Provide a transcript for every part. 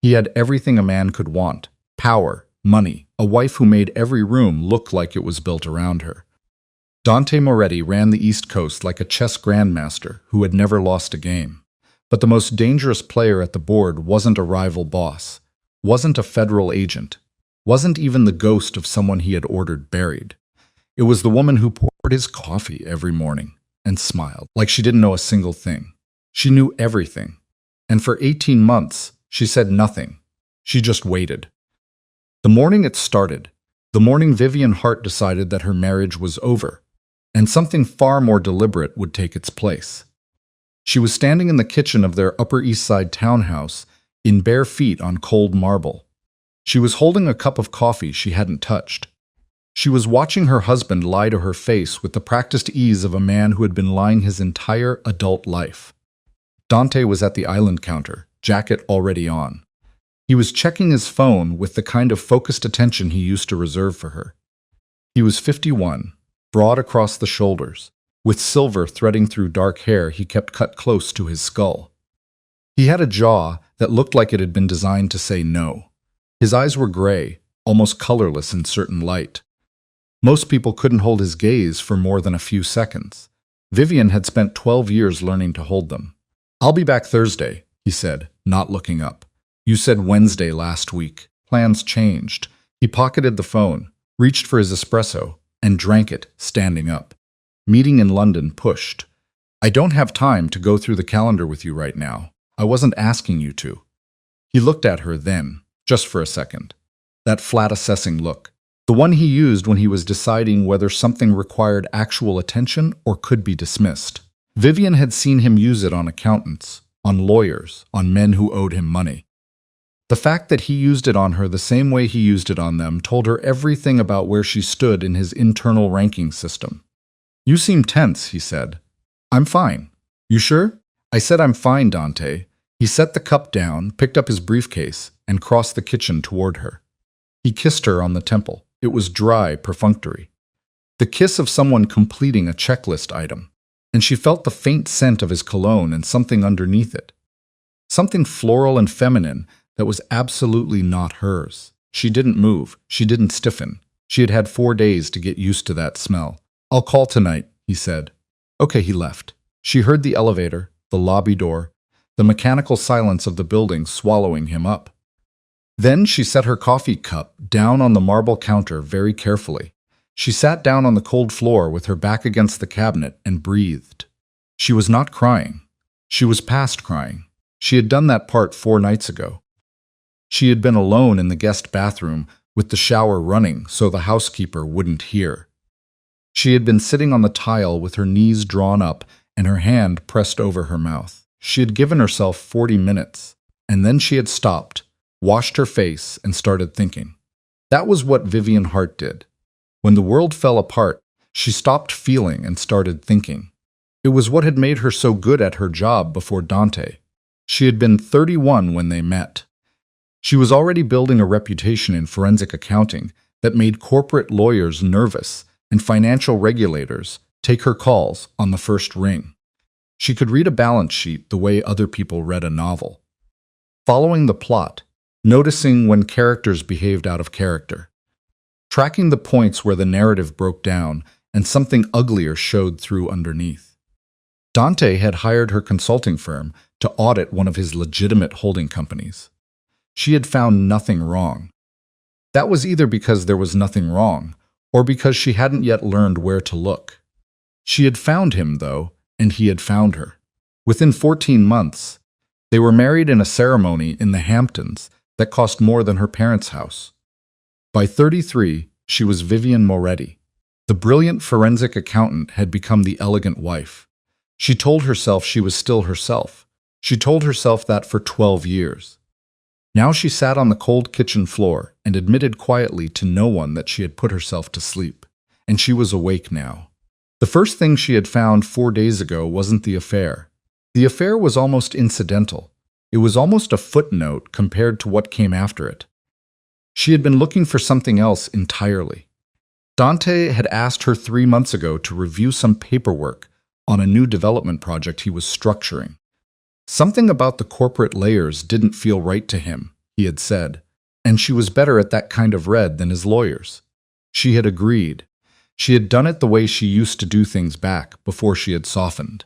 He had everything a man could want: power, money, a wife who made every room look like it was built around her. Dante Moretti ran the East Coast like a chess grandmaster who had never lost a game. But the most dangerous player at the board wasn't a rival boss, wasn't a federal agent, wasn't even the ghost of someone he had ordered buried. It was the woman who poured his coffee every morning and smiled like she didn't know a single thing. She knew everything. And for 18 months, she said nothing. She just waited. The morning it started, the morning Vivian Hart decided that her marriage was over, and something far more deliberate would take its place. She was standing in the kitchen of their Upper East Side townhouse, in bare feet on cold marble. She was holding a cup of coffee she hadn't touched. She was watching her husband lie to her face with the practiced ease of a man who had been lying his entire adult life. Dante was at the island counter, jacket already on. He was checking his phone with the kind of focused attention he used to reserve for her. He was 51, broad across the shoulders, with silver threading through dark hair he kept cut close to his skull. He had a jaw that looked like it had been designed to say no. His eyes were gray, almost colorless in certain light. Most people couldn't hold his gaze for more than a few seconds. Vivian had spent 12 years learning to hold them. "I'll be back Thursday," he said, not looking up. "You said Wednesday last week." Plans changed. He pocketed the phone, reached for his espresso, and drank it, standing up. Meeting in London pushed. "I don't have time to go through the calendar with you right now. I wasn't asking you to." He looked at her then, just for a second. That flat assessing look. The one he used when he was deciding whether something required actual attention or could be dismissed. Vivian had seen him use it on accountants, on lawyers, on men who owed him money. The fact that he used it on her the same way he used it on them told her everything about where she stood in his internal ranking system. "You seem tense," he said. "I'm fine." "You sure?" "I said I'm fine, Dante." He set the cup down, picked up his briefcase, and crossed the kitchen toward her. He kissed her on the temple. It was dry, perfunctory. The kiss of someone completing a checklist item. And she felt the faint scent of his cologne and something underneath it. Something floral and feminine that was absolutely not hers. She didn't move. She didn't stiffen. She had had 4 days to get used to that smell. "I'll call tonight," he said. Okay, he left. She heard the elevator, the lobby door, the mechanical silence of the building swallowing him up. Then she set her coffee cup down on the marble counter very carefully. She sat down on the cold floor with her back against the cabinet and breathed. She was not crying. She was past crying. She had done that part 4 nights ago. She had been alone in the guest bathroom with the shower running so the housekeeper wouldn't hear. She had been sitting on the tile with her knees drawn up and her hand pressed over her mouth. She had given herself 40 minutes, and then she had stopped, washed her face, and started thinking. That was what Vivian Hart did. When the world fell apart, she stopped feeling and started thinking. It was what had made her so good at her job before Dante. She had been 31 when they met. She was already building a reputation in forensic accounting that made corporate lawyers nervous and financial regulators take her calls on the first ring. She could read a balance sheet the way other people read a novel. Following the plot, noticing when characters behaved out of character. Tracking the points where the narrative broke down and something uglier showed through underneath. Dante had hired her consulting firm to audit one of his legitimate holding companies. She had found nothing wrong. That was either because there was nothing wrong, or because she hadn't yet learned where to look. She had found him, though, and he had found her. Within 14 months, they were married in a ceremony in the Hamptons that cost more than her parents' house. By 33, she was Vivian Moretti. The brilliant forensic accountant had become the elegant wife. She told herself she was still herself. She told herself that for 12 years. Now she sat on the cold kitchen floor and admitted quietly to no one that she had put herself to sleep. And she was awake now. The first thing she had found 4 days ago wasn't the affair. The affair was almost incidental. It was almost a footnote compared to what came after it. She had been looking for something else entirely. Dante had asked her 3 months ago to review some paperwork on a new development project he was structuring. Something about the corporate layers didn't feel right to him, he had said, and she was better at that kind of red than his lawyers. She had agreed. She had done it the way she used to do things back before she had softened.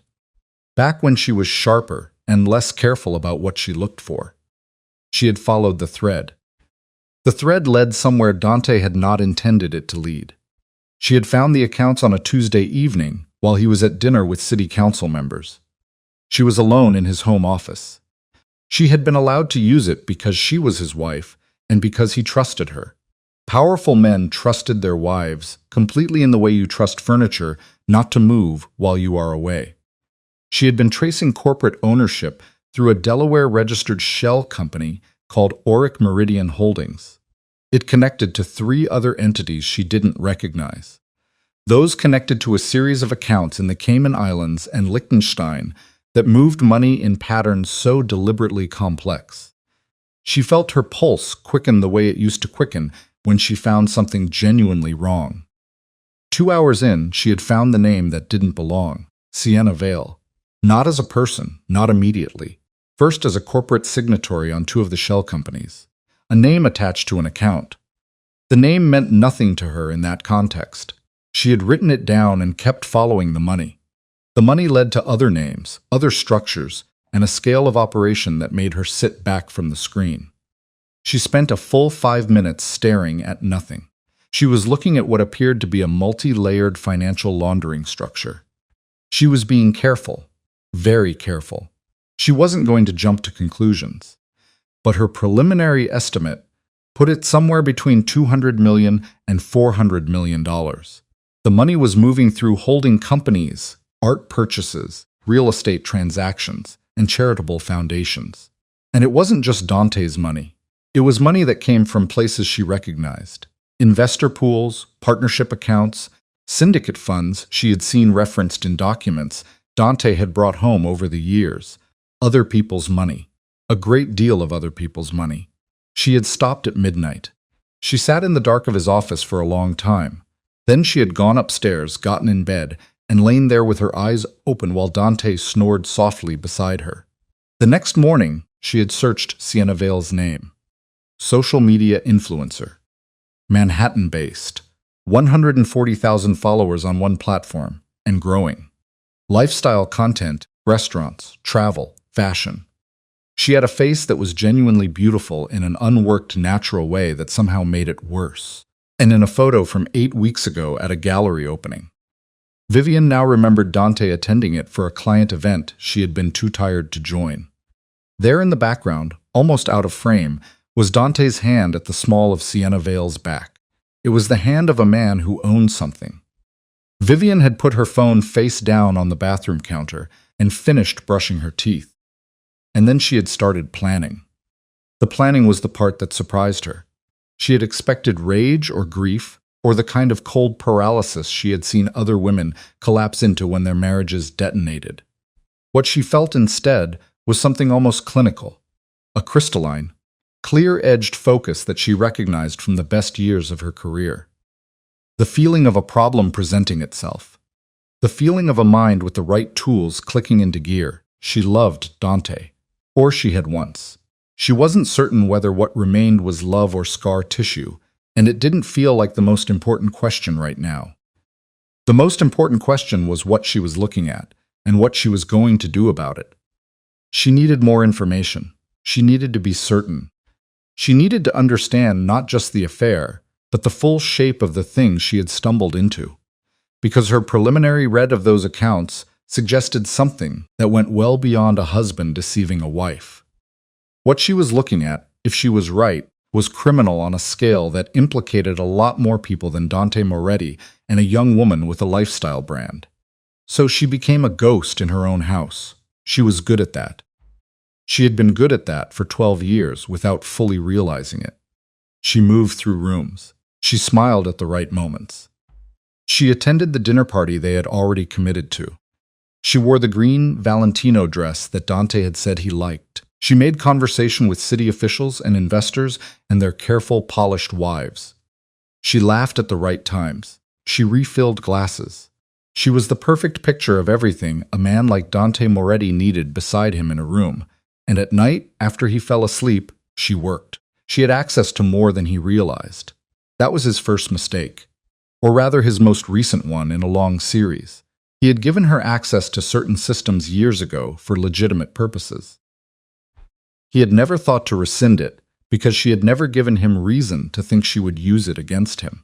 Back when she was sharper and less careful about what she looked for. She had followed the thread. The thread led somewhere Dante had not intended it to lead. She had found the accounts on a Tuesday evening while he was at dinner with city council members. She was alone in his home office. She had been allowed to use it because she was his wife and because he trusted her. Powerful men trusted their wives completely in the way you trust furniture not to move while you are away. She had been tracing corporate ownership through a Delaware-registered shell company called Auric Meridian Holdings. It connected to 3 other entities she didn't recognize. Those connected to a series of accounts in the Cayman Islands and Liechtenstein that moved money in patterns so deliberately complex. She felt her pulse quicken the way it used to quicken when she found something genuinely wrong. 2 hours in, she had found the name that didn't belong, Sienna Vale. Not as a person, not immediately. First as a corporate signatory on 2 of the shell companies. A name attached to an account. The name meant nothing to her in that context. She had written it down and kept following the money. The money led to other names, other structures, and a scale of operation that made her sit back from the screen. She spent a full 5 minutes staring at nothing. She was looking at what appeared to be a multi-layered financial laundering structure. She was being careful, very careful. She wasn't going to jump to conclusions. But her preliminary estimate put it somewhere between $200 million and $400 million. The money was moving through holding companies, art purchases, real estate transactions, and charitable foundations. And it wasn't just Dante's money. It was money that came from places she recognized. Investor pools, partnership accounts, syndicate funds she had seen referenced in documents Dante had brought home over the years. Other people's money. A great deal of other people's money. She had stopped at midnight. She sat in the dark of his office for a long time. Then she had gone upstairs, gotten in bed, and lain there with her eyes open while Dante snored softly beside her. The next morning, she had searched Sienna Vale's name. Social media influencer. Manhattan-based. 140,000 followers on one platform, and growing. Lifestyle content, restaurants, travel, fashion. She had a face that was genuinely beautiful in an unworked, natural way that somehow made it worse. And in a photo from 8 weeks ago at a gallery opening. Vivian now remembered Dante attending it for a client event she had been too tired to join. There in the background, almost out of frame, was Dante's hand at the small of Sienna Vale's back. It was the hand of a man who owned something. Vivian had put her phone face down on the bathroom counter and finished brushing her teeth. And then she had started planning. The planning was the part that surprised her. She had expected rage or grief, or the kind of cold paralysis she had seen other women collapse into when their marriages detonated. What she felt instead was something almost clinical, a crystalline, clear-edged focus that she recognized from the best years of her career. The feeling of a problem presenting itself. The feeling of a mind with the right tools clicking into gear. She loved Dante. Or she had once. She wasn't certain whether what remained was love or scar tissue, and it didn't feel like the most important question right now. The most important question was what she was looking at, and what she was going to do about it. She needed more information. She needed to be certain. She needed to understand not just the affair, but the full shape of the thing she had stumbled into. Because her preliminary read of those accounts suggested something that went well beyond a husband deceiving a wife. What she was looking at, if she was right, was criminal on a scale that implicated a lot more people than Dante Moretti and a young woman with a lifestyle brand. So she became a ghost in her own house. She was good at that. She had been good at that for 12 years without fully realizing it. She moved through rooms. She smiled at the right moments. She attended the dinner party they had already committed to. She wore the green Valentino dress that Dante had said he liked. She made conversation with city officials and investors and their careful, polished wives. She laughed at the right times. She refilled glasses. She was the perfect picture of everything a man like Dante Moretti needed beside him in a room. And at night, after he fell asleep, she worked. She had access to more than he realized. That was his first mistake, or rather his most recent one in a long series. He had given her access to certain systems years ago for legitimate purposes. He had never thought to rescind it because she had never given him reason to think she would use it against him.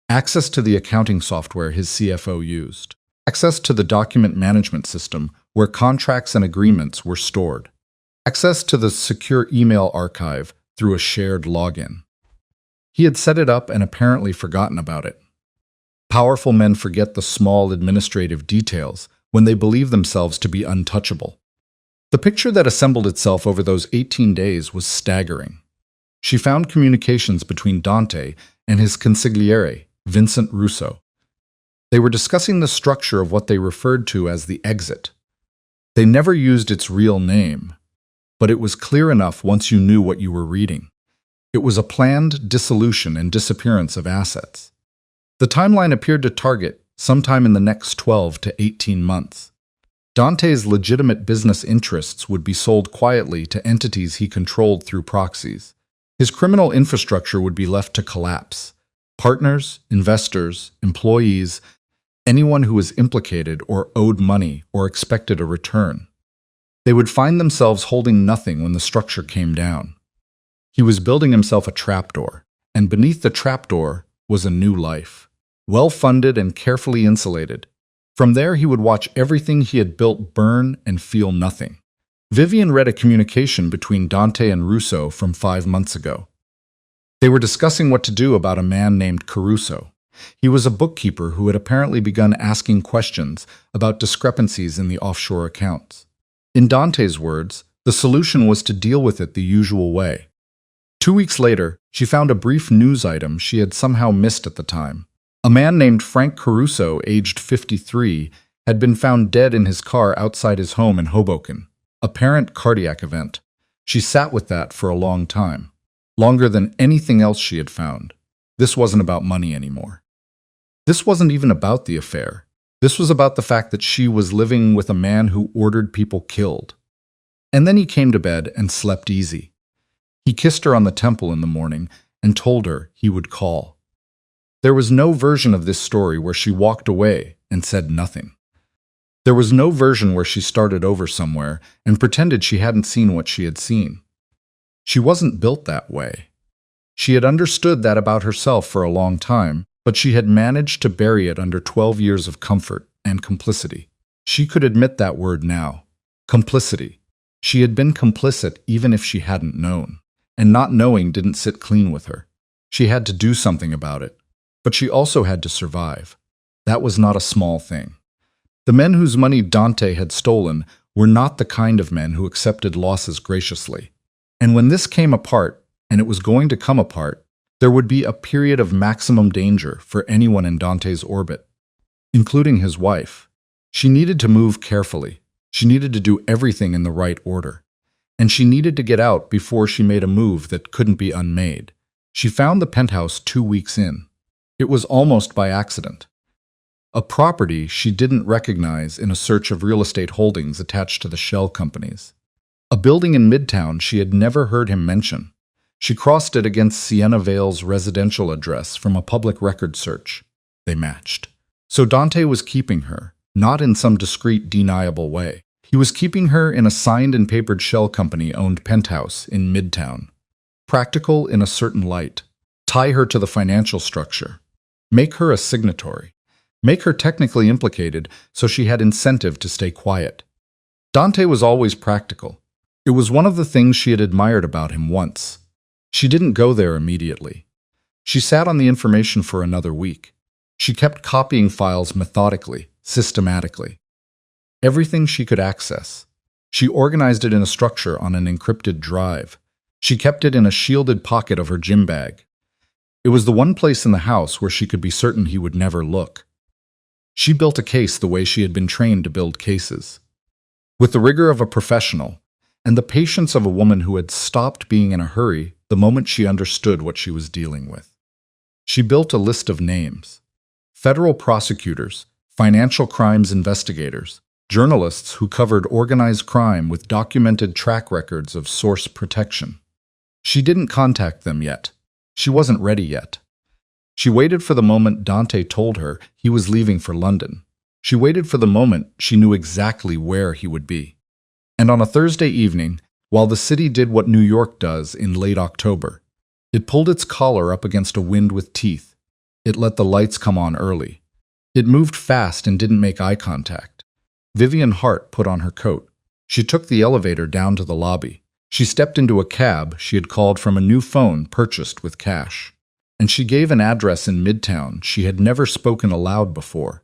Access to the accounting software his CFO used. Access to the document management system where contracts and agreements were stored. Access to the secure email archive through a shared login. He had set it up and apparently forgotten about it. Powerful men forget the small administrative details when they believe themselves to be untouchable. The picture that assembled itself over those 18 days was staggering. She found communications between Dante and his consigliere, Vincent Russo. They were discussing the structure of what they referred to as the exit. They never used its real name, but it was clear enough once you knew what you were reading. It was a planned dissolution and disappearance of assets. The timeline appeared to target sometime in the next 12 to 18 months. Dante's legitimate business interests would be sold quietly to entities he controlled through proxies. His criminal infrastructure would be left to collapse. Partners, investors, employees, anyone who was implicated or owed money or expected a return. They would find themselves holding nothing when the structure came down. He was building himself a trapdoor, and beneath the trapdoor was a new life, well-funded and carefully insulated. From there, he would watch everything he had built burn and feel nothing. Vivian read a communication between Dante and Russo from 5 months ago. They were discussing what to do about a man named Caruso. He was a bookkeeper who had apparently begun asking questions about discrepancies in the offshore accounts. In Dante's words, the solution was to deal with it the usual way. 2 weeks later, she found a brief news item she had somehow missed at the time. A man named Frank Caruso, aged 53, had been found dead in his car outside his home in Hoboken. Apparent cardiac event. She sat with that for a long time. Longer than anything else she had found. This wasn't about money anymore. This wasn't even about the affair. This was about the fact that she was living with a man who ordered people killed. And then he came to bed and slept easy. He kissed her on the temple in the morning and told her he would call. There was no version of this story where she walked away and said nothing. There was no version where she started over somewhere and pretended she hadn't seen what she had seen. She wasn't built that way. She had understood that about herself for a long time, but she had managed to bury it under 12 years of comfort and complicity. She could admit that word now. Complicity. She had been complicit even if she hadn't known, and not knowing didn't sit clean with her. She had to do something about it. But she also had to survive. That was not a small thing. The men whose money Dante had stolen were not the kind of men who accepted losses graciously. And when this came apart, and it was going to come apart, there would be a period of maximum danger for anyone in Dante's orbit, including his wife. She needed to move carefully. She needed to do everything in the right order. And she needed to get out before she made a move that couldn't be unmade. She found the penthouse 2 weeks in. It was almost by accident. A property she didn't recognize in a search of real estate holdings attached to the shell companies. A building in Midtown she had never heard him mention. She crossed it against Sienna Vale's residential address from a public record search. They matched. So Dante was keeping her, not in some discreet, deniable way. He was keeping her in a signed and papered shell company-owned penthouse in Midtown. Practical in a certain light. Tie her to the financial structure. Make her a signatory. Make her technically implicated so she had incentive to stay quiet. Dante was always practical. It was one of the things she had admired about him once. She didn't go there immediately. She sat on the information for another week. She kept copying files methodically, systematically. Everything she could access. She organized it in a structure on an encrypted drive. She kept it in a shielded pocket of her gym bag. It was the one place in the house where she could be certain he would never look. She built a case the way she had been trained to build cases. With the rigor of a professional, and the patience of a woman who had stopped being in a hurry the moment she understood what she was dealing with. She built a list of names. Federal prosecutors, financial crimes investigators, journalists who covered organized crime with documented track records of source protection. She didn't contact them yet. She wasn't ready yet. She waited for the moment Dante told her he was leaving for London. She waited for the moment she knew exactly where he would be. And on a Thursday evening, while the city did what New York does in late October, it pulled its collar up against a wind with teeth. It let the lights come on early. It moved fast and didn't make eye contact. Vivian Hart put on her coat. She took the elevator down to the lobby. She stepped into a cab she had called from a new phone purchased with cash. And she gave an address in Midtown she had never spoken aloud before.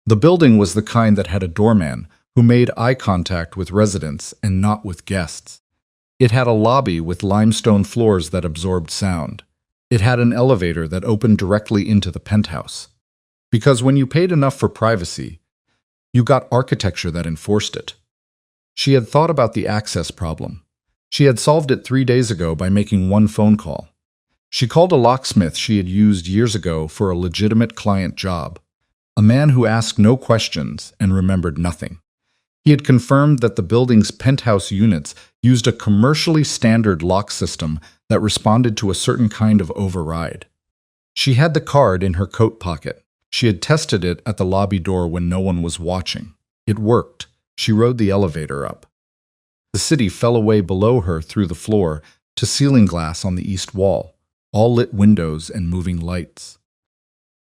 The building was the kind that had a doorman who made eye contact with residents and not with guests. It had a lobby with limestone floors that absorbed sound. It had an elevator that opened directly into the penthouse. Because when you paid enough for privacy, you got architecture that enforced it. She had thought about the access problem. She had solved it 3 days ago by making one phone call. She called a locksmith she had used years ago for a legitimate client job, a man who asked no questions and remembered nothing. He had confirmed that the building's penthouse units used a commercially standard lock system that responded to a certain kind of override. She had the card in her coat pocket. She had tested it at the lobby door when no one was watching. It worked. She rode the elevator up. The city fell away below her through the floor to ceiling glass on the east wall, all lit windows and moving lights.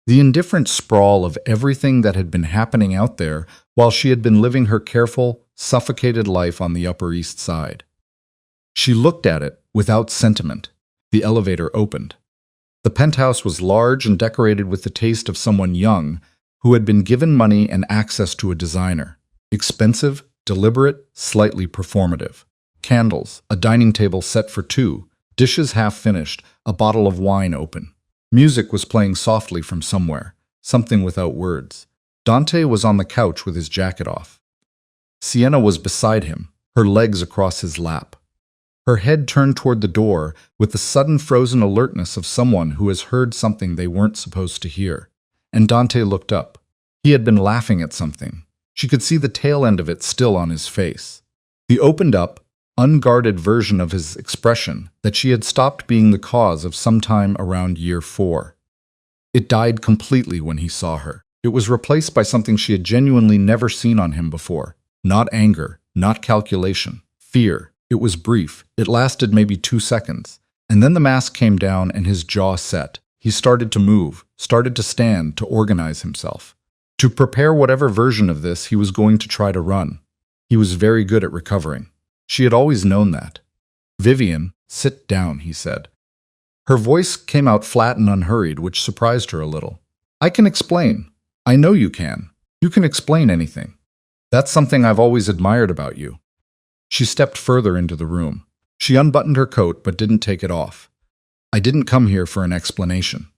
The indifferent sprawl of everything that had been happening out there while she had been living her careful, suffocated life on the Upper East Side. She looked at it without sentiment. The elevator opened. The penthouse was large and decorated with the taste of someone young who had been given money and access to a designer. Expensive, deliberate, slightly performative. Candles, a dining table set for two, dishes half finished, a bottle of wine open. Music was playing softly from somewhere, something without words. Dante was on the couch with his jacket off. Sienna was beside him, her legs across his lap. Her head turned toward the door with the sudden frozen alertness of someone who has heard something they weren't supposed to hear. And Dante looked up. He had been laughing at something. She could see the tail end of it still on his face. The opened up, unguarded version of his expression that she had stopped being the cause of sometime around year 4. It died completely when he saw her. It was replaced by something she had genuinely never seen on him before. Not anger, not calculation, fear. It was brief. It lasted maybe 2 seconds. And then the mask came down and his jaw set. He started to move, started to stand, to organize himself. To prepare whatever version of this he was going to try to run. He was very good at recovering. She had always known that. "Vivian, sit down," he said. Her voice came out flat and unhurried, which surprised her a little. "I can explain. I know you can. You can explain anything. That's something I've always admired about you." She stepped further into the room. She unbuttoned her coat but didn't take it off. "I didn't come here for an explanation."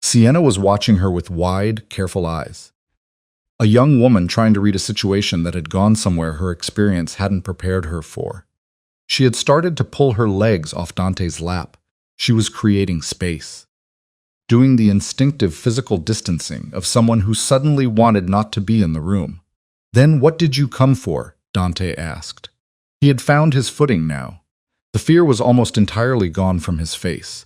Sienna was watching her with wide, careful eyes. A young woman trying to read a situation that had gone somewhere her experience hadn't prepared her for. She had started to pull her legs off Dante's lap. She was creating space. Doing the instinctive physical distancing of someone who suddenly wanted not to be in the room. "Then what did you come for?" Dante asked. He had found his footing now. The fear was almost entirely gone from his face.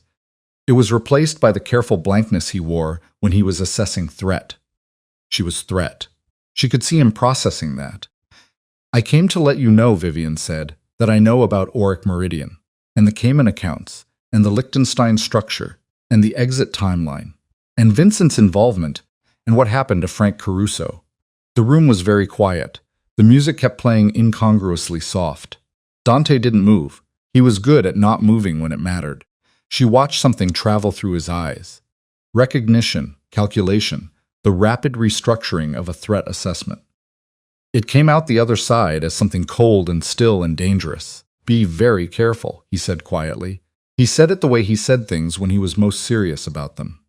It was replaced by the careful blankness he wore when he was assessing threat. She was threat. She could see him processing that. "I came to let you know," Vivian said, "that I know about Auric Meridian, and the Cayman accounts, and the Liechtenstein structure, and the exit timeline, and Vincent's involvement, and what happened to Frank Caruso." The room was very quiet. The music kept playing incongruously soft. Dante didn't move. He was good at not moving when it mattered. She watched something travel through his eyes. Recognition, calculation, the rapid restructuring of a threat assessment. It came out the other side as something cold and still and dangerous. "Be very careful," he said quietly. He said it the way he said things when he was most serious about them.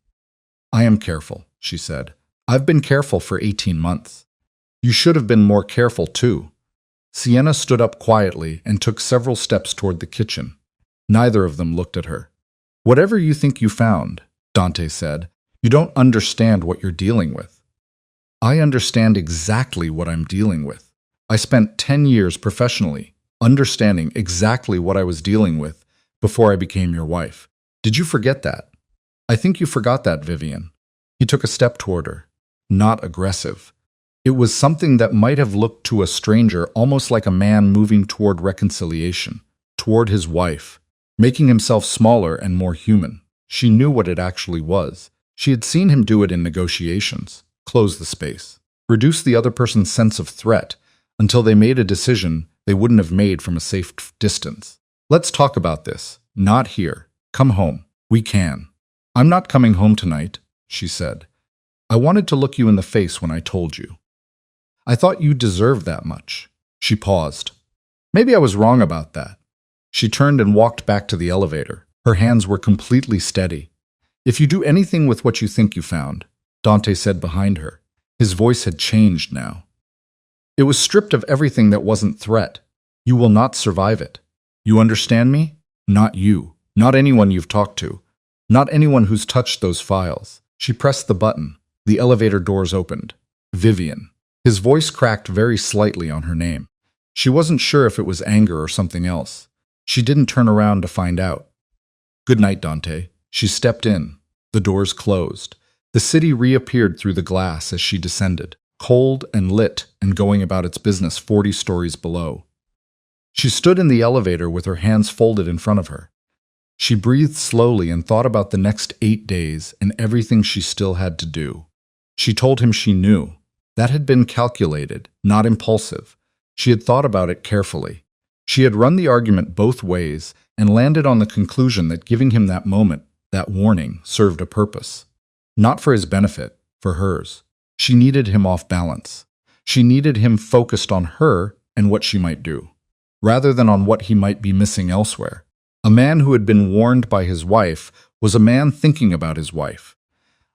"I am careful," she said. "I've been careful for 18 months. You should have been more careful, too." Sienna stood up quietly and took several steps toward the kitchen. Neither of them looked at her. "Whatever you think you found," Dante said, "you don't understand what you're dealing with." "I understand exactly what I'm dealing with. I spent 10 years professionally, understanding exactly what I was dealing with, before I became your wife. Did you forget that? I think you forgot that, Vivian. He took a step toward her. Not aggressive. It was something that might have looked to a stranger almost like a man moving toward reconciliation, toward his wife, making himself smaller and more human. She knew what it actually was. She had seen him do it in negotiations. Close the space. Reduce the other person's sense of threat until they made a decision they wouldn't have made from a safe distance. Let's talk about this. Not here. Come home. We can. I'm not coming home tonight, she said. I wanted to look you in the face when I told you. I thought you deserved that much. She paused. Maybe I was wrong about that. She turned and walked back to the elevator. Her hands were completely steady. If you do anything with what you think you found, Dante said behind her. His voice had changed now. It was stripped of everything that wasn't threat. You will not survive it. You understand me? Not you. Not anyone you've talked to. Not anyone who's touched those files. She pressed the button. The elevator doors opened. Vivian. His voice cracked very slightly on her name. She wasn't sure if it was anger or something else. She didn't turn around to find out. Good night, Dante. She stepped in. The doors closed. The city reappeared through the glass as she descended, cold and lit and going about its business 40 stories below. She stood in the elevator with her hands folded in front of her. She breathed slowly and thought about the next 8 days and everything she still had to do. She told him she knew. That had been calculated, not impulsive. She had thought about it carefully. She had run the argument both ways and landed on the conclusion that giving him that moment, that warning, served a purpose. Not for his benefit, for hers. She needed him off balance. She needed him focused on her and what she might do, rather than on what he might be missing elsewhere. A man who had been warned by his wife was a man thinking about his wife.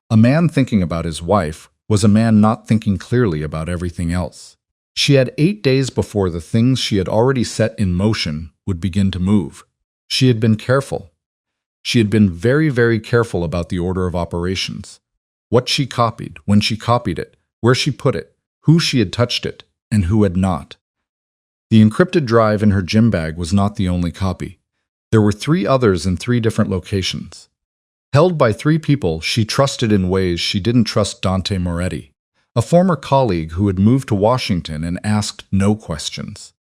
A man thinking about his wife was a man not thinking clearly about everything else. She had 8 days before the things she had already set in motion would begin to move. She had been careful. She had been very, very careful about the order of operations. What she copied, when she copied it, where she put it, who she had touched it, and who had not. The encrypted drive in her gym bag was not the only copy. There were 3 others in 3 different locations. Held by 3 people she trusted in ways she didn't trust Dante Moretti, a former colleague who had moved to Washington and asked no questions.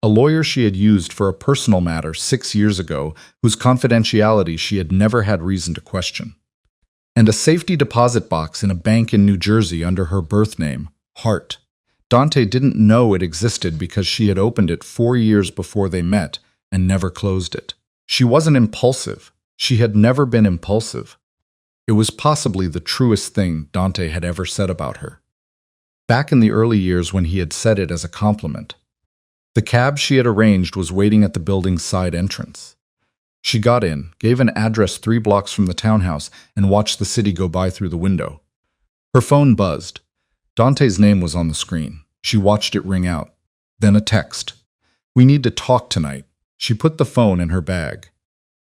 A lawyer she had used for a personal matter 6 years ago whose confidentiality she had never had reason to question. And a safety deposit box in a bank in New Jersey under her birth name, Hart. Dante didn't know it existed because she had opened it 4 years before they met and never closed it. She wasn't impulsive. She had never been impulsive. It was possibly the truest thing Dante had ever said about her. Back in the early years when he had said it as a compliment. The cab she had arranged was waiting at the building's side entrance. She got in, gave an address 3 blocks from the townhouse, and watched the city go by through the window. Her phone buzzed. Dante's name was on the screen. She watched it ring out. Then a text. "We need to talk tonight." She put the phone in her bag.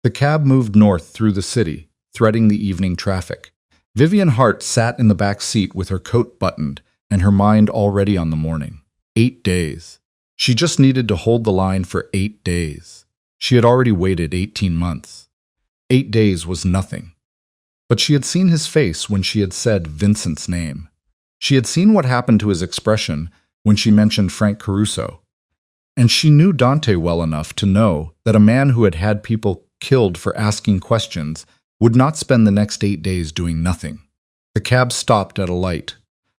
The cab moved north through the city, threading the evening traffic. Vivian Hart sat in the back seat with her coat buttoned and her mind already on the morning. 8 days. She just needed to hold the line for 8 days. She had already waited 18 months. 8 days was nothing. But she had seen his face when she had said Vincent's name. She had seen what happened to his expression when she mentioned Frank Caruso. And she knew Dante well enough to know that a man who had had people killed for asking questions would not spend the next 8 days doing nothing. The cab stopped at a light.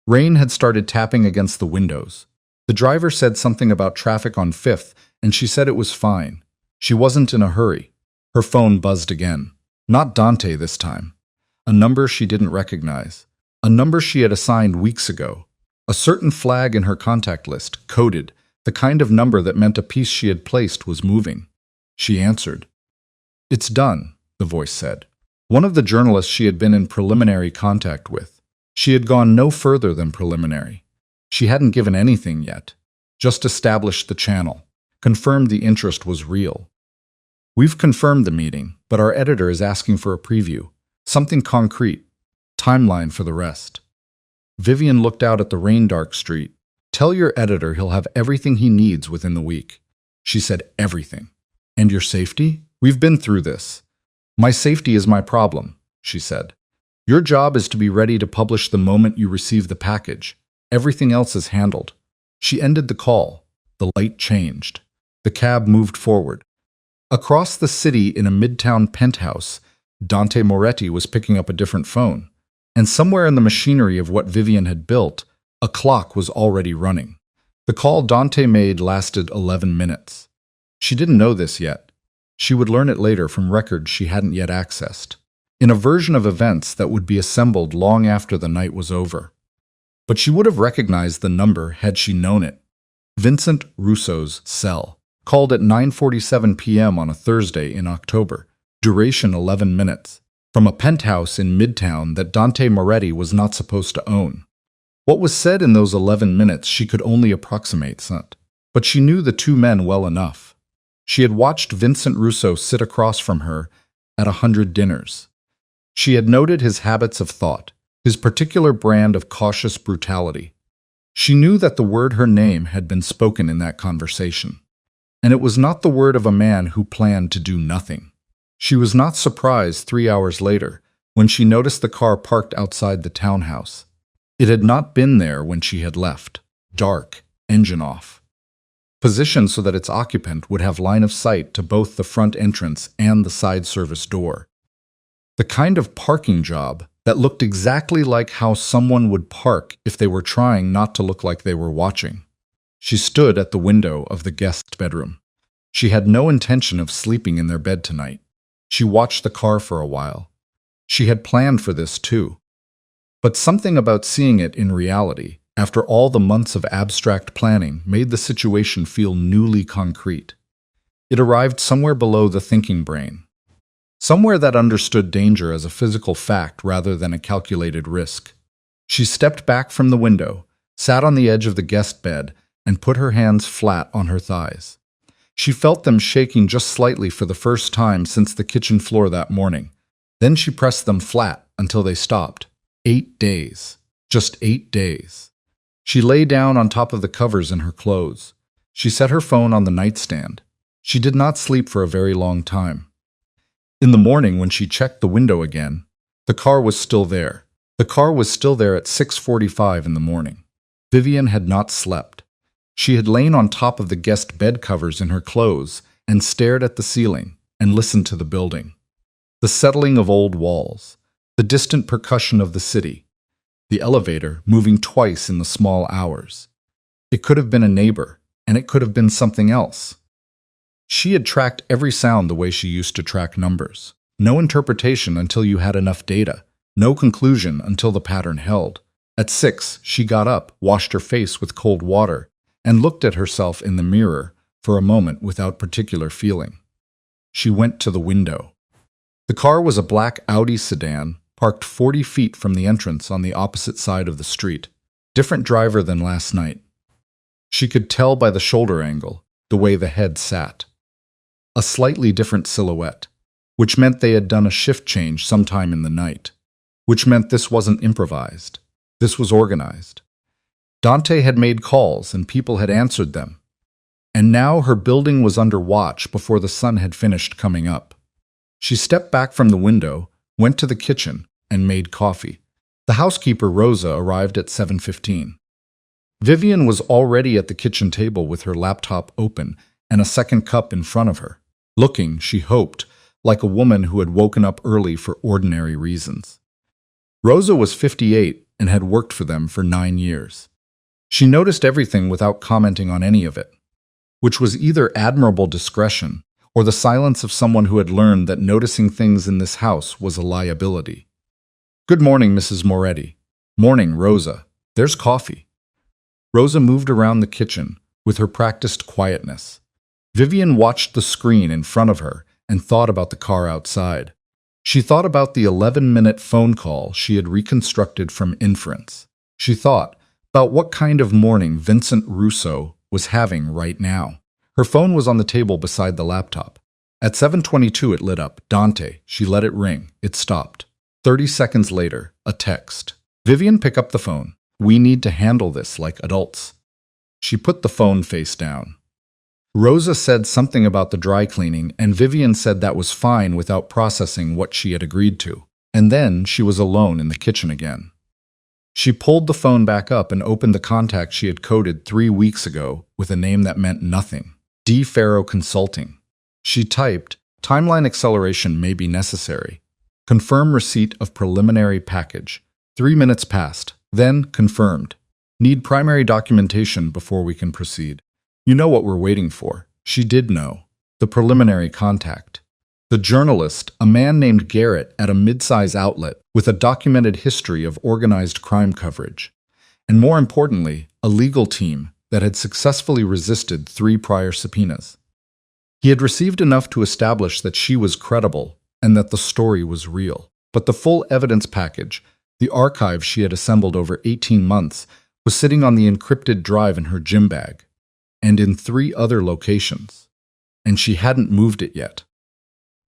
Rain had started tapping against the windows. The driver said something about traffic on 5th, and she said it was fine. She wasn't in a hurry. Her phone buzzed again. Not Dante this time. A number she didn't recognize. A number she had assigned weeks ago. A certain flag in her contact list, coded, the kind of number that meant a piece she had placed was moving. She answered. "It's done," the voice said. One of the journalists she had been in preliminary contact with. She had gone no further than preliminary. She hadn't given anything yet. Just established the channel. Confirmed the interest was real. "We've confirmed the meeting, but our editor is asking for a preview. Something concrete. Timeline for the rest." Vivian looked out at the rain-dark street. "Tell your editor he'll have everything he needs within the week." She said everything. "And your safety?" We've been through this. My safety is my problem, she said. Your job is to be ready to publish the moment you receive the package. Everything else is handled. She ended the call. The light changed. The cab moved forward. Across the city in a midtown penthouse, Dante Moretti was picking up a different phone. And somewhere in the machinery of what Vivian had built, a clock was already running. The call Dante made lasted 11 minutes. She didn't know this yet. She would learn it later from records she hadn't yet accessed, in a version of events that would be assembled long after the night was over. But she would have recognized the number had she known it. Vincent Russo's cell, called at 9:47 p.m. on a Thursday in October, duration 11 minutes, from a penthouse in Midtown that Dante Moretti was not supposed to own. What was said in those 11 minutes she could only approximate, but she knew the two men well enough. She had watched Vincent Russo sit across from her at 100 dinners. She had noted his habits of thought, his particular brand of cautious brutality. She knew that the word her name had been spoken in that conversation. And it was not the word of a man who planned to do nothing. She was not surprised 3 hours later when she noticed the car parked outside the townhouse. It had not been there when she had left. Dark, engine off. Positioned so that its occupant would have line of sight to both the front entrance and the side service door. The kind of parking job that looked exactly like how someone would park if they were trying not to look like they were watching. She stood at the window of the guest bedroom. She had no intention of sleeping in their bed tonight. She watched the car for a while. She had planned for this too. But something about seeing it in reality, after all the months of abstract planning, made the situation feel newly concrete. It arrived somewhere below the thinking brain. Somewhere that understood danger as a physical fact rather than a calculated risk. She stepped back from the window, sat on the edge of the guest bed, and put her hands flat on her thighs. She felt them shaking just slightly for the first time since the kitchen floor that morning. Then she pressed them flat until they stopped. 8 days. Just 8 days. She lay down on top of the covers in her clothes. She set her phone on the nightstand. She did not sleep for a very long time. In the morning, when she checked the window again, the car was still there. The car was still there at 6:45 in the morning. Vivian had not slept. She had lain on top of the guest bed covers in her clothes and stared at the ceiling and listened to the building. The settling of old walls, the distant percussion of the city, the elevator moving twice in the small hours. It could have been a neighbor, and it could have been something else. She had tracked every sound the way she used to track numbers. No interpretation until you had enough data. No conclusion until the pattern held. At 6, she got up, washed her face with cold water, and looked at herself in the mirror for a moment without particular feeling. She went to the window. The car was a black Audi sedan, parked 40 feet from the entrance on the opposite side of the street. Different driver than last night. She could tell by the shoulder angle, the way the head sat. A slightly different silhouette, which meant they had done a shift change sometime in the night, which meant this wasn't improvised. This was organized. Dante had made calls and people had answered them. And now her building was under watch before the sun had finished coming up. She stepped back from the window, went to the kitchen, and made coffee. The housekeeper, Rosa, arrived at 7:15. Vivian was already at the kitchen table with her laptop open and a second cup in front of her, looking, she hoped, like a woman who had woken up early for ordinary reasons. Rosa was 58 and had worked for them for 9 years. She noticed everything without commenting on any of it, which was either admirable discretion or the silence of someone who had learned that noticing things in this house was a liability. "Good morning, Mrs. Moretti." "Morning, Rosa. There's coffee." Rosa moved around the kitchen with her practiced quietness. Vivian watched the screen in front of her and thought about the car outside. She thought about the 11-minute phone call she had reconstructed from inference. She thought about what kind of morning Vincent Russo was having right now. Her phone was on the table beside the laptop. At 7:22 it lit up. Dante. She let it ring. It stopped. 30 seconds later, a text. "Vivian, pick up the phone. We need to handle this like adults." She put the phone face down. Rosa said something about the dry cleaning, and Vivian said that was fine without processing what she had agreed to. And then she was alone in the kitchen again. She pulled the phone back up and opened the contact she had coded 3 weeks ago with a name that meant nothing. D. Farrow Consulting. She typed, "Timeline acceleration may be necessary. Confirm receipt of preliminary package." 3 minutes passed. Then, confirmed. Need primary documentation before we can proceed. You know what we're waiting for. She did know. The preliminary contact. The journalist, a man named Garrett at a mid-size outlet with a documented history of organized crime coverage. And more importantly, a legal team that had successfully resisted 3 prior subpoenas. He had received enough to establish that she was credible and that the story was real. But the full evidence package, the archive she had assembled over 18 months, was sitting on the encrypted drive in her gym bag, and in 3 other locations. And she hadn't moved it yet.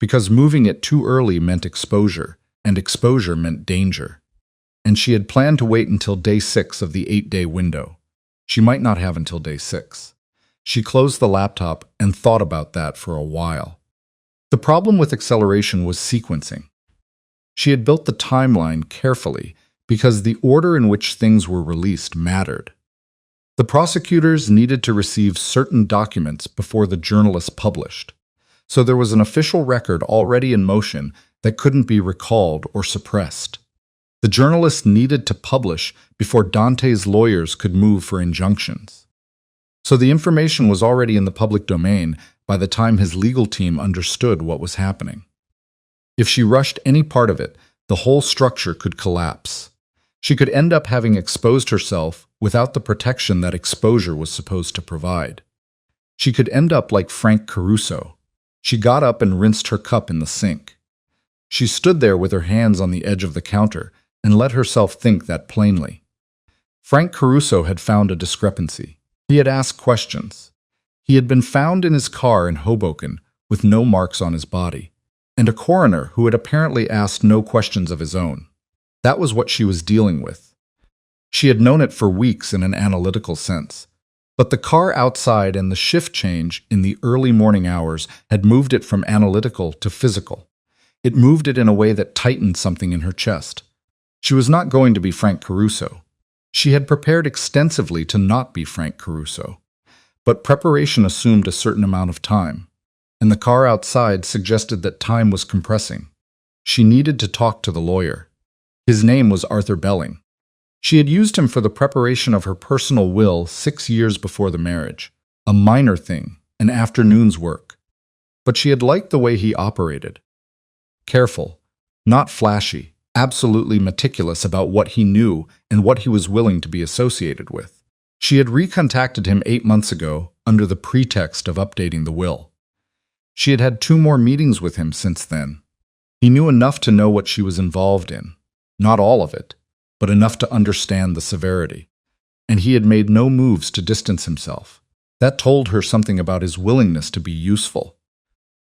Because moving it too early meant exposure, and exposure meant danger. And she had planned to wait until day 6 of the 8-day window. She might not have until day 6. She closed the laptop and thought about that for a while. The problem with acceleration was sequencing. She had built the timeline carefully because the order in which things were released mattered. The prosecutors needed to receive certain documents before the journalists published. So there was an official record already in motion that couldn't be recalled or suppressed. The journalists needed to publish before Dante's lawyers could move for injunctions. So the information was already in the public domain by the time his legal team understood what was happening. If she rushed any part of it, the whole structure could collapse. She could end up having exposed herself without the protection that exposure was supposed to provide. She could end up like Frank Caruso. She got up and rinsed her cup in the sink. She stood there with her hands on the edge of the counter and let herself think that plainly. Frank Caruso had found a discrepancy. He had asked questions. He had been found in his car in Hoboken with no marks on his body, and a coroner who had apparently asked no questions of his own. That was what she was dealing with. She had known it for weeks in an analytical sense. But the car outside and the shift change in the early morning hours had moved it from analytical to physical. It moved it in a way that tightened something in her chest. She was not going to be Frank Caruso. She had prepared extensively to not be Frank Caruso. But preparation assumed a certain amount of time, and the car outside suggested that time was compressing. She needed to talk to the lawyer. His name was Arthur Belling. She had used him for the preparation of her personal will 6 years before the marriage, a minor thing, an afternoon's work. But she had liked the way he operated. Careful, not flashy, absolutely meticulous about what he knew and what he was willing to be associated with. She had recontacted him 8 months ago under the pretext of updating the will. She had had 2 more meetings with him since then. He knew enough to know what she was involved in, not all of it, but enough to understand the severity. And he had made no moves to distance himself. That told her something about his willingness to be useful.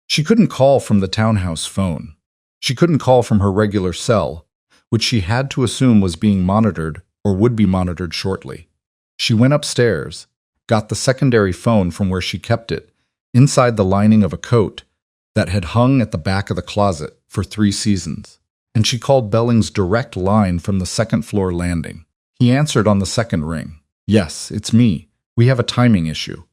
She couldn't call from the townhouse phone. She couldn't call from her regular cell, which she had to assume was being monitored or would be monitored shortly. She went upstairs, got the secondary phone from where she kept it, inside the lining of a coat that had hung at the back of the closet for 3 seasons. And she called Belling's direct line from the 2nd floor landing. He answered on the 2nd ring. "Yes, it's me. We have a timing issue."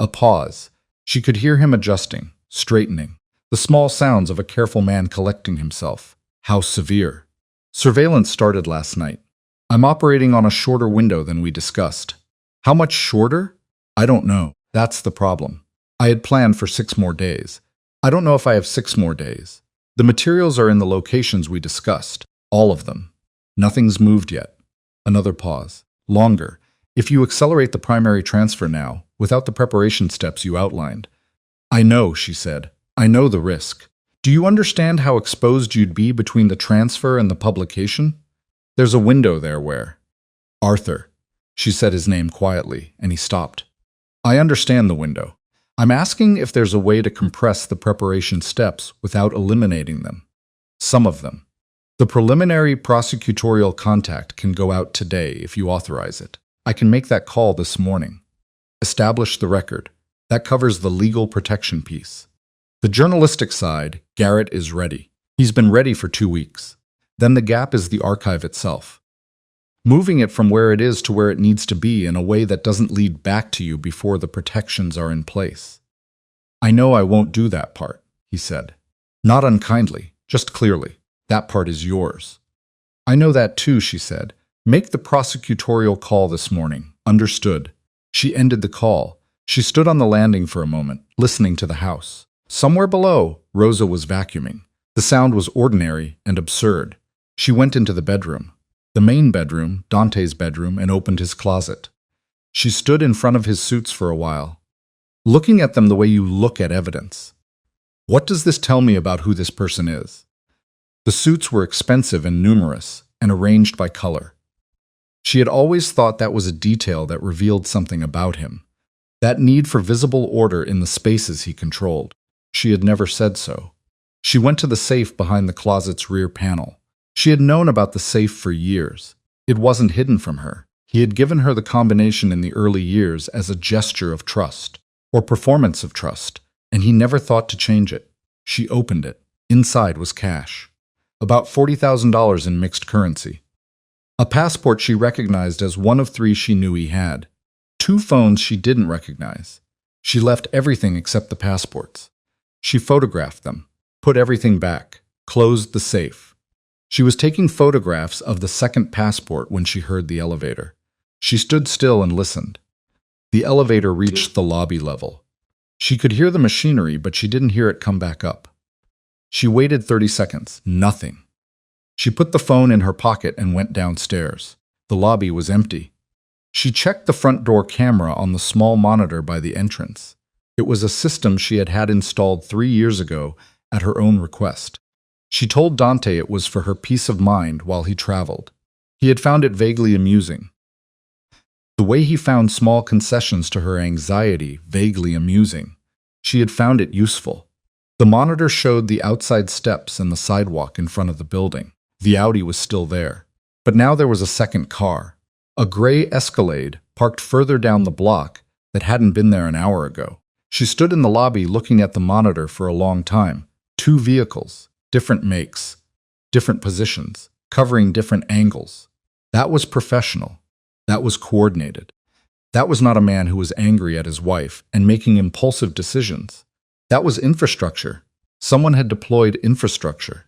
A pause. She could hear him adjusting, straightening. The small sounds of a careful man collecting himself. How severe. "Surveillance started last night. I'm operating on a shorter window than we discussed." "How much shorter?" "I don't know. That's the problem. I had planned for 6 more days. I don't know if I have 6 more days. The materials are in the locations we discussed. All of them. Nothing's moved yet." Another pause. Longer. "If you accelerate the primary transfer now, without the preparation steps you outlined." "I know," she said. "I know the risk. Do you understand how exposed you'd be between the transfer and the publication? There's a window there where—" "Arthur." She said his name quietly, and he stopped. "I understand the window. I'm asking if there's a way to compress the preparation steps without eliminating them. Some of them. The preliminary prosecutorial contact can go out today if you authorize it. I can make that call this morning. Establish the record. That covers the legal protection piece. The journalistic side, Garrett is ready. He's been ready for 2 weeks. Then the gap is the archive itself. Moving it from where it is to where it needs to be in a way that doesn't lead back to you before the protections are in place. I know I won't do that part, he said. Not unkindly, just clearly. That part is yours. I know that too, she said. Make the prosecutorial call this morning. Understood. She ended the call. She stood on the landing for a moment, listening to the house. Somewhere below, Rosa was vacuuming. The sound was ordinary and absurd. She went into the bedroom. The main bedroom, Dante's bedroom, and opened his closet. She stood in front of his suits for a while, looking at them the way you look at evidence. What does this tell me about who this person is? The suits were expensive and numerous, and arranged by color. She had always thought that was a detail that revealed something about him, that need for visible order in the spaces he controlled. She had never said so. She went to the safe behind the closet's rear panel. She had known about the safe for years. It wasn't hidden from her. He had given her the combination in the early years as a gesture of trust, or performance of trust, and he never thought to change it. She opened it. Inside was cash. About $40,000 in mixed currency. A passport she recognized as one of 3 she knew he had. 2 phones she didn't recognize. She left everything except the passports. She photographed them, put everything back, closed the safe. She was taking photographs of the second passport when she heard the elevator. She stood still and listened. The elevator reached the lobby level. She could hear the machinery, but she didn't hear it come back up. She waited 30 seconds. Nothing. She put the phone in her pocket and went downstairs. The lobby was empty. She checked the front door camera on the small monitor by the entrance. It was a system she had had installed 3 years ago at her own request. She told Dante it was for her peace of mind while he traveled. He had found it vaguely amusing. The way he found small concessions to her anxiety vaguely amusing. She had found it useful. The monitor showed the outside steps and the sidewalk in front of the building. The Audi was still there. But now there was a second car. A gray Escalade parked further down the block that hadn't been there an hour ago. She stood in the lobby looking at the monitor for a long time. 2 vehicles, different makes, different positions, covering different angles. That was professional. That was coordinated. That was not a man who was angry at his wife and making impulsive decisions. That was infrastructure. Someone had deployed infrastructure.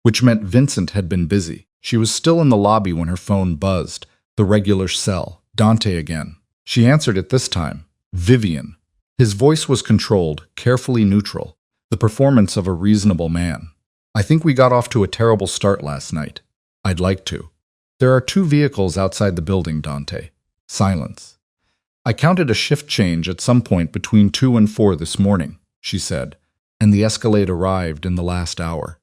Which meant Vincent had been busy. She was still in the lobby when her phone buzzed. The regular cell. Dante again. She answered it this time. Vivian. His voice was controlled, carefully neutral. The performance of a reasonable man. I think we got off to a terrible start last night. I'd like to. There are 2 vehicles outside the building, Dante. Silence. I counted a shift change at some point between 2 and 4 this morning, she said, and the Escalade arrived in the last hour.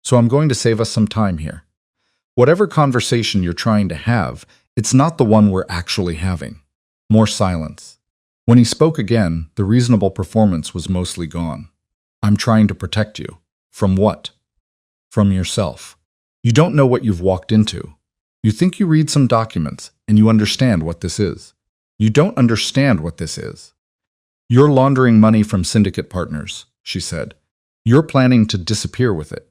So I'm going to save us some time here. Whatever conversation you're trying to have, it's not the one we're actually having. More silence. When he spoke again, the reasonable performance was mostly gone. I'm trying to protect you. From what? From yourself. You don't know what you've walked into. You think you read some documents, and you understand what this is. You don't understand what this is. You're laundering money from syndicate partners, she said. You're planning to disappear with it.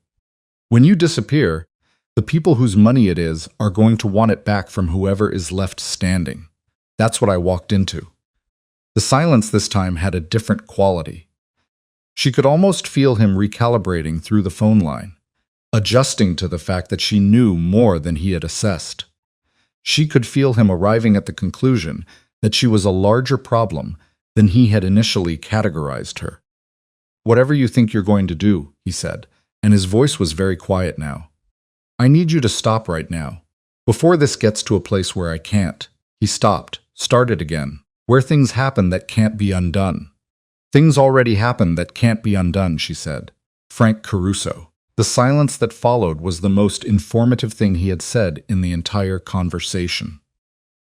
When you disappear, the people whose money it is are going to want it back from whoever is left standing. That's what I walked into. The silence this time had a different quality. She could almost feel him recalibrating through the phone line, adjusting to the fact that she knew more than he had assessed. She could feel him arriving at the conclusion that she was a larger problem than he had initially categorized her. Whatever you think you're going to do, he said, and his voice was very quiet now. I need you to stop right now. Before this gets to a place where I can't. He stopped, started again. Where things happen that can't be undone. Things already happened that can't be undone, she said. Frank Caruso. The silence that followed was the most informative thing he had said in the entire conversation.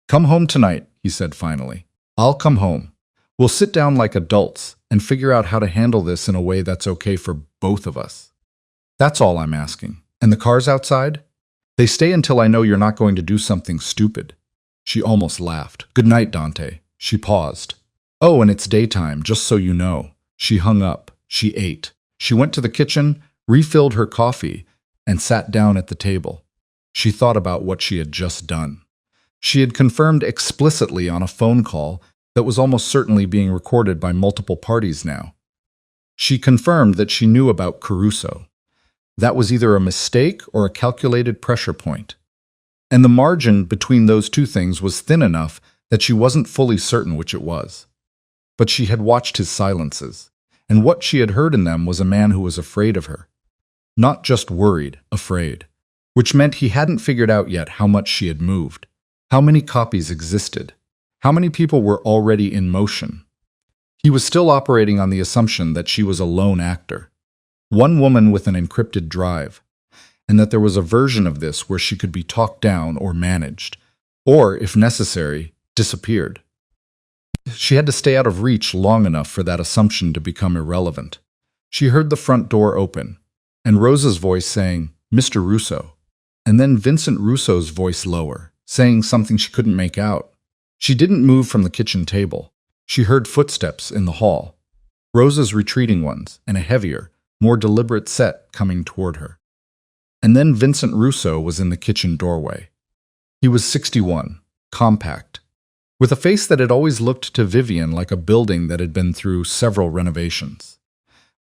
Come home tonight, he said finally. I'll come home. We'll sit down like adults and figure out how to handle this in a way that's okay for both of us. That's all I'm asking. And the cars outside? They stay until I know you're not going to do something stupid. She almost laughed. Good night, Dante. She paused. Oh, and it's daytime, just so you know. She hung up. She ate. She went to the kitchen, refilled her coffee, and sat down at the table. She thought about what she had just done. She had confirmed explicitly on a phone call that was almost certainly being recorded by multiple parties now. She confirmed that she knew about Caruso. That was either a mistake or a calculated pressure point. And the margin between those two things was thin enough that she wasn't fully certain which it was. But she had watched his silences, and what she had heard in them was a man who was afraid of her. Not just worried, afraid. Which meant he hadn't figured out yet how much she had moved, how many copies existed, how many people were already in motion. He was still operating on the assumption that she was a lone actor, one woman with an encrypted drive, and that there was a version of this where she could be talked down or managed, or, if necessary, disappeared. She had to stay out of reach long enough for that assumption to become irrelevant. She heard the front door open, and Rosa's voice saying, "Mr. Russo," and then Vincent Russo's voice lower, saying something she couldn't make out. She didn't move from the kitchen table. She heard footsteps in the hall, Rosa's retreating ones, and a heavier, more deliberate set coming toward her. And then Vincent Russo was in the kitchen doorway. He was 61, compact, with a face that had always looked to Vivian like a building that had been through several renovations,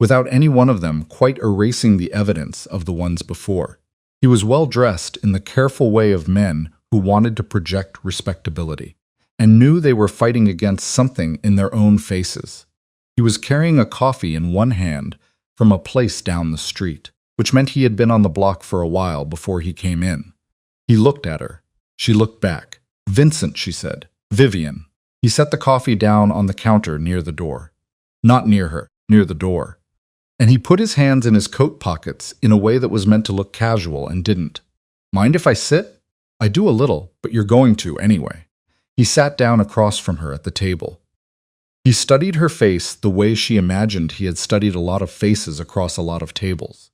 without any one of them quite erasing the evidence of the ones before. He was well dressed in the careful way of men who wanted to project respectability, and knew they were fighting against something in their own faces. He was carrying a coffee in one hand from a place down the street, which meant he had been on the block for a while before he came in. He looked at her. She looked back. "Vincent," she said. "Vivian." He set the coffee down on the counter near the door. Not near her, near the door. And he put his hands in his coat pockets in a way that was meant to look casual and didn't. "Mind if I sit?" "I do a little, but you're going to anyway." He sat down across from her at the table. He studied her face the way she imagined he had studied a lot of faces across a lot of tables,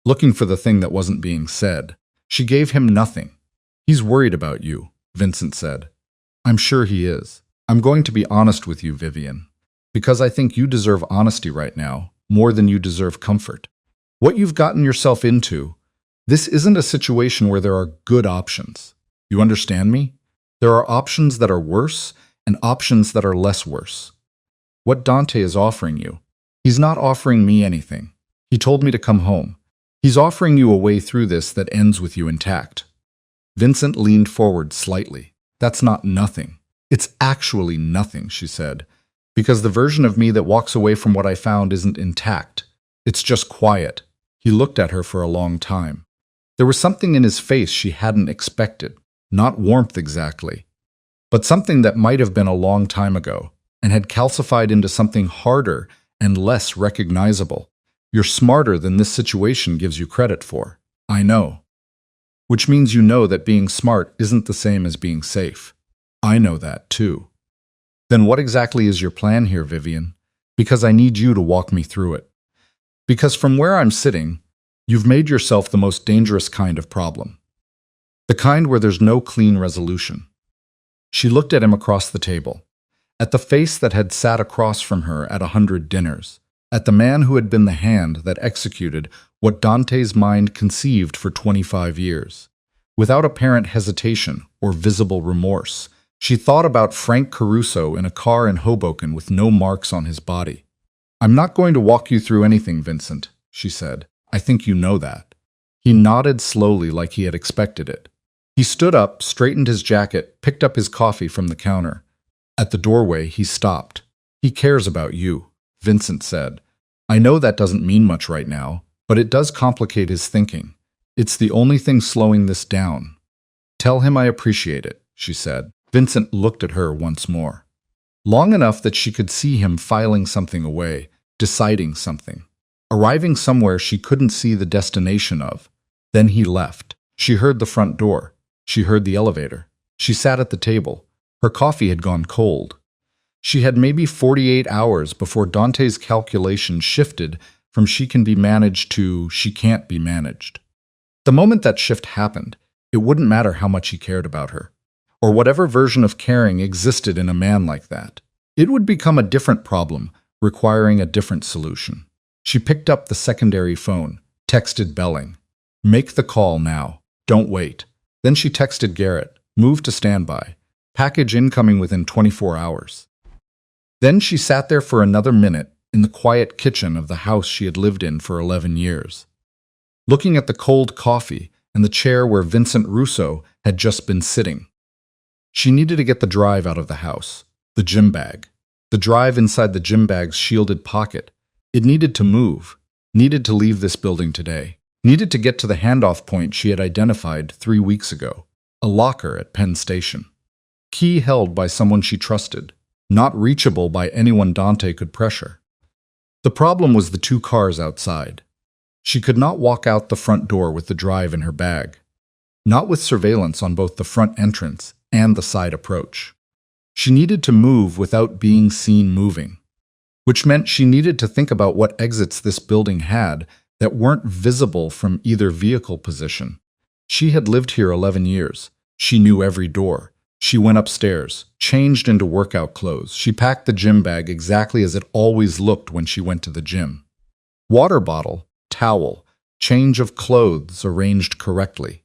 looking for the thing that wasn't being said. She gave him nothing. "He's worried about you," Vincent said. "I'm sure he is. I'm going to be honest with you, Vivian, because I think you deserve honesty right now, more than you deserve comfort. What you've gotten yourself into, this isn't a situation where there are good options. You understand me? There are options that are worse and options that are less worse. What Dante is offering you, he's not offering me anything. He told me to come home. He's offering you a way through this that ends with you intact." Vincent leaned forward slightly. "That's not nothing. It's actually nothing," she said, "because the version of me that walks away from what I found isn't intact. It's just quiet." He looked at her for a long time. There was something in his face she hadn't expected. Not warmth exactly, but something that might have been a long time ago and had calcified into something harder and less recognizable. "You're smarter than this situation gives you credit for." "I know." "Which means you know that being smart isn't the same as being safe." "I know that, too." "Then what exactly is your plan here, Vivian? Because I need you to walk me through it. Because from where I'm sitting, you've made yourself the most dangerous kind of problem. The kind where there's no clean resolution." She looked at him across the table, at the face that had sat across from her at 100 dinners, at the man who had been the hand that executed what Dante's mind conceived for 25 years. Without apparent hesitation or visible remorse, she thought about Frank Caruso in a car in Hoboken with no marks on his body. "I'm not going to walk you through anything, Vincent," she said. "I think you know that." He nodded slowly like he had expected it. He stood up, straightened his jacket, picked up his coffee from the counter. At the doorway, he stopped. "He cares about you," Vincent said. "I know that doesn't mean much right now, but it does complicate his thinking. It's the only thing slowing this down." "Tell him I appreciate it," she said. Vincent looked at her once more. Long enough that she could see him filing something away, deciding something, arriving somewhere she couldn't see the destination of. Then he left. She heard the front door. She heard the elevator. She sat at the table. Her coffee had gone cold. She had maybe 48 hours before Dante's calculation shifted from she can be managed to she can't be managed. The moment that shift happened, it wouldn't matter how much he cared about her, or whatever version of caring existed in a man like that. It would become a different problem, requiring a different solution. She picked up the secondary phone, texted Belling, "Make the call now. Don't wait." Then she texted Garrett, "Move to standby. Package incoming within 24 hours." Then she sat there for another minute in the quiet kitchen of the house she had lived in for 11 years, looking at the cold coffee and the chair where Vincent Russo had just been sitting. She needed to get the drive out of the house, the gym bag. The drive inside the gym bag's shielded pocket. It needed to move, needed to leave this building today, needed to get to the handoff point she had identified 3 weeks ago, a locker at Penn Station. Key held by someone she trusted, not reachable by anyone Dante could pressure. The problem was the 2 cars outside. She could not walk out the front door with the drive in her bag, not with surveillance on both the front entrance and the side approach. She needed to move without being seen moving, which meant she needed to think about what exits this building had that weren't visible from either vehicle position. She had lived here 11 years. She knew every door. She went upstairs, changed into workout clothes. She packed the gym bag exactly as it always looked when she went to the gym. Water bottle, towel, change of clothes arranged correctly,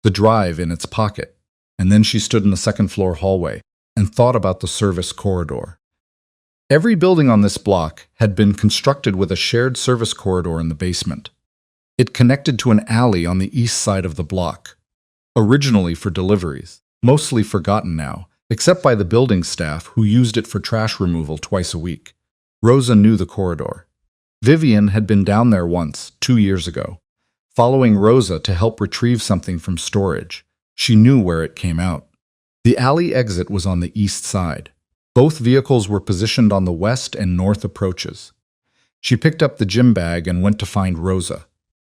the drive in its pocket, and then she stood in the second-floor hallway and thought about the service corridor. Every building on this block had been constructed with a shared service corridor in the basement. It connected to an alley on the east side of the block, originally for deliveries, mostly forgotten now, except by the building staff who used it for trash removal twice a week. Rosa knew the corridor. Vivian had been down there once, 2 years ago, following Rosa to help retrieve something from storage. She knew where it came out. The alley exit was on the east side. Both vehicles were positioned on the west and north approaches. She picked up the gym bag and went to find Rosa.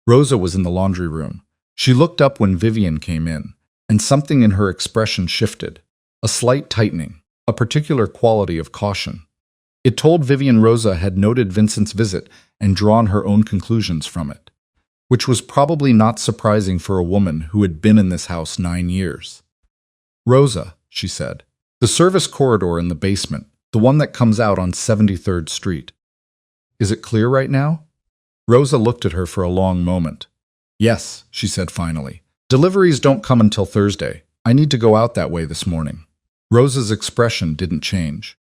Rosa was in the laundry room. She looked up when Vivian came in, and something in her expression shifted, a slight tightening, a particular quality of caution. It told Vivian Rosa had noted Vincent's visit and drawn her own conclusions from it, which was probably not surprising for a woman who had been in this house 9 years. "Rosa," she said, "the service corridor in the basement, the one that comes out on 73rd Street. Is it clear right now?" Rosa looked at her for a long moment. "Yes," she said finally. "Deliveries don't come until Thursday. I need to go out that way this morning." Rosa's expression didn't change.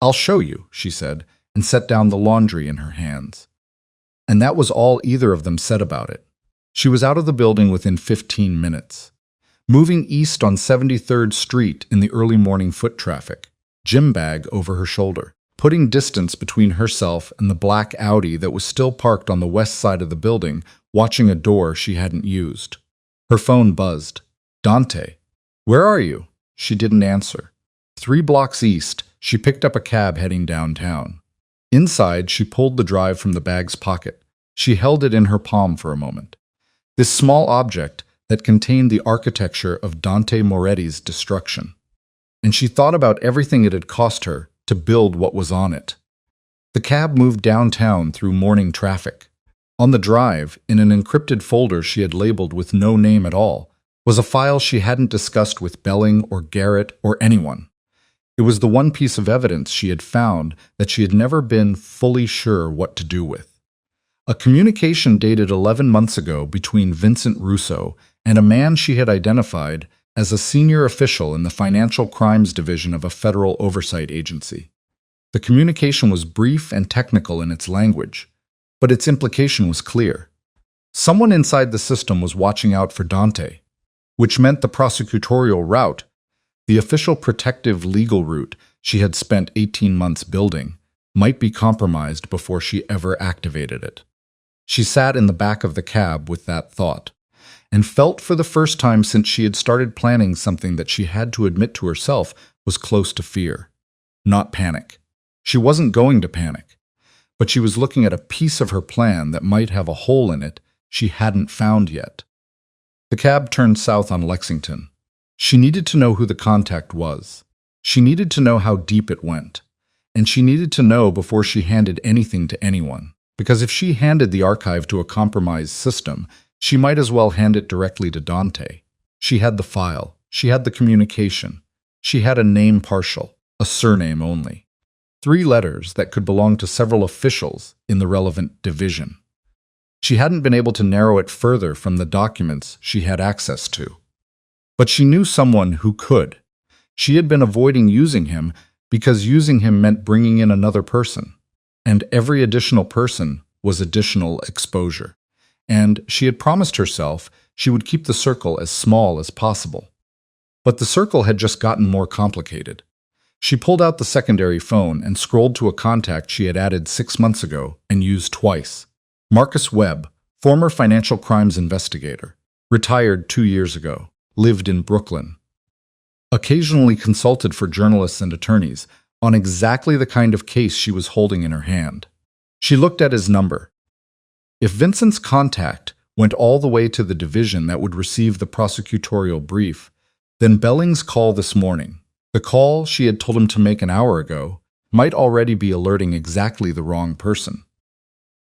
"I'll show you," she said, and set down the laundry in her hands. And that was all either of them said about it. She was out of the building within 15 minutes. Moving east on 73rd Street in the early morning foot traffic, gym bag over her shoulder, putting distance between herself and the black Audi that was still parked on the west side of the building, watching a door she hadn't used. Her phone buzzed. "Dante, where are you?" She didn't answer. 3 blocks east, she picked up a cab heading downtown. Inside, she pulled the drive from the bag's pocket. She held it in her palm for a moment. This small object that contained the architecture of Dante Moretti's destruction. And she thought about everything it had cost her to build what was on it. The cab moved downtown through morning traffic. On the drive, in an encrypted folder she had labeled with no name at all, was a file she hadn't discussed with Belling or Garrett or anyone. It was the one piece of evidence she had found that she had never been fully sure what to do with. A communication dated 11 months ago between Vincent Russo and a man she had identified as a senior official in the Financial Crimes Division of a federal oversight agency. The communication was brief and technical in its language, but its implication was clear. Someone inside the system was watching out for Dante, which meant the prosecutorial route, the official protective legal route she had spent 18 months building, might be compromised before she ever activated it. She sat in the back of the cab with that thought, and felt for the first time since she had started planning something that she had to admit to herself was close to fear, not panic. She wasn't going to panic, but she was looking at a piece of her plan that might have a hole in it she hadn't found yet. The cab turned south on Lexington. She needed to know who the contact was. She needed to know how deep it went. And she needed to know before she handed anything to anyone. Because if she handed the archive to a compromised system, she might as well hand it directly to Dante. She had the file. She had the communication. She had a name partial, a surname only. 3 letters that could belong to several officials in the relevant division. She hadn't been able to narrow it further from the documents she had access to. But she knew someone who could. She had been avoiding using him because using him meant bringing in another person. And every additional person was additional exposure. And she had promised herself she would keep the circle as small as possible. But the circle had just gotten more complicated. She pulled out the secondary phone and scrolled to a contact she had added 6 months ago and used twice. Marcus Webb, former financial crimes investigator, retired 2 years ago, lived in Brooklyn. Occasionally consulted for journalists and attorneys on exactly the kind of case she was holding in her hand. She looked at his number. If Vincent's contact went all the way to the division that would receive the prosecutorial brief, then Belling's call this morning, the call she had told him to make an hour ago, might already be alerting exactly the wrong person.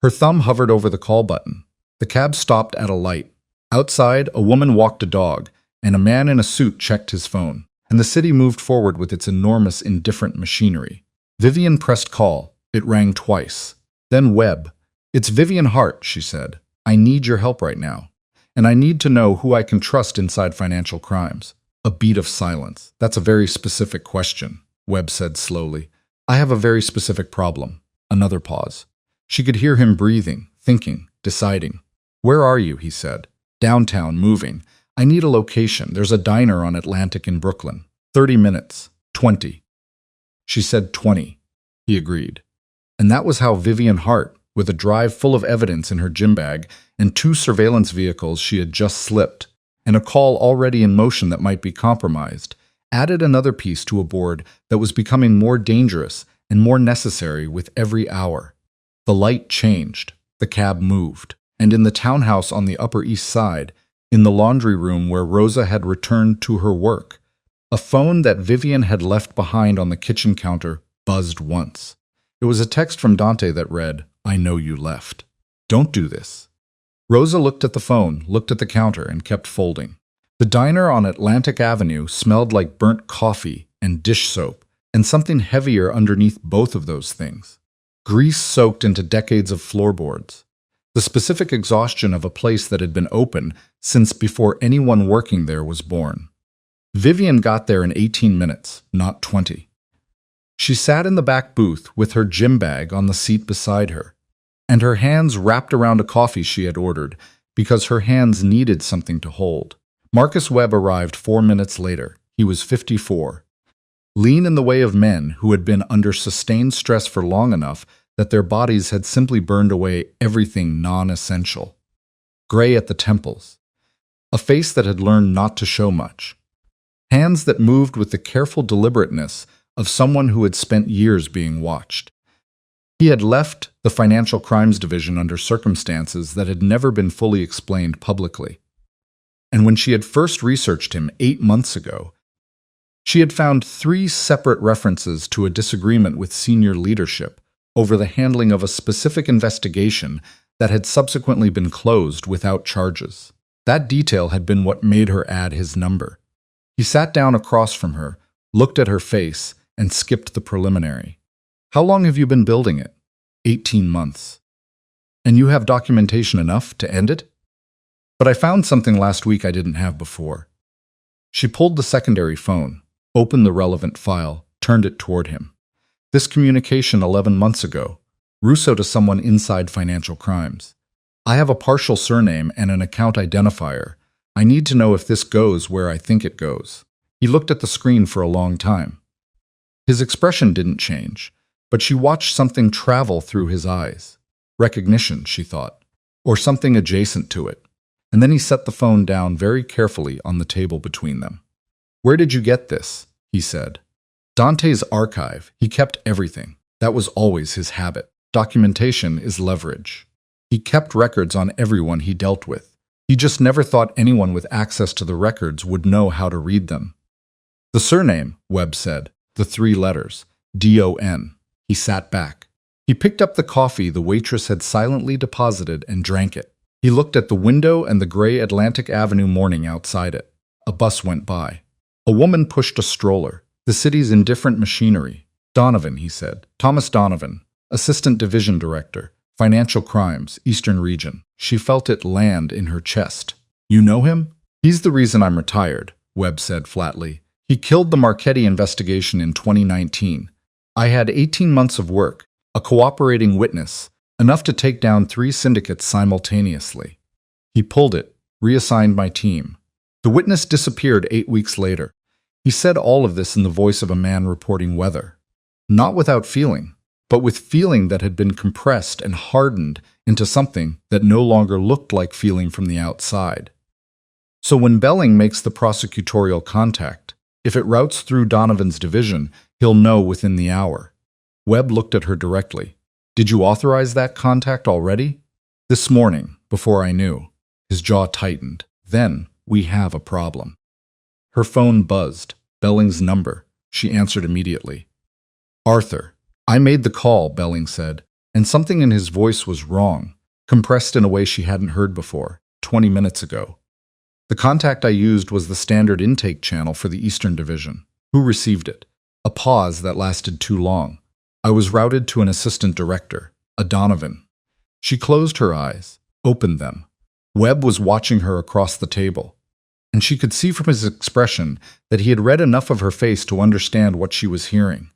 Her thumb hovered over the call button. The cab stopped at a light. Outside, a woman walked a dog, and a man in a suit checked his phone, and the city moved forward with its enormous, indifferent machinery. Vivian pressed call. It rang twice. Then Webb. "It's Vivian Hart," she said. "I need your help right now. And I need to know who I can trust inside financial crimes." A beat of silence. "That's a very specific question," Webb said slowly. "I have a very specific problem." Another pause. She could hear him breathing, thinking, deciding. "Where are you?" he said. "Downtown, moving. I need a location. There's a diner on Atlantic in Brooklyn. 30 minutes. 20. She said 20. He agreed. And that was how Vivian Hart, with a drive full of evidence in her gym bag and 2 surveillance vehicles she had just slipped, and a call already in motion that might be compromised, added another piece to a board that was becoming more dangerous and more necessary with every hour. The light changed, the cab moved, and in the townhouse on the Upper East Side, in the laundry room where Rosa had returned to her work, a phone that Vivian had left behind on the kitchen counter buzzed once. It was a text from Dante that read, "I know you left. Don't do this." Rosa looked at the phone, looked at the counter, and kept folding. The diner on Atlantic Avenue smelled like burnt coffee and dish soap, and something heavier underneath both of those things. Grease soaked into decades of floorboards. The specific exhaustion of a place that had been open since before anyone working there was born. Vivian got there in 18 minutes, not 20. She sat in the back booth with her gym bag on the seat beside her, and her hands wrapped around a coffee she had ordered because her hands needed something to hold. Marcus Webb arrived 4 minutes later. He was 54. Lean in the way of men who had been under sustained stress for long enough that their bodies had simply burned away everything non-essential. Gray at the temples. A face that had learned not to show much. Hands that moved with the careful deliberateness of someone who had spent years being watched. He had left the Financial Crimes Division under circumstances that had never been fully explained publicly. And when she had first researched him 8 months ago, she had found 3 separate references to a disagreement with senior leadership over the handling of a specific investigation that had subsequently been closed without charges. That detail had been what made her add his number. He sat down across from her, looked at her face, and skipped the preliminary. "How long have you been building it?" 18 months. "And you have documentation enough to end it?" "But I found something last week I didn't have before." She pulled the secondary phone, opened the relevant file, turned it toward him. This communication 11 months ago, Russo to someone inside financial crimes. "I have a partial surname and an account identifier. I need to know if this goes where I think it goes." He looked at the screen for a long time. His expression didn't change, but she watched something travel through his eyes. Recognition, she thought, or something adjacent to it. And then he set the phone down very carefully on the table between them. "Where did you get this?" he said. "Dante's archive. He kept everything. That was always his habit. Documentation is leverage. He kept records on everyone he dealt with. He just never thought anyone with access to the records would know how to read them." "The surname," Webb said, "the 3 letters, D-O-N. He sat back. He picked up the coffee the waitress had silently deposited and drank it. He looked at the window and the gray Atlantic Avenue morning outside it. A bus went by. A woman pushed a stroller, the city's indifferent machinery. Donovan, he said. Thomas Donovan, Assistant Division Director, Financial Crimes, Eastern Region. She felt it land in her chest. You know him? He's the reason I'm retired, Webb said flatly. He killed the Marchetti investigation in 2019. I had 18 months of work, a cooperating witness, enough to take down 3 syndicates simultaneously. He pulled it, reassigned my team. The witness disappeared 8 weeks later. He said all of this in the voice of a man reporting weather. Not without feeling, but with feeling that had been compressed and hardened into something that no longer looked like feeling from the outside. So when Belling makes the prosecutorial contact, if it routes through Donovan's division, he'll know within the hour. Webb looked at her directly. Did you authorize that contact already? This morning, before I knew. His jaw tightened. Then, we have a problem. Her phone buzzed. Belling's number. She answered immediately. Arthur. I made the call, Belling said, and something in his voice was wrong, compressed in a way she hadn't heard before, 20 minutes ago. The contact I used was the standard intake channel for the Eastern Division. Who received it? A pause that lasted too long. I was routed to an assistant director, a Donovan. She closed her eyes, opened them. Webb was watching her across the table, and she could see from his expression that he had read enough of her face to understand what she was hearing.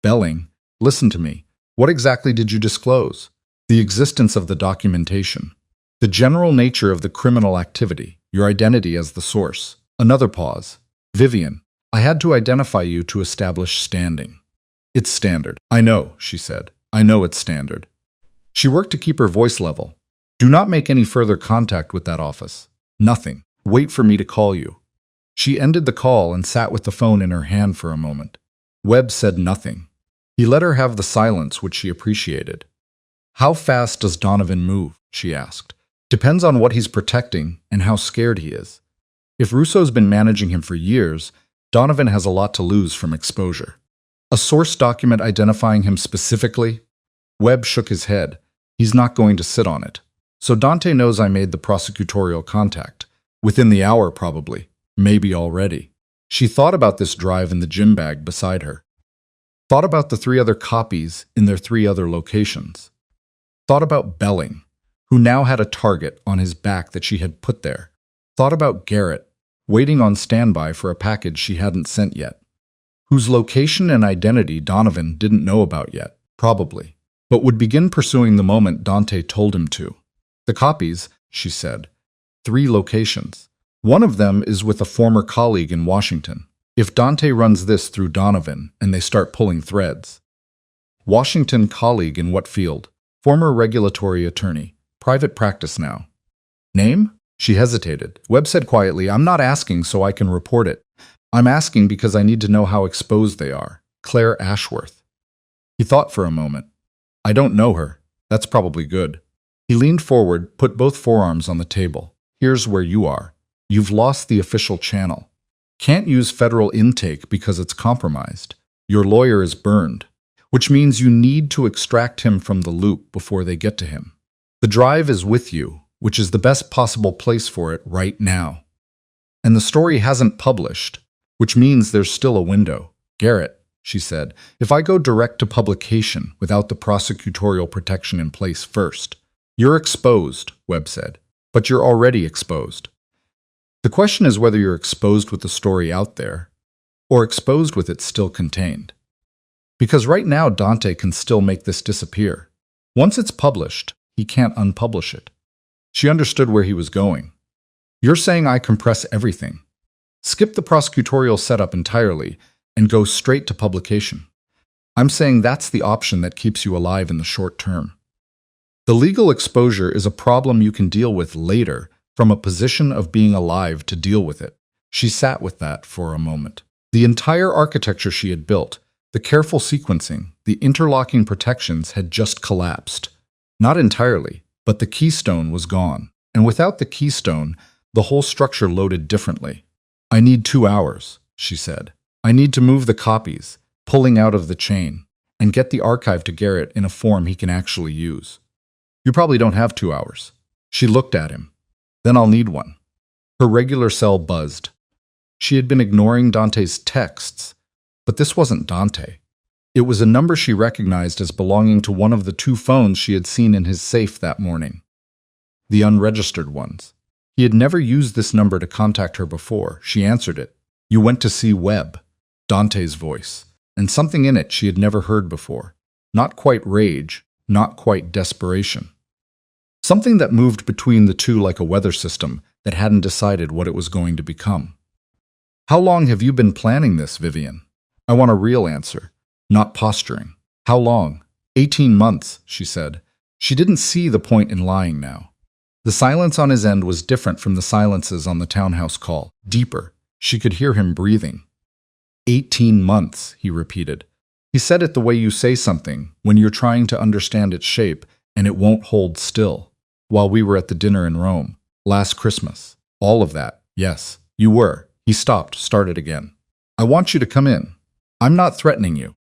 Belling, listen to me. What exactly did you disclose? The existence of the documentation. The general nature of the criminal activity. Your identity as the source. Another pause. Vivian, I had to identify you to establish standing. It's standard. I know, she said. I know it's standard. She worked to keep her voice level. Do not make any further contact with that office. Nothing. Wait for me to call you. She ended the call and sat with the phone in her hand for a moment. Webb said nothing. He let her have the silence, which she appreciated. How fast does Donovan move? She asked. Depends on what he's protecting and how scared he is. If Russo's been managing him for years, Donovan has a lot to lose from exposure. A source document identifying him specifically? Webb shook his head. He's not going to sit on it. So Dante knows I made the prosecutorial contact. Within the hour, probably. Maybe already. She thought about this drive in the gym bag beside her. Thought about the 3 other copies in their 3 other locations. Thought about Belling, who now had a target on his back that she had put there. Thought about Garrett, waiting on standby for a package she hadn't sent yet, whose location and identity Donovan didn't know about yet, probably, but would begin pursuing the moment Dante told him to. The copies, she said. 3 locations. One of them is with a former colleague in Washington. If Dante runs this through Donovan and they start pulling threads. Washington colleague in what field? Former regulatory attorney. Private practice now. Name? She hesitated. Webb said quietly, I'm not asking so I can report it. I'm asking because I need to know how exposed they are. Claire Ashworth. He thought for a moment. I don't know her. That's probably good. He leaned forward, put both forearms on the table. Here's where you are. You've lost the official channel. Can't use federal intake because it's compromised. Your lawyer is burned, which means you need to extract him from the loop before they get to him. The drive is with you, which is the best possible place for it right now. And the story hasn't published, which means there's still a window. Garrett, she said, if I go direct to publication without the prosecutorial protection in place first, you're exposed, Webb said, but you're already exposed. The question is whether you're exposed with the story out there, or exposed with it still contained. Because right now Dante can still make this disappear. Once it's published, he can't unpublish it. She understood where he was going. You're saying I compress everything. Skip the prosecutorial setup entirely and go straight to publication. I'm saying that's the option that keeps you alive in the short term. The legal exposure is a problem you can deal with later from a position of being alive to deal with it. She sat with that for a moment. The entire architecture she had built, the careful sequencing, the interlocking protections had just collapsed. Not entirely, but the keystone was gone. And without the keystone, the whole structure loaded differently. I need 2 hours, she said. I need to move the copies, pulling out of the chain, and get the archive to Garrett in a form he can actually use. You probably don't have 2 hours. She looked at him. Then I'll need one. Her regular cell buzzed. She had been ignoring Dante's texts, but this wasn't Dante. It was a number she recognized as belonging to one of the two phones she had seen in his safe that morning. The unregistered ones. He had never used this number to contact her before. She answered it. "You went to see Webb." Dante's voice, and something in it she had never heard before. Not quite rage, not quite desperation. Something that moved between the two like a weather system that hadn't decided what it was going to become. "How long have you been planning this, Vivian?" "I want a real answer, not posturing." "How long?" 18 months, she said. She didn't see the point in lying now. The silence on his end was different from the silences on the townhouse call, deeper. She could hear him breathing. 18 months, he repeated. He said it the way you say something, when you're trying to understand its shape, and it won't hold still. While we were at the dinner in Rome, last Christmas. All of that, yes, you were. He stopped, started again. "I want you to come in. I'm not threatening you.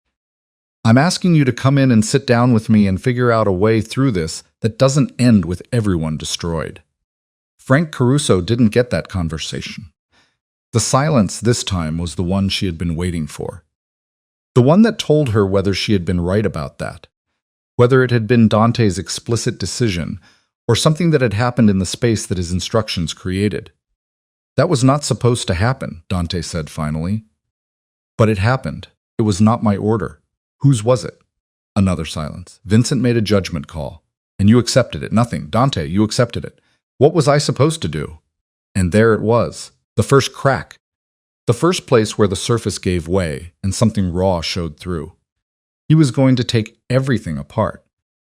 I'm asking you to come in and sit down with me and figure out a way through this that doesn't end with everyone destroyed." Frank Caruso didn't get that conversation. The silence this time was the one she had been waiting for. The one that told her whether she had been right about that, whether it had been Dante's explicit decision or something that had happened in the space that his instructions created. "That was not supposed to happen," Dante said finally. "But it happened. It was not my order. Whose was it?" Another silence. "Vincent made a judgment call. And you accepted it. Nothing. Dante, you accepted it. What was I supposed to do?" And there it was. The first crack. The first place where the surface gave way and something raw showed through. He was going to take everything apart.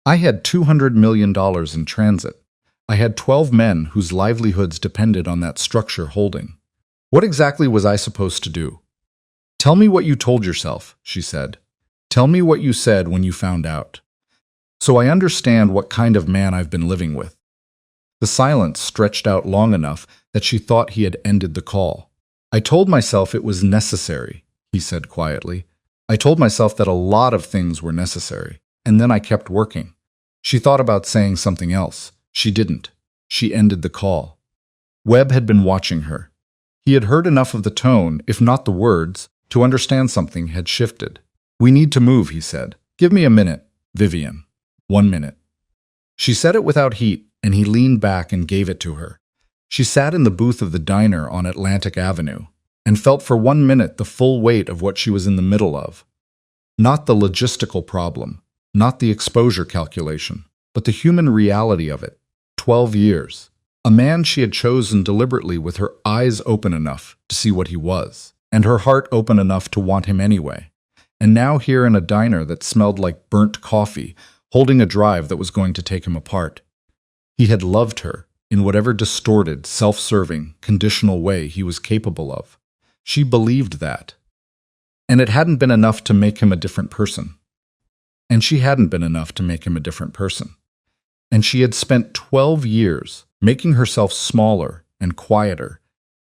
I had $200 million in transit. I had 12 men whose livelihoods depended on that structure holding. What exactly was I supposed to do? "Tell me what you told yourself," she said. "Tell me what you said when you found out. So I understand what kind of man I've been living with." The silence stretched out long enough that she thought he had ended the call. "I told myself it was necessary," he said quietly. "I told myself that a lot of things were necessary, and then I kept working." She thought about saying something else. She didn't. She ended the call. Webb had been watching her. He had heard enough of the tone, if not the words, to understand something had shifted. "We need to move," he said. "Give me a minute, Vivian. 1 minute." She said it without heat, and he leaned back and gave it to her. She sat in the booth of the diner on Atlantic Avenue and felt for 1 minute the full weight of what she was in the middle of. Not the logistical problem, not the exposure calculation, but the human reality of it. 12 years. A man she had chosen deliberately with her eyes open enough to see what he was, and her heart open enough to want him anyway. And now here in a diner that smelled like burnt coffee, holding a drive that was going to take him apart. He had loved her in whatever distorted, self-serving, conditional way he was capable of. She believed that. And it hadn't been enough to make him a different person. And she hadn't been enough to make him a different person. And she had spent 12 years making herself smaller and quieter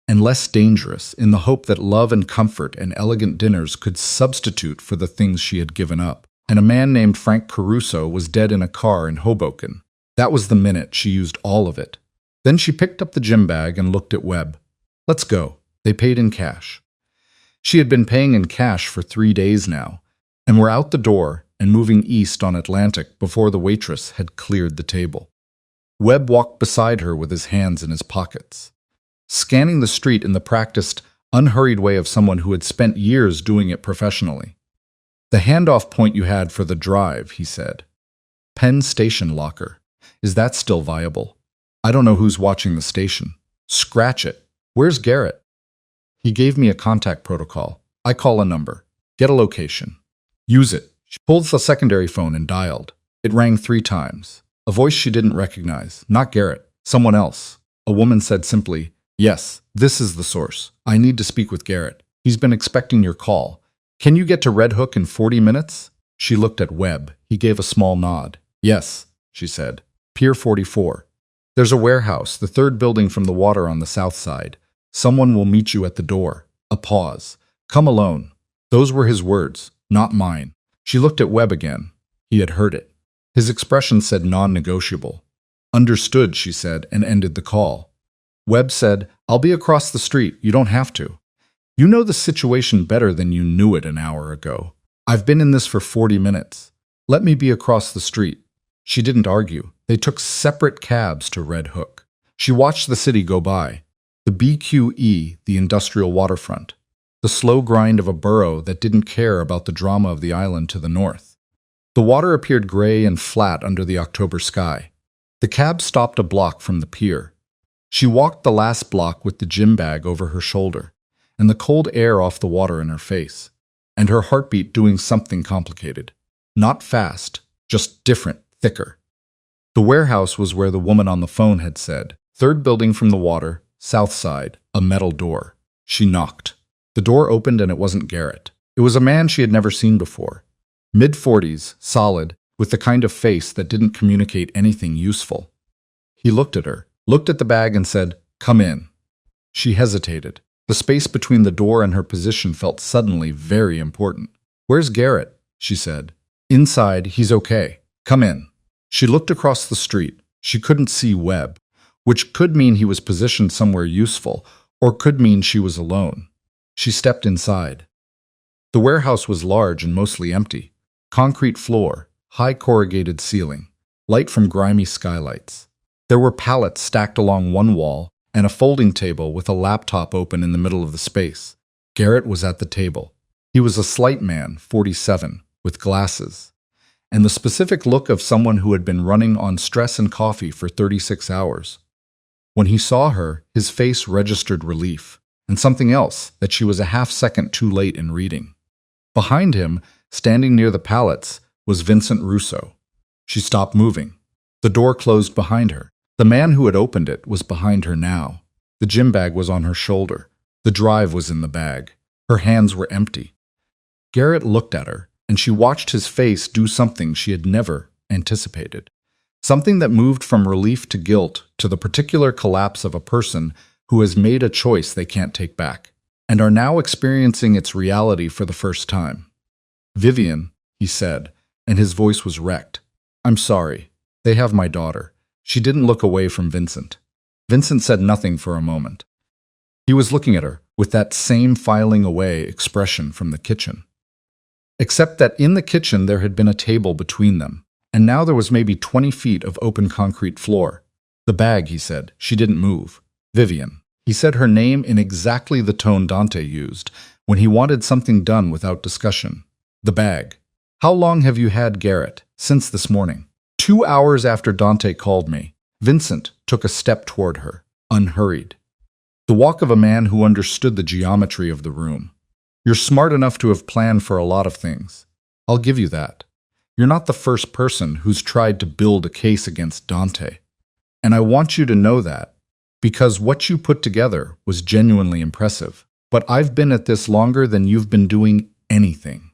and less dangerous in the hope that love and comfort and elegant dinners could substitute for the things she had given up. And a man named Frank Caruso was dead in a car in Hoboken. That was the minute she used all of it. Then she picked up the gym bag and looked at Webb. "Let's go." They paid in cash. She had been paying in cash for 3 days now, and were out the door and moving east on Atlantic before the waitress had cleared the table. Webb walked beside her with his hands in his pockets, scanning the street in the practiced, unhurried way of someone who had spent years doing it professionally. "The handoff point you had for the drive," he said. "Penn Station locker. Is that still viable? I don't know who's watching the station. Scratch it. Where's Garrett?" He gave me a contact protocol. "I call a number. Get a location. Use it." She pulled the secondary phone and dialed. It rang 3 times. A voice she didn't recognize. Not Garrett. Someone else. A woman said simply, "Yes, this is the source. I need to speak with Garrett. He's been expecting your call. Can you get to Red Hook in 40 minutes? She looked at Webb. He gave a small nod. "Yes," she said. "Pier 44. There's a warehouse, the 3rd building from the water on the south side. Someone will meet you at the door." A pause. "Come alone." Those were his words, not mine. She looked at Webb again. He had heard it. His expression said non-negotiable. "Understood," she said, and ended the call. Webb said, "I'll be across the street. You don't have to. You know the situation better than you knew it an hour ago. I've been in this for 40 minutes. Let me be across the street. She didn't argue. They took separate cabs to Red Hook. She watched the city go by. The BQE, the industrial waterfront. The slow grind of a borough that didn't care about the drama of the island to the north. The water appeared gray and flat under the October sky. The cab stopped a block from the pier. She walked the last block with the gym bag over her shoulder, and the cold air off the water in her face, and her heartbeat doing something complicated. Not fast, just different, thicker. The warehouse was where the woman on the phone had said, third building from the water, south side, a metal door. She knocked. The door opened and it wasn't Garrett. It was a man she had never seen before. Mid-40s, solid, with the kind of face that didn't communicate anything useful. He looked at her, looked at the bag and said, "Come in." She hesitated. The space between the door and her position felt suddenly very important. "Where's Garrett?" she said. "Inside, he's okay. Come in." She looked across the street. She couldn't see Webb, which could mean he was positioned somewhere useful, or could mean she was alone. She stepped inside. The warehouse was large and mostly empty. Concrete floor, high corrugated ceiling, light from grimy skylights. There were pallets stacked along one wall and a folding table with a laptop open in the middle of the space. Garrett was at the table. He was a slight man, 47, with glasses, and the specific look of someone who had been running on stress and coffee for 36 hours. When he saw her, his face registered relief, and something else, that she was a half-second too late in reading. Behind him, standing near the pallets, was Vincent Russo. She stopped moving. The door closed behind her. The man who had opened it was behind her now. The gym bag was on her shoulder. The drive was in the bag. Her hands were empty. Garrett looked at her, and she watched his face do something she had never anticipated. Something that moved from relief to guilt to the particular collapse of a person who has made a choice they can't take back, and are now experiencing its reality for the first time. "Vivian," he said, and his voice was wrecked. "I'm sorry. They have my daughter." She didn't look away from Vincent. Vincent said nothing for a moment. He was looking at her with that same filing away expression from the kitchen. Except that in the kitchen there had been a table between them, and now there was maybe 20 feet of open concrete floor. "The bag," he said. She didn't move. "Vivian." He said her name in exactly the tone Dante used when he wanted something done without discussion. "The bag. How long have you had Garrett?" "Since this morning." 2 hours after Dante called me. Vincent took a step toward her, unhurried. The walk of a man who understood the geometry of the room. "You're smart enough to have planned for a lot of things. I'll give you that. You're not the first person who's tried to build a case against Dante. And I want you to know that, because what you put together was genuinely impressive. But I've been at this longer than you've been doing anything."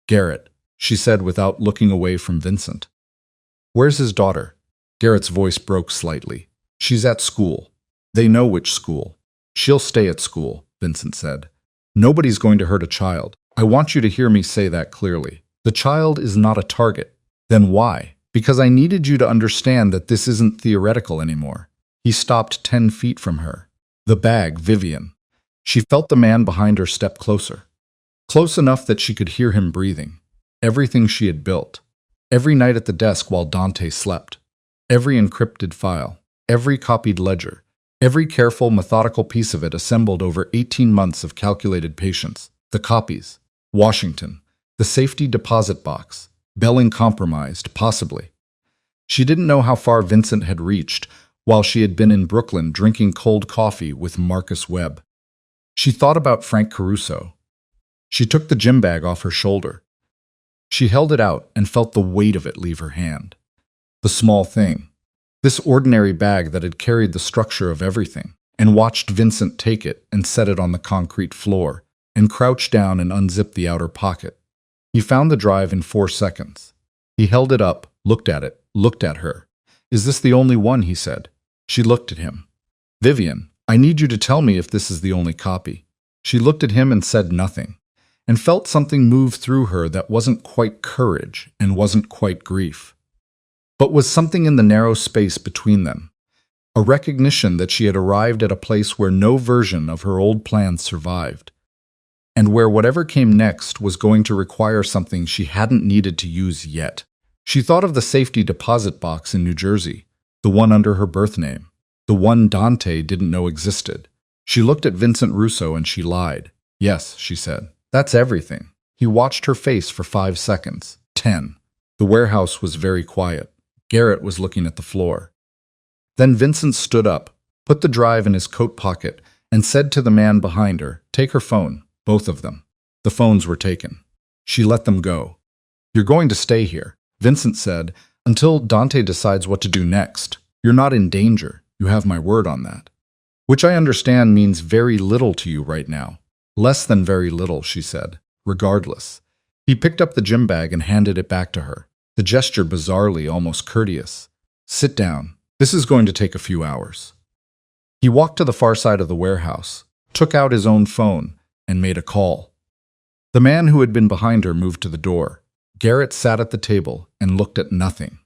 "Garrett," she said without looking away from Vincent. "Where's his daughter?" Garrett's voice broke slightly. "She's at school. They know which school. She'll stay at school," Vincent said. "Nobody's going to hurt a child. I want you to hear me say that clearly. The child is not a target." "Then why?" "Because I needed you to understand that this isn't theoretical anymore." He stopped 10 feet from her. "The bag, Vivian." She felt the man behind her step closer. Close enough that she could hear him breathing. Everything she had built. Every night at the desk while Dante slept. Every encrypted file. Every copied ledger. Every careful, methodical piece of it assembled over 18 months of calculated patience. The copies. Washington. The safety deposit box. Belling compromised, possibly. She didn't know how far Vincent had reached while she had been in Brooklyn drinking cold coffee with Marcus Webb. She thought about Frank Caruso. She took the gym bag off her shoulder. She held it out and felt the weight of it leave her hand. The small thing. This ordinary bag that had carried the structure of everything, and watched Vincent take it and set it on the concrete floor, and crouch down and unzip the outer pocket. He found the drive in 4 seconds. He held it up, looked at it, looked at her. "Is this the only one?" he said. She looked at him. "Vivian, I need you to tell me if this is the only copy." She looked at him and said nothing, and felt something move through her that wasn't quite courage and wasn't quite grief, but was something in the narrow space between them, a recognition that she had arrived at a place where no version of her old plans survived, and where whatever came next was going to require something she hadn't needed to use yet. She thought of the safety deposit box in New Jersey, the one under her birth name, the one Dante didn't know existed. She looked at Vincent Russo and she lied. Yes, she said. That's everything. He watched her face for 5 seconds. 10. The warehouse was very quiet. Garrett was looking at the floor. Then Vincent stood up, put the drive in his coat pocket, and said to the man behind her, "Take her phone, both of them." The phones were taken. She let them go. "You're going to stay here," Vincent said, "until Dante decides what to do next. You're not in danger. You have my word on that." "Which I understand means very little to you right now." "Less than very little," she said. "Regardless." He picked up the gym bag and handed it back to her, the gesture bizarrely almost courteous. "Sit down. This is going to take a few hours." He walked to the far side of the warehouse, took out his own phone, and made a call. The man who had been behind her moved to the door. Garrett sat at the table and looked at nothing,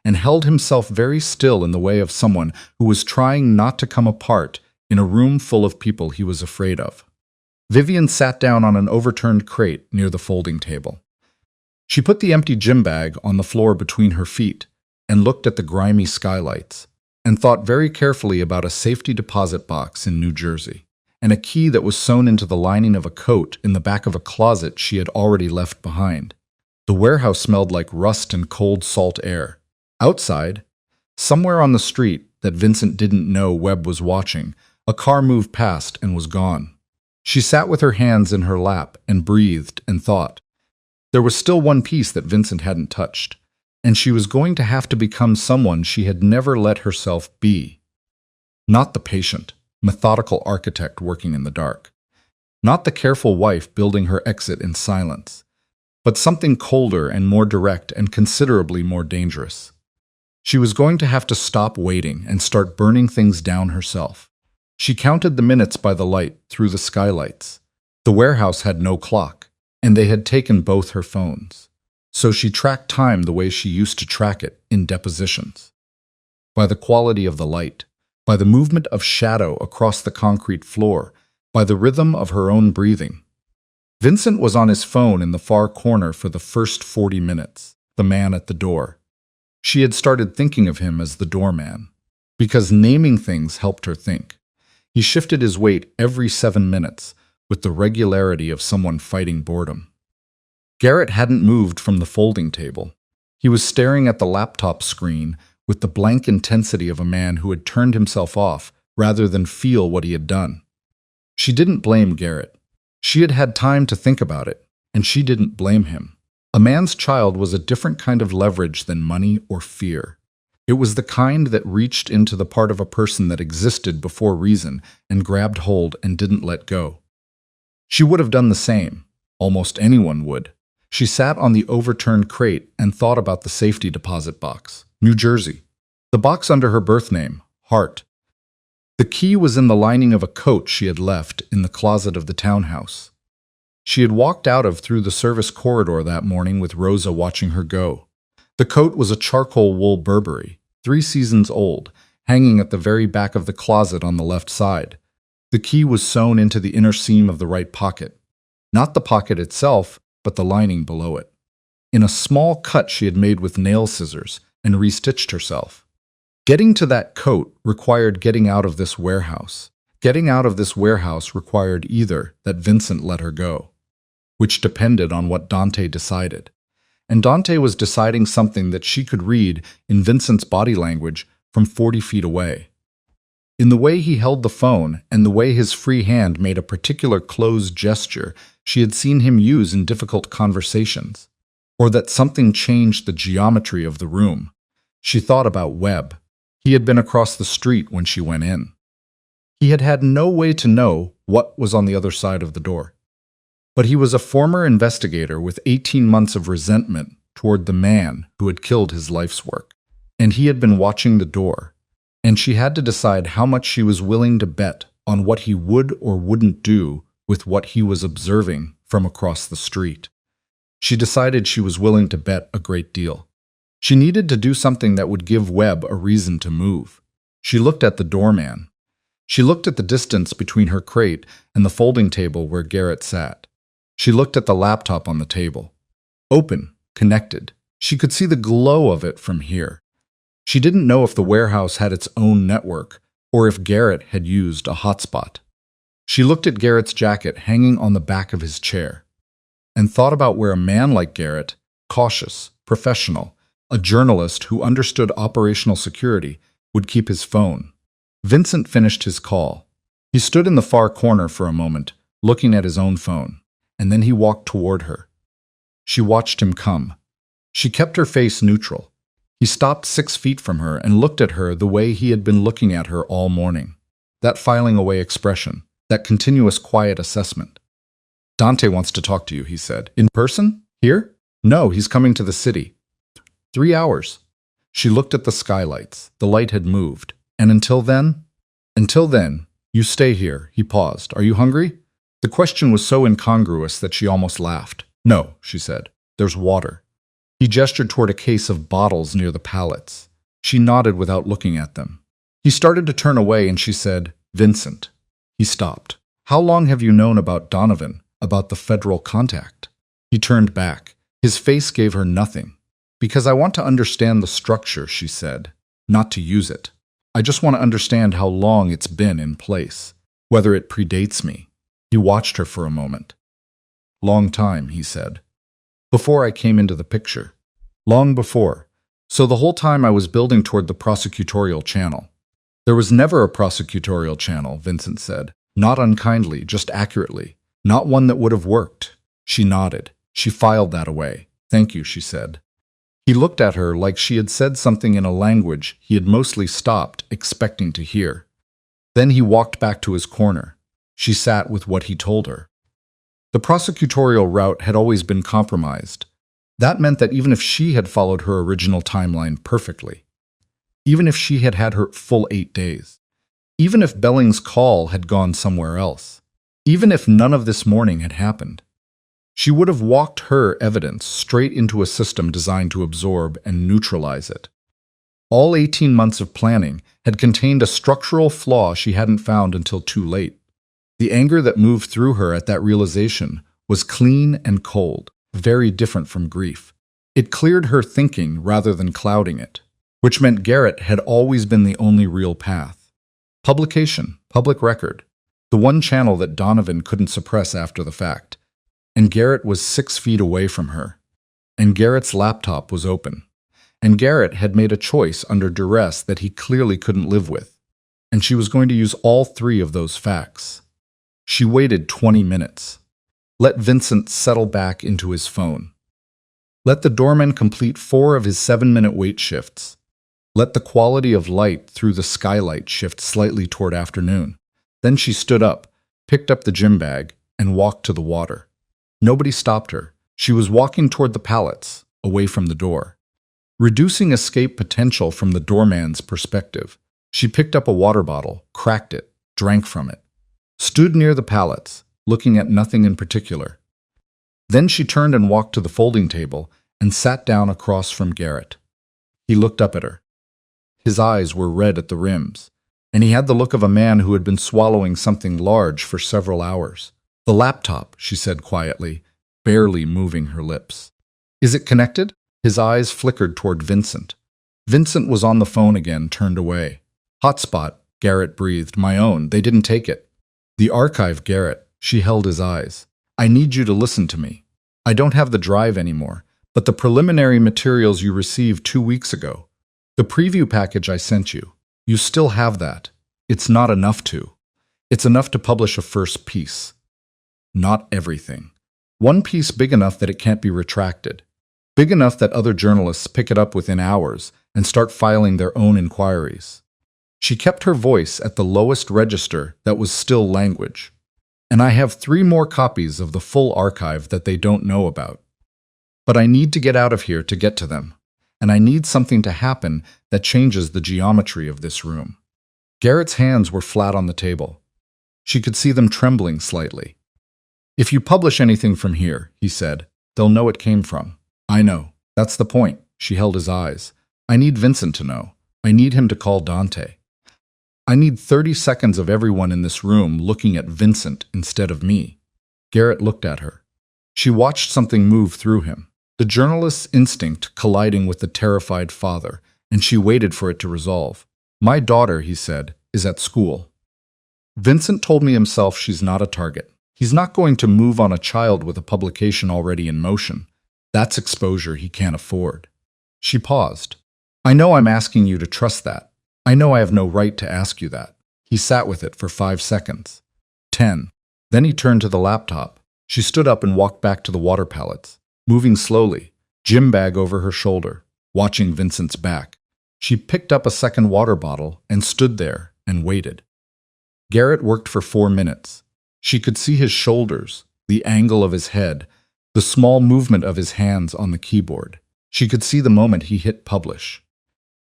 and held himself very still in the way of someone who was trying not to come apart in a room full of people he was afraid of. Vivian sat down on an overturned crate near the folding table. She put the empty gym bag on the floor between her feet and looked at the grimy skylights, and thought very carefully about a safety deposit box in New Jersey, and a key that was sewn into the lining of a coat in the back of a closet she had already left behind. The warehouse smelled like rust and cold salt air. Outside, somewhere on the street that Vincent didn't know Webb was watching, a car moved past and was gone. She sat with her hands in her lap and breathed and thought. There was still one piece that Vincent hadn't touched, and she was going to have to become someone she had never let herself be. Not the patient, methodical architect working in the dark. Not the careful wife building her exit in silence, but something colder and more direct and considerably more dangerous. She was going to have to stop waiting and start burning things down herself. She counted the minutes by the light through the skylights. The warehouse had no clock, and they had taken both her phones. So she tracked time the way she used to track it in depositions. By the quality of the light, by the movement of shadow across the concrete floor, by the rhythm of her own breathing. Vincent was on his phone in the far corner for the first 40 minutes, the man at the door. She had started thinking of him as the doorman, because naming things helped her think. He shifted his weight every 7 minutes, with the regularity of someone fighting boredom. Garrett hadn't moved from the folding table. He was staring at the laptop screen with the blank intensity of a man who had turned himself off rather than feel what he had done. She didn't blame Garrett. She had had time to think about it, and she didn't blame him. A man's child was a different kind of leverage than money or fear. It was the kind that reached into the part of a person that existed before reason and grabbed hold and didn't let go. She would have done the same. Almost anyone would. She sat on the overturned crate and thought about the safety deposit box. New Jersey. The box under her birth name, Hart. The key was in the lining of a coat she had left in the closet of the townhouse. She had walked out of through the service corridor that morning with Rosa watching her go. The coat was a charcoal wool Burberry, 3 seasons old, hanging at the very back of the closet on the left side. The key was sewn into the inner seam of the right pocket. Not the pocket itself, but the lining below it. In a small cut she had made with nail scissors and restitched herself. Getting to that coat required getting out of this warehouse. Getting out of this warehouse required either that Vincent let her go, which depended on what Dante decided. And Dante was deciding something that she could read in Vincent's body language from 40 feet away. In the way he held the phone and the way his free hand made a particular closed gesture she had seen him use in difficult conversations, or that something changed the geometry of the room. She thought about Webb. He had been across the street when she went in. He had had no way to know what was on the other side of the door. But he was a former investigator with 18 months of resentment toward the man who had killed his life's work. And he had been watching the door, and she had to decide how much she was willing to bet on what he would or wouldn't do with what he was observing from across the street. She decided she was willing to bet a great deal. She needed to do something that would give Webb a reason to move. She looked at the doorman. She looked at the distance between her crate and the folding table where Garrett sat. She looked at the laptop on the table. Open, connected. She could see the glow of it from here. She didn't know if the warehouse had its own network or if Garrett had used a hotspot. She looked at Garrett's jacket hanging on the back of his chair and thought about where a man like Garrett, cautious, professional, a journalist who understood operational security, would keep his phone. Vincent finished his call. He stood in the far corner for a moment, looking at his own phone, and then he walked toward her. She watched him come. She kept her face neutral. He stopped 6 feet from her and looked at her the way he had been looking at her all morning. That filing away expression, that continuous quiet assessment. Dante wants to talk to you, he said. In person? Here? No, he's coming to the city. 3 hours. She looked at the skylights. The light had moved. And until then? Until then, you stay here. He paused. Are you hungry? The question was so incongruous that she almost laughed. No, she said. There's water. He gestured toward a case of bottles near the pallets. She nodded without looking at them. He started to turn away and she said, Vincent. He stopped. How long have you known about Donovan, about the federal contact? He turned back. His face gave her nothing. Because I want to understand the structure, she said, not to use it. I just want to understand how long it's been in place, whether it predates me. He watched her for a moment. Long time, he said. Before I came into the picture. Long before. So the whole time I was building toward the prosecutorial channel. There was never a prosecutorial channel, Vincent said. Not unkindly, just accurately. Not one that would have worked. She nodded. She filed that away. Thank you, she said. He looked at her like she had said something in a language he had mostly stopped, expecting to hear. Then he walked back to his corner. She sat with what he told her. The prosecutorial route had always been compromised. That meant that even if she had followed her original timeline perfectly, even if she had had her full 8 days, even if Belling's call had gone somewhere else, even if none of this morning had happened, she would have walked her evidence straight into a system designed to absorb and neutralize it. All 18 months of planning had contained a structural flaw she hadn't found until too late. The anger that moved through her at that realization was clean and cold, very different from grief. It cleared her thinking rather than clouding it, which meant Garrett had always been the only real path. Publication, public record, the one channel that Donovan couldn't suppress after the fact. And Garrett was 6 feet away from her. And Garrett's laptop was open. And Garrett had made a choice under duress that he clearly couldn't live with. And she was going to use all 3 of those facts. She waited 20 minutes. Let Vincent settle back into his phone. Let the doorman complete 4 of his 7-minute wait shifts. Let the quality of light through the skylight shift slightly toward afternoon. Then she stood up, picked up the gym bag, and walked to the water. Nobody stopped her. She was walking toward the pallets, away from the door. Reducing escape potential from the doorman's perspective, she picked up a water bottle, cracked it, drank from it. Stood near the pallets, looking at nothing in particular. Then she turned and walked to the folding table and sat down across from Garrett. He looked up at her. His eyes were red at the rims, and he had the look of a man who had been swallowing something large for several hours. The laptop, she said quietly, barely moving her lips. Is it connected? His eyes flickered toward Vincent. Vincent was on the phone again, turned away. Hotspot, Garrett breathed. My own. They didn't take it. The archive, Garrett. She held his eyes. I need you to listen to me. I don't have the drive anymore, but the preliminary materials you received 2 weeks ago, the preview package I sent you, you still have that. It's not enough to. It's enough to publish a first piece. Not everything. One piece big enough that it can't be retracted. Big enough that other journalists pick it up within hours and start filing their own inquiries. She kept her voice at the lowest register that was still language. And I have 3 more copies of the full archive that they don't know about. But I need to get out of here to get to them. And I need something to happen that changes the geometry of this room. Garrett's hands were flat on the table. She could see them trembling slightly. If you publish anything from here, he said, they'll know it came from. I know. That's the point. She held his eyes. I need Vincent to know. I need him to call Dante. I need 30 seconds of everyone in this room looking at Vincent instead of me. Garrett looked at her. She watched something move through him, the journalist's instinct colliding with the terrified father, and she waited for it to resolve. "My daughter," he said, "is at school." Vincent told me himself she's not a target. He's not going to move on a child with a publication already in motion. That's exposure he can't afford. She paused. "I know I'm asking you to trust that. I know I have no right to ask you that." He sat with it for 5 seconds. 10. Then he turned to the laptop. She stood up and walked back to the water pallets, moving slowly, gym bag over her shoulder, watching Vincent's back. She picked up a second water bottle and stood there and waited. Garrett worked for 4 minutes. She could see his shoulders, the angle of his head, the small movement of his hands on the keyboard. She could see the moment he hit publish.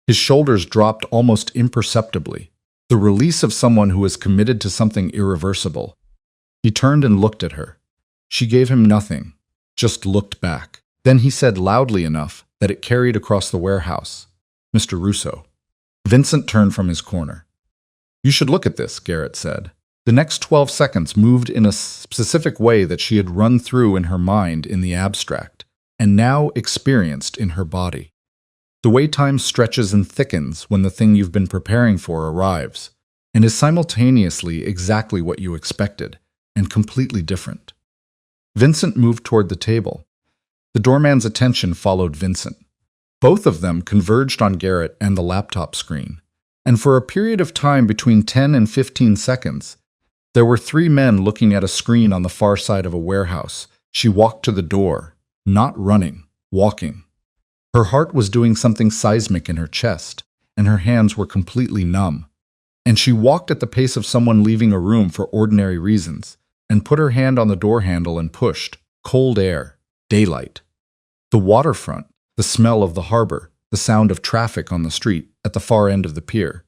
His shoulders dropped almost imperceptibly, the release of someone who is committed to something irreversible. He turned and looked at her. She gave him nothing, just looked back. Then he said loudly enough that it carried across the warehouse, "Mr. Russo." Vincent turned from his corner. "You should look at this," Garrett said. The next 12 seconds moved in a specific way that she had run through in her mind in the abstract, and now experienced in her body. The way time stretches and thickens when the thing you've been preparing for arrives, and is simultaneously exactly what you expected, and completely different. Vincent moved toward the table. The doorman's attention followed Vincent. Both of them converged on Garrett and the laptop screen, and for a period of time between 10 and 15 seconds, there were 3 men looking at a screen on the far side of a warehouse. She walked to the door, not running, walking. Her heart was doing something seismic in her chest, and her hands were completely numb. And she walked at the pace of someone leaving a room for ordinary reasons, and put her hand on the door handle and pushed. Cold air, daylight. The waterfront, the smell of the harbor, the sound of traffic on the street at the far end of the pier.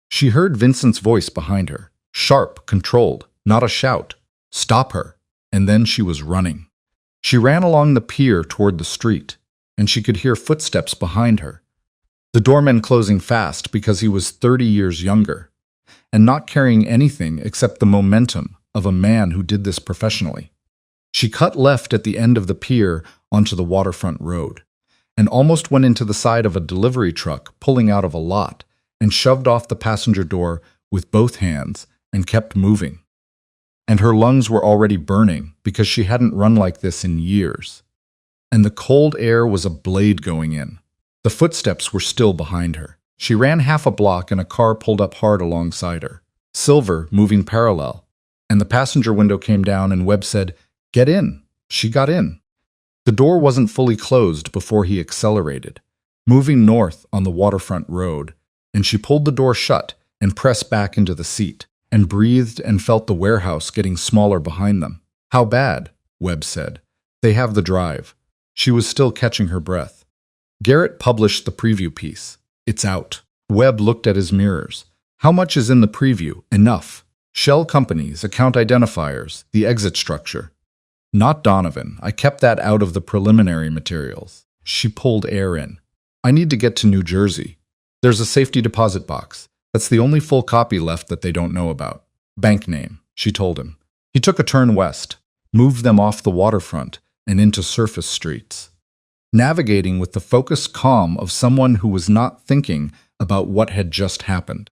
She heard Vincent's voice behind her, sharp, controlled, not a shout. "Stop her." And then she was running. She ran along the pier toward the street, and she could hear footsteps behind her. The doorman closing fast because he was 30 years younger, and not carrying anything except the momentum of a man who did this professionally. She cut left at the end of the pier onto the waterfront road, and almost went into the side of a delivery truck pulling out of a lot, and shoved off the passenger door with both hands and kept moving. And her lungs were already burning because she hadn't run like this in years. And the cold air was a blade going in. The footsteps were still behind her. She ran half a block and a car pulled up hard alongside her, silver moving parallel, and the passenger window came down and Webb said, "Get in." She got in. The door wasn't fully closed before he accelerated, moving north on the waterfront road, and she pulled the door shut and pressed back into the seat, and breathed and felt the warehouse getting smaller behind them. "How bad?" Webb said. "They have the drive." She was still catching her breath. Garrett published the preview piece. "It's out." Webb looked at his mirrors. "How much is in the preview?" "Enough. Shell companies, account identifiers, the exit structure." "Not Donovan. I kept that out of the preliminary materials." She pulled air in. "I need to get to New Jersey. There's a safety deposit box. That's the only full copy left that they don't know about. Bank name," she told him. He took a turn west, moved them off the waterfront and into surface streets, navigating with the focused calm of someone who was not thinking about what had just happened,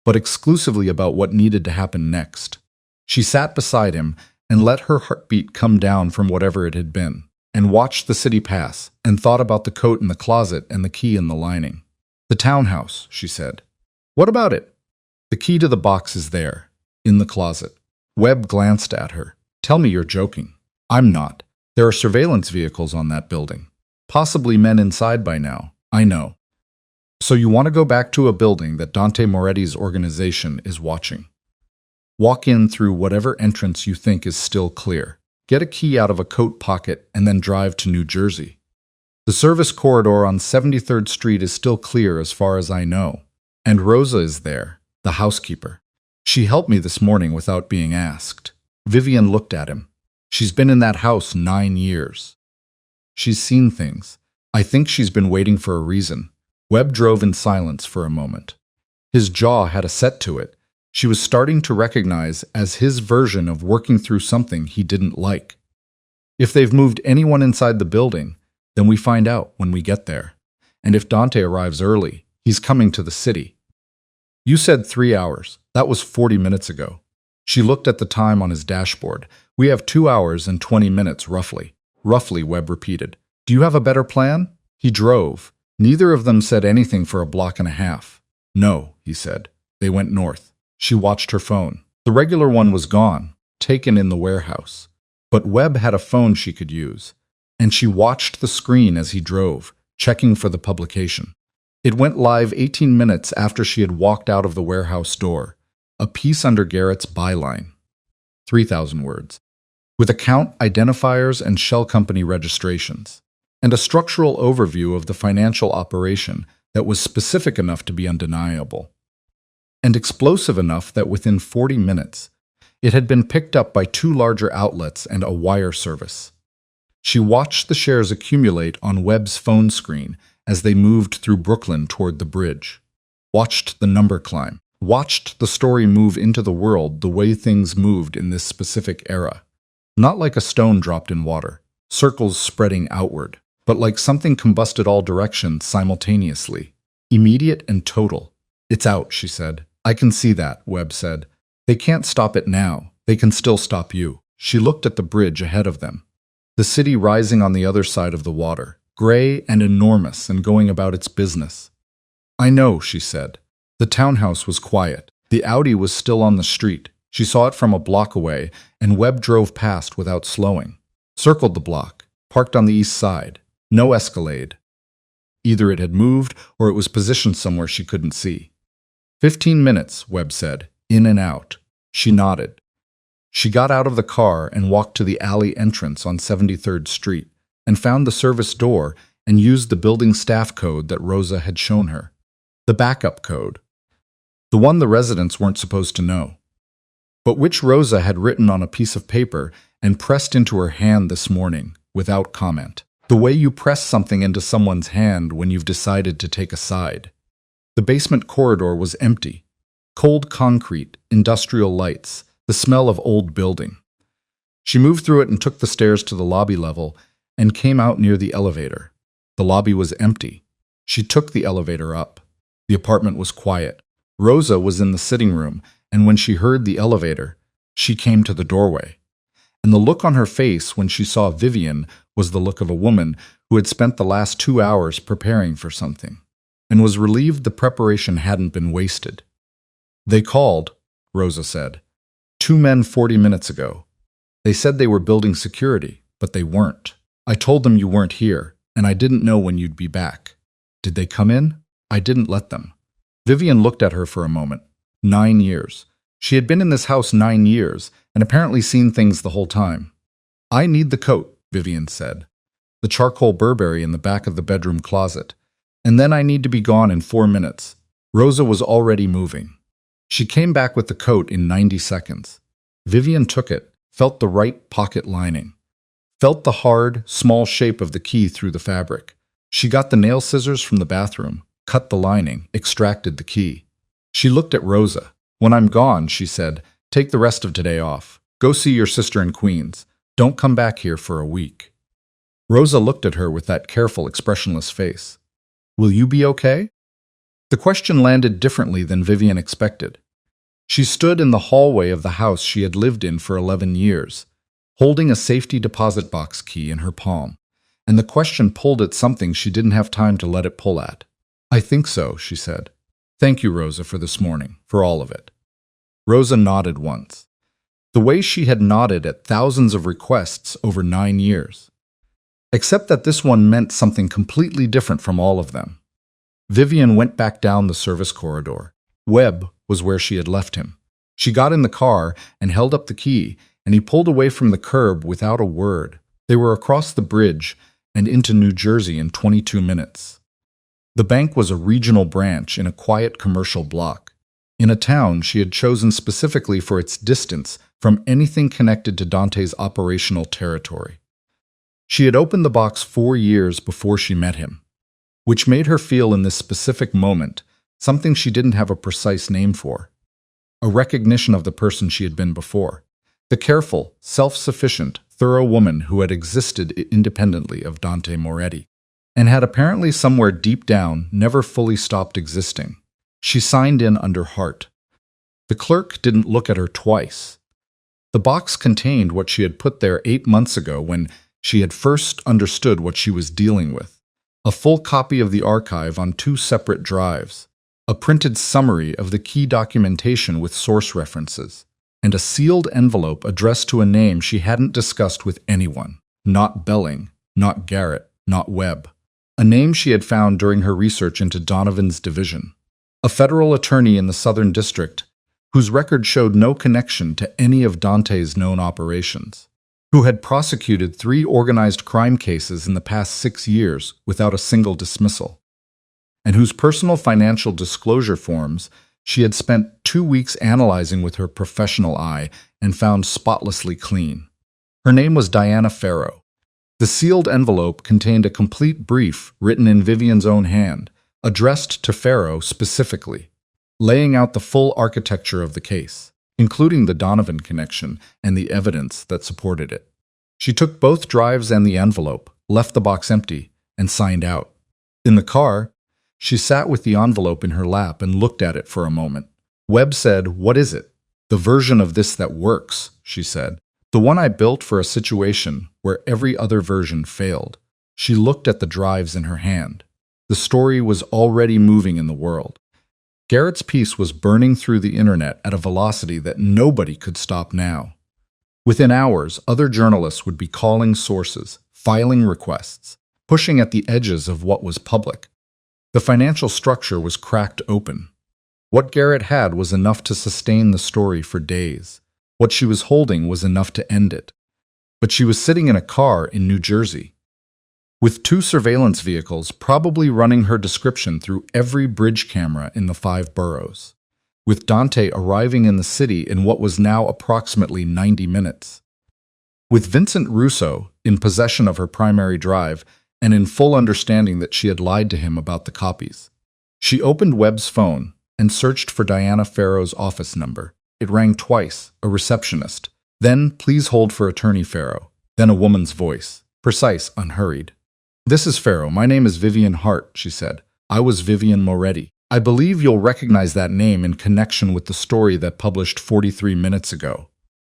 but exclusively about what needed to happen next. She sat beside him and let her heartbeat come down from whatever it had been, and watched the city pass, and thought about the coat in the closet and the key in the lining. "The townhouse," she said. "What about it?" "The key to the box is there, in the closet." Webb glanced at her. "Tell me you're joking." "I'm not. There are surveillance vehicles on that building. Possibly men inside by now. I know." "So you want to go back to a building that Dante Moretti's organization is watching. Walk in through whatever entrance you think is still clear. Get a key out of a coat pocket and then drive to New Jersey. The service corridor on 73rd Street is still clear as far as I know. And Rosa is there, the housekeeper. She helped me this morning without being asked." Vivian looked at him. "She's been in that house 9 years. She's seen things. I think she's been waiting for a reason." Webb drove in silence for a moment. His jaw had a set to it. She was starting to recognize as his version of working through something he didn't like. If they've moved anyone inside the building, then we find out when we get there. And if Dante arrives early, he's coming to the city. You said 3 hours. That was 40 minutes ago. She looked at the time on his dashboard. We have 2 hours and 20 minutes, roughly. Roughly, Webb repeated. Do you have a better plan? He drove. Neither of them said anything for a block and a half. No, he said. They went north. She watched her phone. The regular one was gone, taken in the warehouse. But Webb had a phone she could use, and she watched the screen as he drove, checking for the publication. It went live 18 minutes after she had walked out of the warehouse door, a piece under Garrett's byline. 3,000 words. With account identifiers and shell company registrations, and a structural overview of the financial operation that was specific enough to be undeniable, and explosive enough that within 40 minutes, it had been picked up by 2 larger outlets and a wire service. She watched the shares accumulate on Webb's phone screen as they moved through Brooklyn toward the bridge, watched the number climb, watched the story move into the world the way things moved in this specific era. Not like a stone dropped in water, circles spreading outward, but like something combusted all directions simultaneously, immediate and total. It's out, she said. I can see that, Webb said. They can't stop it now. They can still stop you. She looked at the bridge ahead of them. The city rising on the other side of the water, gray and enormous and going about its business. I know, she said. The townhouse was quiet. The Audi was still on the street. She saw it from a block away, and Webb drove past without slowing. Circled the block, parked on the east side. No Escalade. Either it had moved or it was positioned somewhere she couldn't see. 15 minutes, Webb said, in and out. She nodded. She got out of the car and walked to the alley entrance on 73rd Street and found the service door and used the building staff code that Rosa had shown her. The backup code. The one the residents weren't supposed to know, but which Rosa had written on a piece of paper and pressed into her hand this morning without comment. The way you press something into someone's hand when you've decided to take a side. The basement corridor was empty. Cold concrete, industrial lights, the smell of old building. She moved through it and took the stairs to the lobby level and came out near the elevator. The lobby was empty. She took the elevator up. The apartment was quiet. Rosa was in the sitting room, and when she heard the elevator, she came to the doorway. And the look on her face when she saw Vivian was the look of a woman who had spent the last 2 hours preparing for something, and was relieved the preparation hadn't been wasted. They called, Rosa said. 2 men 40 minutes ago. They said they were building security, but they weren't. I told them you weren't here, and I didn't know when you'd be back. Did they come in? I didn't let them. Vivian looked at her for a moment. 9 years. She had been in this house 9 years, and apparently seen things the whole time. I need the coat, Vivian said. The charcoal Burberry in the back of the bedroom closet. And then I need to be gone in 4 minutes. Rosa was already moving. She came back with the coat in 90 seconds. Vivian took it, felt the right pocket lining. Felt the hard, small shape of the key through the fabric. She got the nail scissors from the bathroom, cut the lining, extracted the key. She looked at Rosa. When I'm gone, she said, take the rest of today off. Go see your sister in Queens. Don't come back here for a week. Rosa looked at her with that careful, expressionless face. Will you be okay? The question landed differently than Vivian expected. She stood in the hallway of the house she had lived in for 11 years, holding a safety deposit box key in her palm, and the question pulled at something she didn't have time to let it pull at. I think so, she said. Thank you, Rosa, for this morning, for all of it. Rosa nodded once, the way she had nodded at thousands of requests over 9 years. Except that this one meant something completely different from all of them. Vivian went back down the service corridor. Webb was where she had left him. She got in the car and held up the key, and he pulled away from the curb without a word. They were across the bridge and into New Jersey in 22 minutes. The bank was a regional branch in a quiet commercial block, in a town she had chosen specifically for its distance from anything connected to Dante's operational territory. She had opened the box 4 years before she met him, which made her feel in this specific moment something she didn't have a precise name for, a recognition of the person she had been before, the careful, self-sufficient, thorough woman who had existed independently of Dante Moretti, and had apparently somewhere deep down never fully stopped existing. She signed in under Hart. The clerk didn't look at her twice. The box contained what she had put there 8 months ago when she had first understood what she was dealing with: a full copy of the archive on 2 separate drives, a printed summary of the key documentation with source references, and a sealed envelope addressed to a name she hadn't discussed with anyone. Not Belling, not Garrett, not Webb. A name she had found during her research into Donovan's division. A federal attorney in the Southern District whose record showed no connection to any of Dante's known operations, who had prosecuted 3 organized crime cases in the past 6 years without a single dismissal, and whose personal financial disclosure forms she had spent 2 weeks analyzing with her professional eye and found spotlessly clean. Her name was Diana Farrow. The sealed envelope contained a complete brief written in Vivian's own hand, addressed to Farrow specifically, laying out the full architecture of the case, including the Donovan connection and the evidence that supported it. She took both drives and the envelope, left the box empty, and signed out. In the car, she sat with the envelope in her lap and looked at it for a moment. Webb said, "What is it?" "The version of this that works," she said. "The one I built for a situation where every other version failed." She looked at the drives in her hand. The story was already moving in the world. Garrett's piece was burning through the internet at a velocity that nobody could stop now. Within hours, other journalists would be calling sources, filing requests, pushing at the edges of what was public. The financial structure was cracked open. What Garrett had was enough to sustain the story for days. What she was holding was enough to end it. But she was sitting in a car in New Jersey, with 2 surveillance vehicles probably running her description through every bridge camera in the 5 boroughs, with Dante arriving in the city in what was now approximately 90 minutes. With Vincent Russo in possession of her primary drive and in full understanding that she had lied to him about the copies. She opened Webb's phone and searched for Diana Farrow's office number. It rang twice, a receptionist. Then, "Please hold for Attorney Farrow." Then a woman's voice, precise, unhurried. "This is Farrow. My name is Vivian Hart," she said. "I was Vivian Moretti. I believe you'll recognize that name in connection with the story that published 43 minutes ago."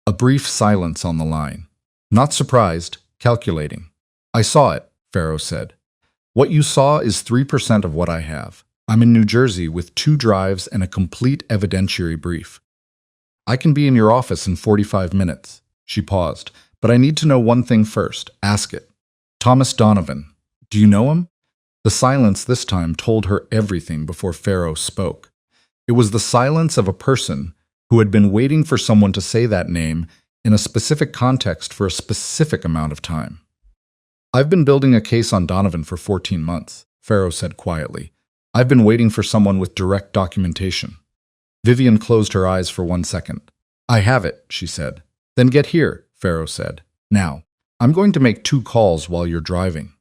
A brief silence on the line. "Not surprised, calculating." "I saw it," Farrow said. "What you saw is 3% of what I have. I'm in New Jersey with 2 drives and a complete evidentiary brief. I can be in your office in 45 minutes. She paused. "But I need to know one thing first. Ask it." "Thomas Donovan. Do you know him?" The silence this time told her everything before Farrow spoke. It was the silence of a person who had been waiting for someone to say that name in a specific context for a specific amount of time. "I've been building a case on Donovan for 14 months, Farrow said quietly. "I've been waiting for someone with direct documentation." Vivian closed her eyes for 1 second. "I have it," she said. "Then get here," Farrow said. "Now, I'm going to make 2 calls while you're driving."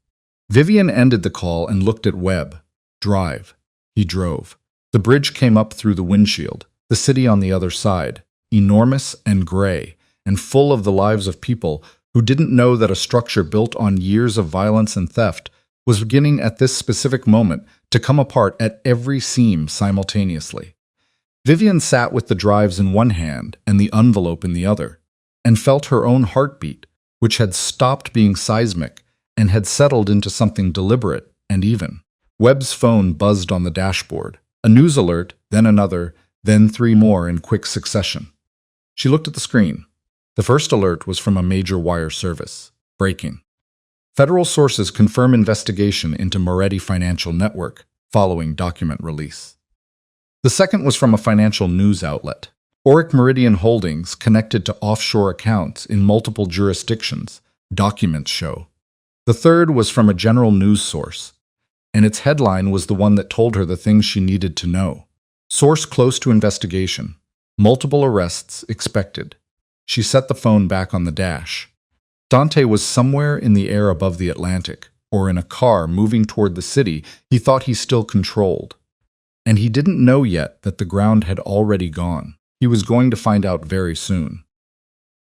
Vivian ended the call and looked at Webb. "Drive." He drove. The bridge came up through the windshield, the city on the other side, enormous and gray, and full of the lives of people who didn't know that a structure built on years of violence and theft was beginning at this specific moment to come apart at every seam simultaneously. Vivian sat with the drives in one hand and the envelope in the other, and felt her own heartbeat, which had stopped being seismic and had settled into something deliberate and even. Webb's phone buzzed on the dashboard. A news alert, then another, then 3 more in quick succession. She looked at the screen. The first alert was from a major wire service. Breaking. Federal sources confirm investigation into Moretti Financial Network following document release. The second was from a financial news outlet. Auric Meridian Holdings connected to offshore accounts in multiple jurisdictions, documents show. The third was from a general news source, and its headline was the one that told her the things she needed to know. Source close to investigation. Multiple arrests expected. She set the phone back on the dash. Dante was somewhere in the air above the Atlantic, or in a car moving toward the city he thought he still controlled. And he didn't know yet that the ground had already gone. He was going to find out very soon.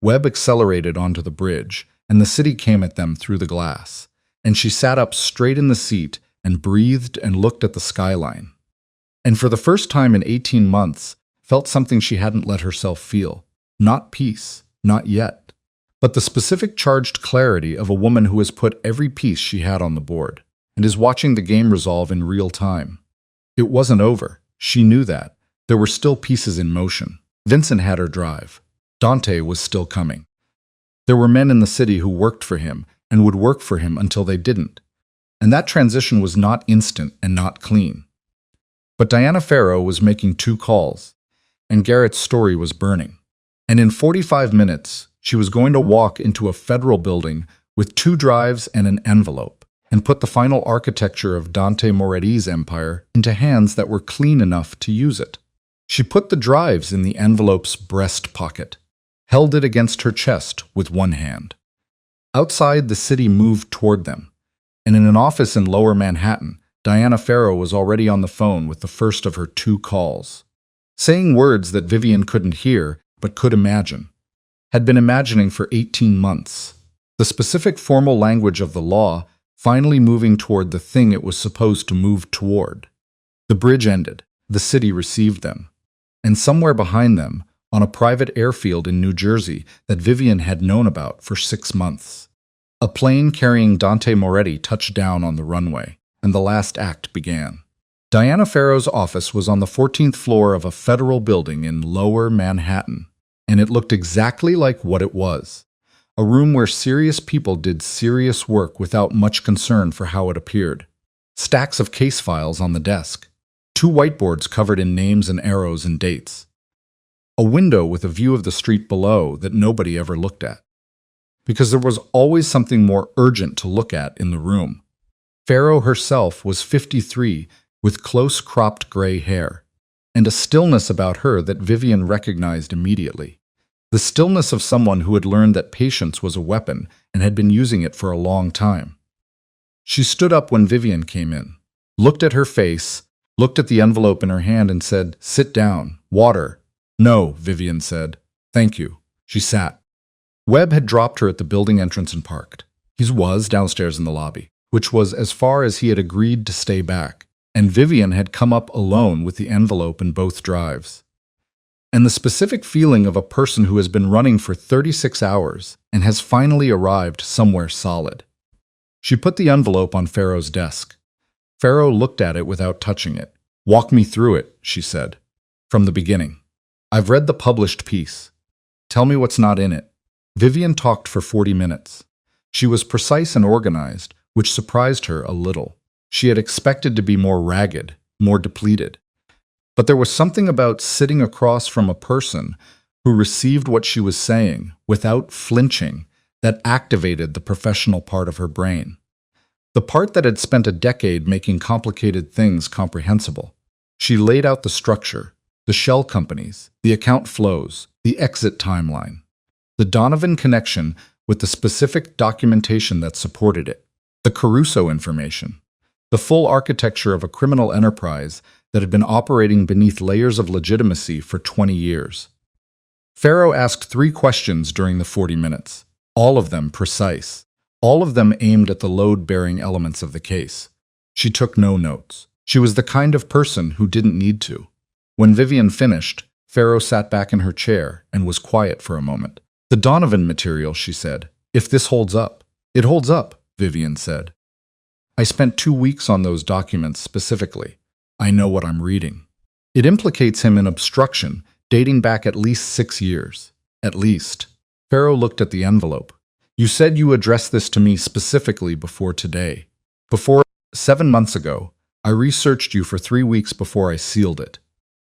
Webb accelerated onto the bridge, and the city came at them through the glass. And she sat up straight in the seat and breathed and looked at the skyline. And for the first time in 18 months, felt something she hadn't let herself feel. Not peace, not yet, but the specific charged clarity of a woman who has put every piece she had on the board and is watching the game resolve in real time. It wasn't over. She knew that. There were still pieces in motion. Vincent had her drive. Dante was still coming. There were men in the city who worked for him and would work for him until they didn't. And that transition was not instant and not clean. But Diana Farrow was making 2 calls, and Garrett's story was burning. And in 45 minutes, she was going to walk into a federal building with 2 drives and an envelope, and put the final architecture of Dante Moretti's empire into hands that were clean enough to use it. She put the drives in the envelope's breast pocket, held it against her chest with one hand. Outside, the city moved toward them, and in an office in Lower Manhattan, Diana Farrow was already on the phone with the first of her 2 calls, saying words that Vivian couldn't hear but could imagine, had been imagining for 18 months. The specific formal language of the law finally moving toward the thing it was supposed to move toward. The bridge ended. The city received them. And somewhere behind them, on a private airfield in New Jersey that Vivian had known about for 6 months, a plane carrying Dante Moretti touched down on the runway, and the last act began. Diana Farrow's office was on the 14th floor of a federal building in Lower Manhattan, and it looked exactly like what it was. A room where serious people did serious work without much concern for how it appeared. Stacks of case files on the desk. 2 whiteboards covered in names and arrows and dates. A window with a view of the street below that nobody ever looked at. Because there was always something more urgent to look at in the room. Farrow herself was 53 with close-cropped gray hair, and a stillness about her that Vivian recognized immediately. The stillness of someone who had learned that patience was a weapon and had been using it for a long time. She stood up when Vivian came in, looked at her face, looked at the envelope in her hand and said, "Sit down. Water." "No," Vivian said. "Thank you." She sat. Webb had dropped her at the building entrance and parked. He was downstairs in the lobby, which was as far as he had agreed to stay back, and Vivian had come up alone with the envelope in both drives. And the specific feeling of a person who has been running for 36 hours and has finally arrived somewhere solid. She put the envelope on Farrow's desk. Farrow looked at it without touching it. "Walk me through it," she said. "From the beginning. I've read the published piece. Tell me what's not in it." Vivian talked for 40 minutes. She was precise and organized, which surprised her a little. She had expected to be more ragged, more depleted. But there was something about sitting across from a person who received what she was saying without flinching that activated the professional part of her brain. The part that had spent a decade making complicated things comprehensible. She laid out the structure, the shell companies, the account flows, the exit timeline, the Donovan connection with the specific documentation that supported it, the Caruso information, the full architecture of a criminal enterprise that had been operating beneath layers of legitimacy for 20 years. Farrow asked 3 questions during the 40 minutes, all of them precise, all of them aimed at the load-bearing elements of the case. She took no notes. She was the kind of person who didn't need to. When Vivian finished, Farrow sat back in her chair and was quiet for a moment. "The Donovan material," she said. "If this holds up." "It holds up," Vivian said. "I spent 2 weeks on those documents specifically. I know what I'm reading. It implicates him in obstruction dating back at least 6 years. At least." Farrow looked at the envelope. "You said you addressed this to me specifically before today. Before 7 months ago, I researched you for 3 weeks before I sealed it."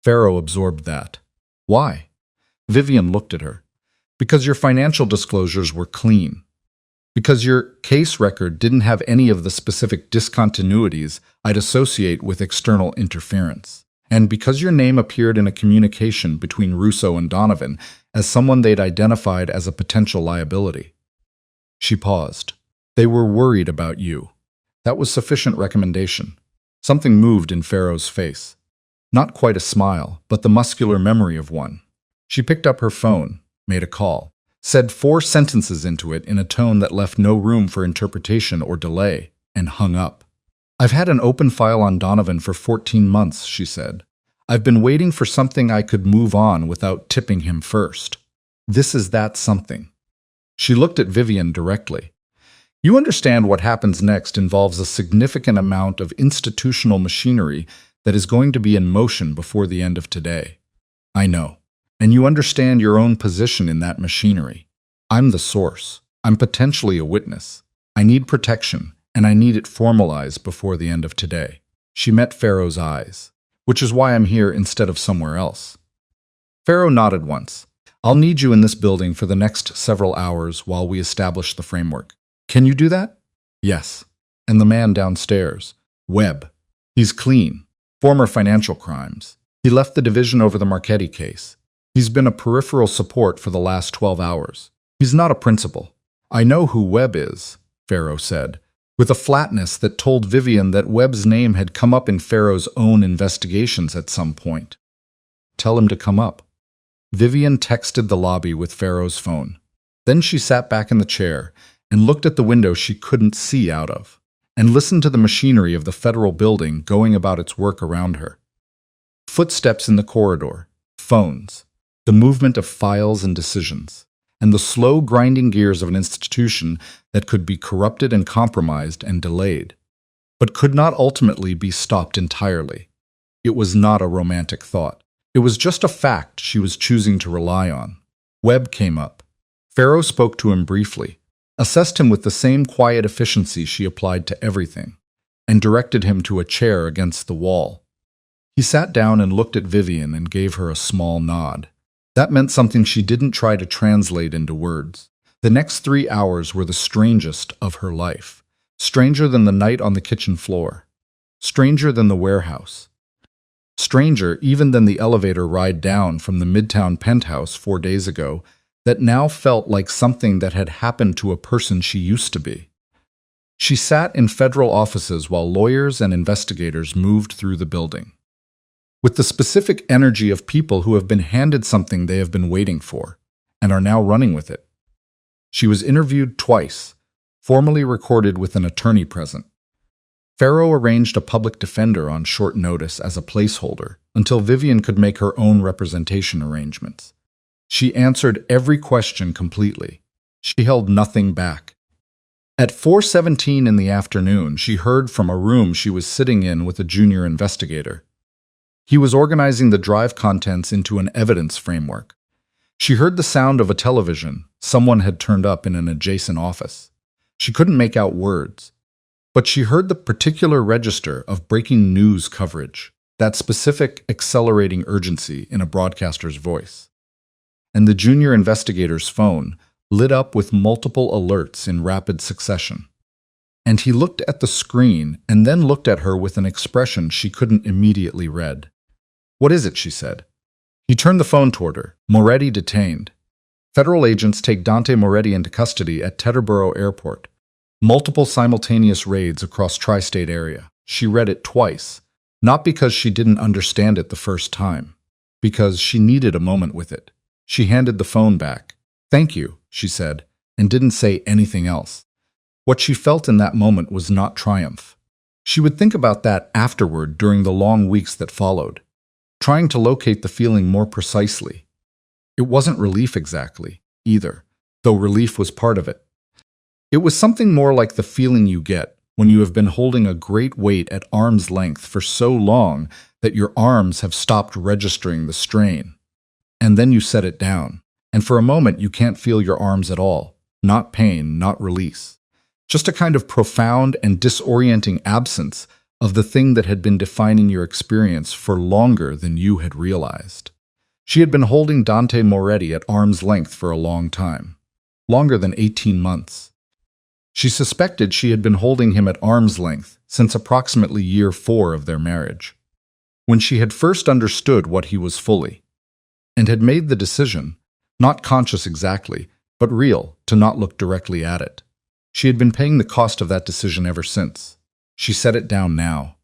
Farrow absorbed that. "Why?" Vivian looked at her. "Because your financial disclosures were clean. Because your case record didn't have any of the specific discontinuities I'd associate with external interference. And because your name appeared in a communication between Russo and Donovan as someone they'd identified as a potential liability." She paused. "They were worried about you." That was sufficient recommendation. Something moved in Farrow's face. Not quite a smile, but the muscular memory of one. She picked up her phone, made a call. said 4 sentences into it in a tone that left no room for interpretation or delay, and hung up. "I've had an open file on Donovan for 14 months, she said. "I've been waiting for something I could move on without tipping him first. This is that something." She looked at Vivian directly. "You understand what happens next involves a significant amount of institutional machinery that is going to be in motion before the end of today. I know. And you understand your own position in that machinery. I'm the source. I'm potentially a witness. I need protection, and I need it formalized before the end of today." She met Pharaoh's eyes. "Which is why I'm here instead of somewhere else." Pharaoh nodded once. "I'll need you in this building for the next several hours while we establish the framework. Can you do that?" "Yes." "And the man downstairs? Webb. He's clean. Former financial crimes. He left the division over the Marchetti case. He's been a peripheral support for the last 12 hours. He's not a principal." "I know who Webb is," Pharaoh said, with a flatness that told Vivian that Webb's name had come up in Pharaoh's own investigations at some point. "Tell him to come up." Vivian texted the lobby with Pharaoh's phone. Then she sat back in the chair and looked at the window she couldn't see out of, and listened to the machinery of the federal building going about its work around her. Footsteps in the corridor, phones, the movement of files and decisions, and the slow grinding gears of an institution that could be corrupted and compromised and delayed, but could not ultimately be stopped entirely. It was not a romantic thought. It was just a fact she was choosing to rely on. Webb came up. Pharaoh spoke to him briefly, assessed him with the same quiet efficiency she applied to everything, and directed him to a chair against the wall. He sat down and looked at Vivian and gave her a small nod. That meant something she didn't try to translate into words. The next 3 hours were the strangest of her life. Stranger than the night on the kitchen floor. Stranger than the warehouse. Stranger even than the elevator ride down from the Midtown penthouse 4 days ago that now felt like something that had happened to a person she used to be. She sat in federal offices while lawyers and investigators moved through the building, with the specific energy of people who have been handed something they have been waiting for, and are now running with it. She was interviewed twice, formally recorded with an attorney present. Pharaoh arranged a public defender on short notice as a placeholder until Vivian could make her own representation arrangements. She answered every question completely. She held nothing back. At 4:17 in the afternoon, she heard from a room she was sitting in with a junior investigator. He was organizing the drive contents into an evidence framework. She heard the sound of a television someone had turned up in an adjacent office. She couldn't make out words, but she heard the particular register of breaking news coverage, that specific accelerating urgency in a broadcaster's voice. And the junior investigator's phone lit up with multiple alerts in rapid succession. And he looked at the screen and then looked at her with an expression she couldn't immediately read. "What is it?" she said. He turned the phone toward her. "Moretti detained. Federal agents take Dante Moretti into custody at Teterboro Airport. Multiple simultaneous raids across tri-state area." She read it twice, not because she didn't understand it the first time, because she needed a moment with it. She handed the phone back. "Thank you," she said, and didn't say anything else. What she felt in that moment was not triumph. She would think about that afterward during the long weeks that followed, trying to locate the feeling more precisely. It wasn't relief exactly, either, though relief was part of it. It was something more like the feeling you get when you have been holding a great weight at arm's length for so long that your arms have stopped registering the strain. And then you set it down, and for a moment you can't feel your arms at all. Not pain, not release. Just a kind of profound and disorienting absence of the thing that had been defining your experience for longer than you had realized. She had been holding Dante Moretti at arm's length for a long time, longer than 18 months. She suspected she had been holding him at arm's length since approximately year 4 of their marriage, when she had first understood what he was fully, and had made the decision, not conscious exactly, but real, to not look directly at it. She had been paying the cost of that decision ever since. She set it down now.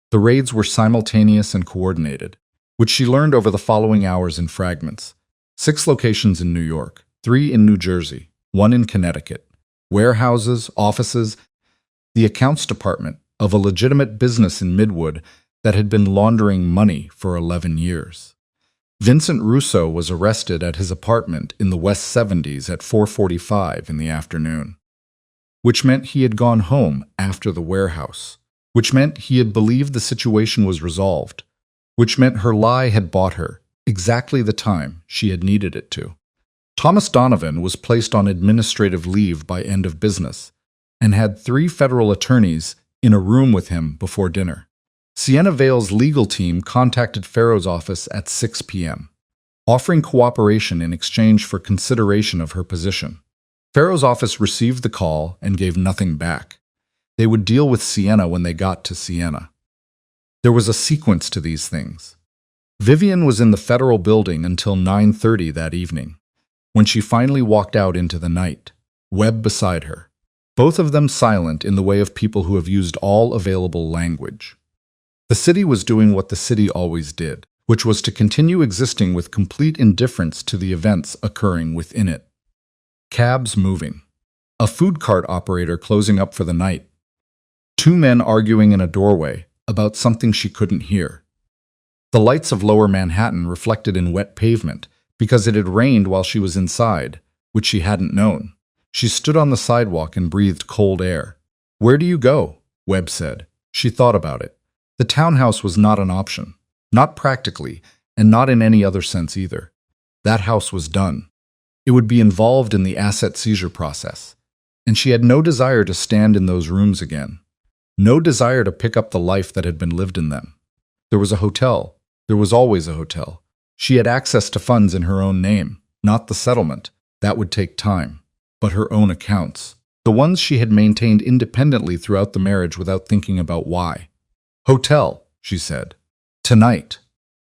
The raids were simultaneous and coordinated, which she learned over the following hours in fragments. 6 locations in New York, 3 in New Jersey, 1 in Connecticut, warehouses, offices, the accounts department of a legitimate business in Midwood that had been laundering money for 11 years. Vincent Russo was arrested at his apartment in the West 70s at 4:45 in the afternoon, which meant he had gone home after the warehouse, which meant he had believed the situation was resolved, which meant her lie had bought her exactly the time she had needed it to. Thomas Donovan was placed on administrative leave by end of business and had 3 federal attorneys in a room with him before dinner. Sienna Vale's legal team contacted Farrow's office at 6 p.m., offering cooperation in exchange for consideration of her position. Farrow's office received the call and gave nothing back. They would deal with Sienna when they got to Sienna. There was a sequence to these things. Vivian was in the federal building until 9:30 that evening, when she finally walked out into the night, Webb beside her, both of them silent in the way of people who have used all available language. The city was doing what the city always did, which was to continue existing with complete indifference to the events occurring within it. Cabs moving. A food cart operator closing up for the night. 2 men arguing in a doorway about something she couldn't hear. The lights of Lower Manhattan reflected in wet pavement because it had rained while she was inside, which she hadn't known. She stood on the sidewalk and breathed cold air. "Where do you go?" Webb said. She thought about it. The townhouse was not an option, not practically, and not in any other sense either. That house was done. It would be involved in the asset seizure process, and she had no desire to stand in those rooms again. No desire to pick up the life that had been lived in them. There was a hotel. There was always a hotel. She had access to funds in her own name, not the settlement. That would take time. But her own accounts. The ones she had maintained independently throughout the marriage without thinking about why. "Hotel," she said. "Tonight.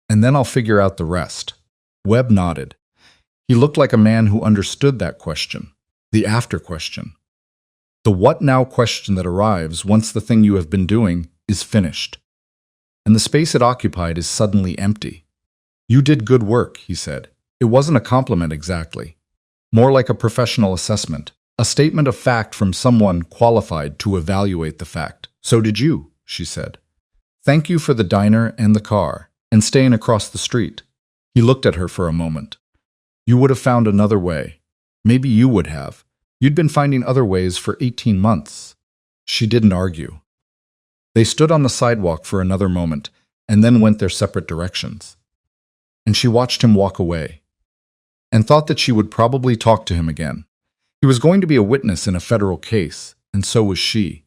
And then I'll figure out the rest." Webb nodded. He looked like a man who understood that question, the after question. The what now question that arrives once the thing you have been doing is finished. And the space it occupied is suddenly empty. "You did good work," he said. It wasn't a compliment exactly. More like a professional assessment, a statement of fact from someone qualified to evaluate the fact. "So did you," she said. "Thank you for the diner and the car, and staying across the street." He looked at her for a moment. "You would have found another way. Maybe you would have. You'd been finding other ways for 18 months. She didn't argue. They stood on the sidewalk for another moment, and then went their separate directions. And she watched him walk away, and thought that she would probably talk to him again. He was going to be a witness in a federal case, and so was she.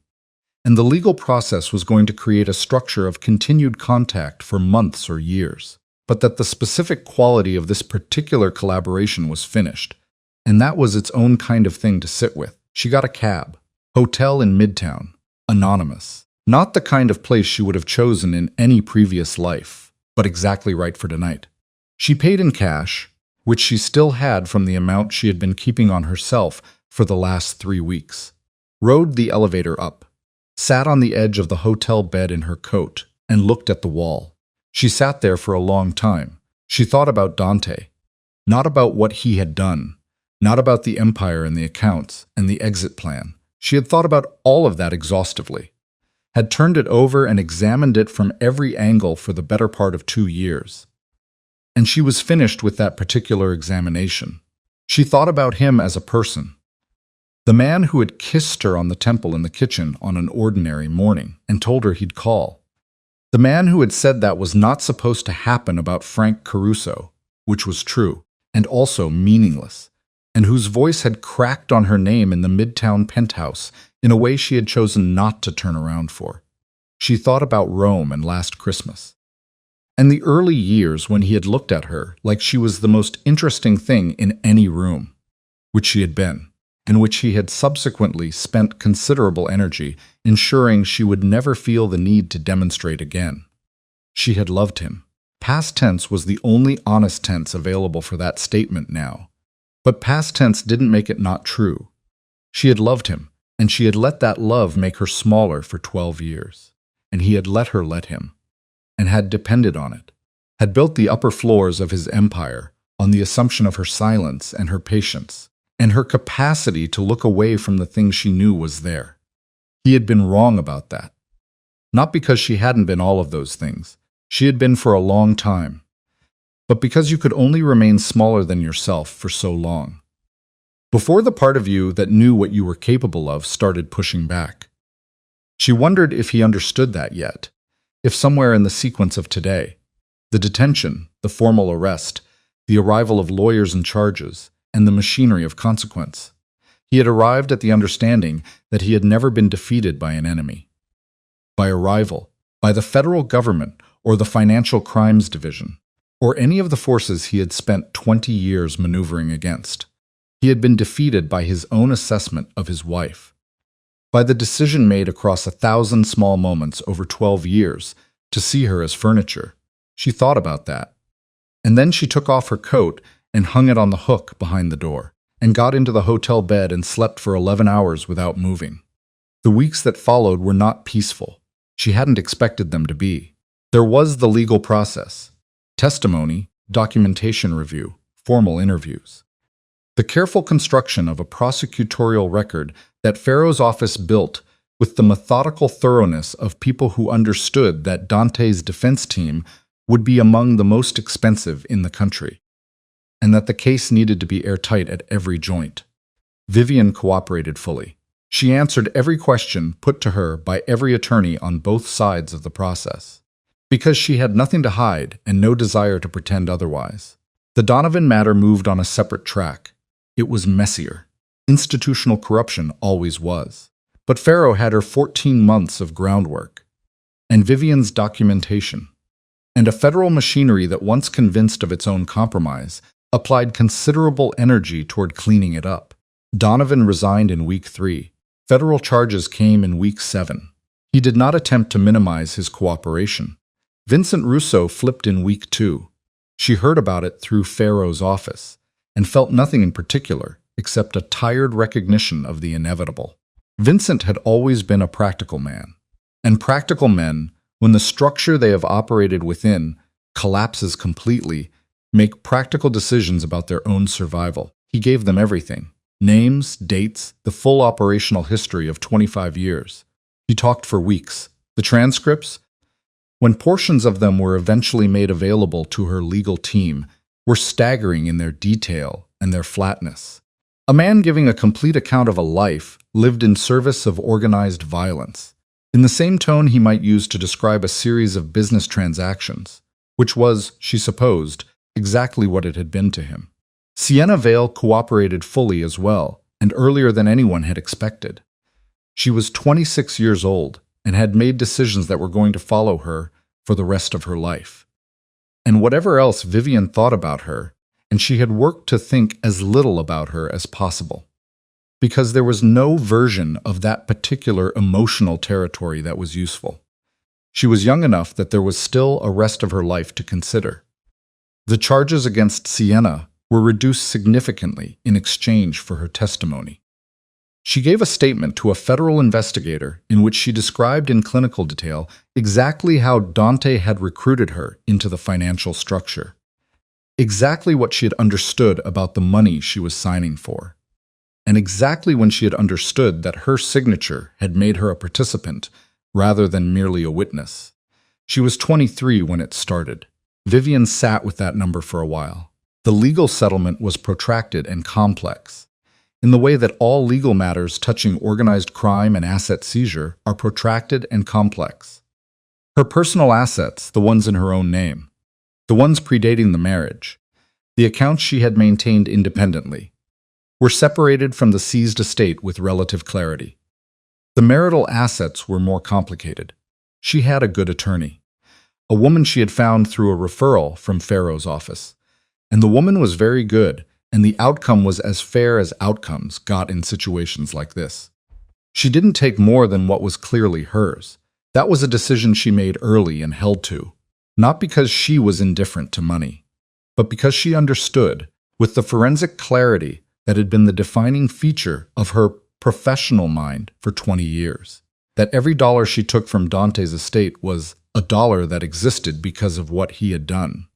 And the legal process was going to create a structure of continued contact for months or years. But that the specific quality of this particular collaboration was finished, and that was its own kind of thing to sit with. She got a cab. Hotel in Midtown. Anonymous. Not the kind of place she would have chosen in any previous life, but exactly right for tonight. She paid in cash, which she still had from the amount she had been keeping on herself for the last 3 weeks. Rode the elevator up. Sat on the edge of the hotel bed in her coat and looked at the wall. She sat there for a long time. She thought about Dante. Not about what he had done. Not about the empire and the accounts and the exit plan. She had thought about all of that exhaustively. Had turned it over and examined it from every angle for the better part of 2 years. And she was finished with that particular examination. She thought about him as a person. The man who had kissed her on the temple in the kitchen on an ordinary morning and told her he'd call. The man who had said that was not supposed to happen about Frank Caruso, which was true, and also meaningless, and whose voice had cracked on her name in the Midtown penthouse in a way she had chosen not to turn around for. She thought about Rome and last Christmas. And the early years when he had looked at her like she was the most interesting thing in any room, which she had been, and which he had subsequently spent considerable energy ensuring she would never feel the need to demonstrate again. She had loved him. Past tense was the only honest tense available for that statement now. But past tense didn't make it not true. She had loved him, and she had let that love make her smaller for 12 years. And he had let her let him, and had depended on it, had built the upper floors of his empire on the assumption of her silence and her patience, and her capacity to look away from the things she knew was there. He had been wrong about that. Not because she hadn't been all of those things. She had been for a long time. But because you could only remain smaller than yourself for so long. Before the part of you that knew what you were capable of started pushing back. She wondered if he understood that yet, if somewhere in the sequence of today, the detention, the formal arrest, the arrival of lawyers and charges, and the machinery of consequence, he had arrived at the understanding that he had never been defeated by an enemy, by a rival, by the federal government or the Financial Crimes Division, or any of the forces he had spent 20 years maneuvering against. He had been defeated by his own assessment of his wife, by the decision made across 1,000 small moments over 12 years to see her as furniture. She thought about that. And then she took off her coat and hung it on the hook behind the door, and got into the hotel bed and slept for 11 hours without moving. The weeks that followed were not peaceful. She hadn't expected them to be. There was the legal process, testimony, documentation review, formal interviews. The careful construction of a prosecutorial record that Pharaoh's office built with the methodical thoroughness of people who understood that Dante's defense team would be among the most expensive in the country, and that the case needed to be airtight at every joint. Vivian cooperated fully. She answered every question put to her by every attorney on both sides of the process, because she had nothing to hide and no desire to pretend otherwise. The Donovan matter moved on a separate track. It was messier. Institutional corruption always was. But Pharaoh had her 14 months of groundwork, and Vivian's documentation, and a federal machinery that, once convinced of its own compromise, applied considerable energy toward cleaning it up. Donovan resigned in week 3. Federal charges came in week 7. He did not attempt to minimize his cooperation. Vincent Russo flipped in week 2. She heard about it through Pharaoh's office, and felt nothing in particular except a tired recognition of the inevitable. Vincent had always been a practical man, and practical men, when the structure they have operated within collapses completely, make practical decisions about their own survival. He gave them everything: names, dates, the full operational history of 25 years. He talked for weeks. The transcripts, when portions of them were eventually made available to her legal team, were staggering in their detail and their flatness. A man giving a complete account of a life lived in service of organized violence, in the same tone he might use to describe a series of business transactions, which was, she supposed, exactly what it had been to him. Sienna Vale cooperated fully as well, and earlier than anyone had expected. She was 26 years old and had made decisions that were going to follow her for the rest of her life. And whatever else Vivian thought about her, and she had worked to think as little about her as possible, because there was no version of that particular emotional territory that was useful. She was young enough that there was still a rest of her life to consider. The charges against Sienna were reduced significantly in exchange for her testimony. She gave a statement to a federal investigator in which she described in clinical detail exactly how Dante had recruited her into the financial structure, exactly what she had understood about the money she was signing for, and exactly when she had understood that her signature had made her a participant rather than merely a witness. She was 23 when it started. Vivian sat with that number for a while. The legal settlement was protracted and complex, in the way that all legal matters touching organized crime and asset seizure are protracted and complex. Her personal assets, the ones in her own name, the ones predating the marriage, the accounts she had maintained independently, were separated from the seized estate with relative clarity. The marital assets were more complicated. She had a good attorney, a woman she had found through a referral from Pharaoh's office, and the woman was very good, and the outcome was as fair as outcomes got in situations like this. She didn't take more than what was clearly hers. That was a decision she made early and held to, not because she was indifferent to money, but because she understood, with the forensic clarity that had been the defining feature of her professional mind for 20 years, that every dollar she took from Dante's estate was a dollar that existed because of what he had done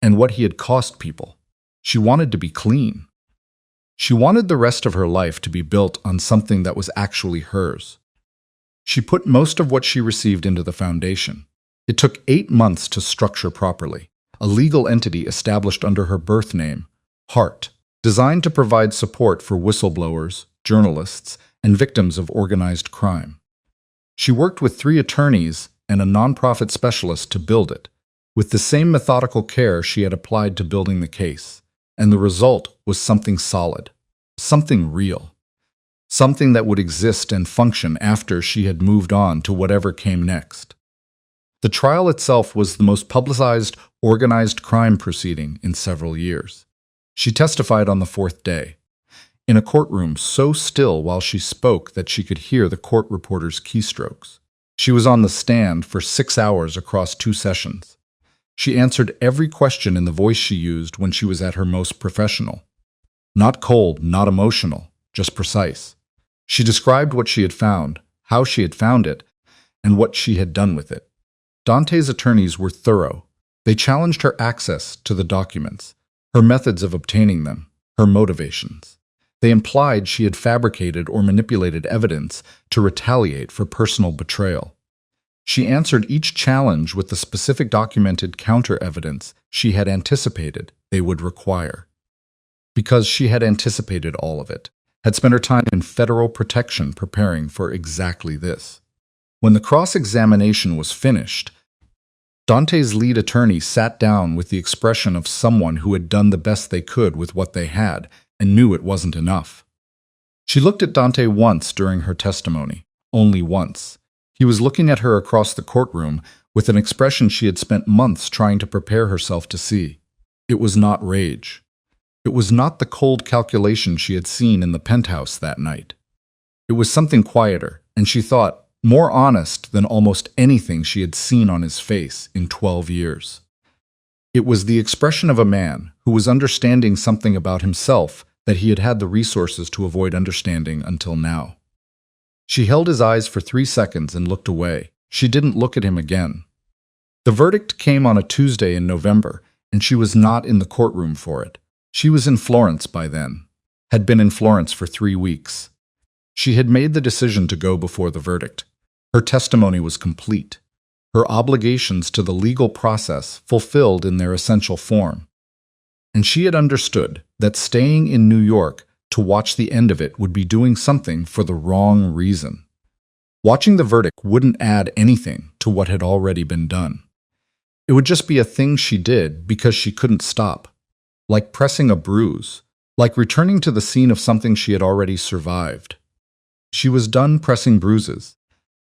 and what he had cost people. She wanted to be clean. She wanted the rest of her life to be built on something that was actually hers. She put most of what she received into the foundation. It took 8 months to structure properly, a legal entity established under her birth name, Heart, designed to provide support for whistleblowers, journalists, and victims of organized crime. She worked with 3 attorneys and a nonprofit specialist to build it, with the same methodical care she had applied to building the case, and the result was something solid, something real, something that would exist and function after she had moved on to whatever came next. The trial itself was the most publicized, organized crime proceeding in several years. She testified on the 4th day, in a courtroom so still while she spoke that she could hear the court reporter's keystrokes. She was on the stand for 6 hours across 2 sessions. She answered every question in the voice she used when she was at her most professional. Not cold, not emotional, just precise. She described what she had found, how she had found it, and what she had done with it. Dante's attorneys were thorough. They challenged her access to the documents, her methods of obtaining them, her motivations. They implied she had fabricated or manipulated evidence to retaliate for personal betrayal. She answered each challenge with the specific documented counter-evidence she had anticipated they would require. Because she had anticipated all of it, had spent her time in federal protection preparing for exactly this. When the cross-examination was finished, Dante's lead attorney sat down with the expression of someone who had done the best they could with what they had and knew it wasn't enough. She looked at Dante once during her testimony, only once. He was looking at her across the courtroom with an expression she had spent months trying to prepare herself to see. It was not rage. It was not the cold calculation she had seen in the penthouse that night. It was something quieter, and she thought, more honest than almost anything she had seen on his face in 12 years. It was the expression of a man who was understanding something about himself that he had had the resources to avoid understanding until now. She held his eyes for 3 seconds and looked away. She didn't look at him again. The verdict came on a Tuesday in November, and she was not in the courtroom for it. She was in Florence by then, had been in Florence for 3 weeks. She had made the decision to go before the verdict. Her testimony was complete. Her obligations to the legal process fulfilled in their essential form. And she had understood that staying in New York to watch the end of it would be doing something for the wrong reason. Watching the verdict wouldn't add anything to what had already been done. It would just be a thing she did because she couldn't stop, like pressing a bruise, like returning to the scene of something she had already survived. She was done pressing bruises.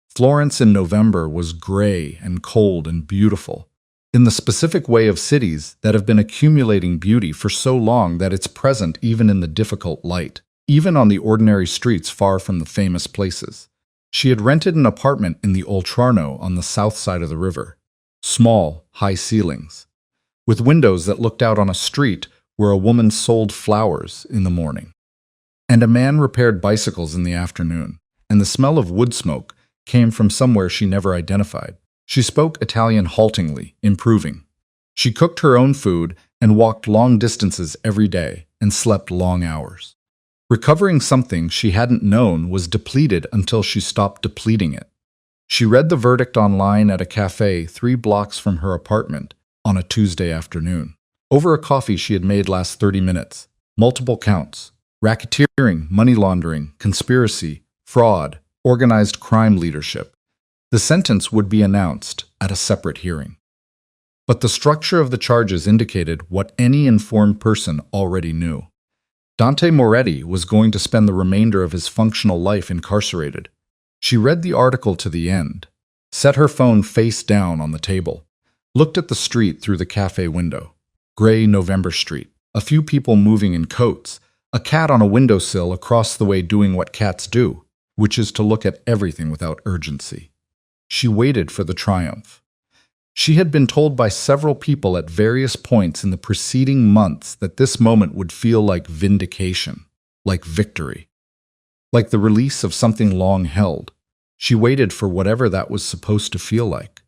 Florence in November was gray and cold and beautiful, in the specific way of cities that have been accumulating beauty for so long that it's present even in the difficult light, even on the ordinary streets far from the famous places. She had rented an apartment in the Oltrarno on the south side of the river. Small, high ceilings, with windows that looked out on a street where a woman sold flowers in the morning, and a man repaired bicycles in the afternoon, and the smell of wood smoke came from somewhere she never identified. She spoke Italian haltingly, improving. She cooked her own food and walked long distances every day and slept long hours. Recovering something she hadn't known was depleted until she stopped depleting it. She read the verdict online at a cafe 3 blocks from her apartment on a Tuesday afternoon. Over a coffee she had made last 30 minutes. Multiple counts: racketeering, money laundering, conspiracy, fraud, organized crime leadership. The sentence would be announced at a separate hearing. But the structure of the charges indicated what any informed person already knew. Dante Moretti was going to spend the remainder of his functional life incarcerated. She read the article to the end, set her phone face down on the table, looked at the street through the cafe window. Gray November Street, a few people moving in coats, a cat on a windowsill across the way doing what cats do, which is to look at everything without urgency. She waited for the triumph. She had been told by several people at various points in the preceding months that this moment would feel like vindication, like victory, like the release of something long held. She waited for whatever that was supposed to feel like.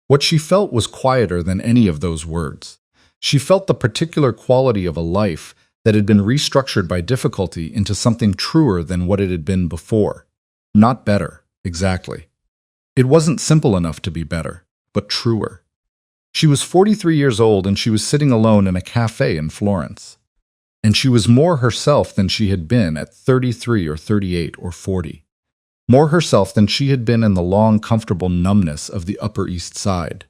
What she felt was quieter than any of those words. She felt the particular quality of a life that had been restructured by difficulty into something truer than what it had been before. Not better, exactly. It wasn't simple enough to be better, but truer. She was 43 years old and she was sitting alone in a cafe in Florence. And she was more herself than she had been at 33 or 38 or 40. More herself than she had been in the long, comfortable numbness of the Upper East Side.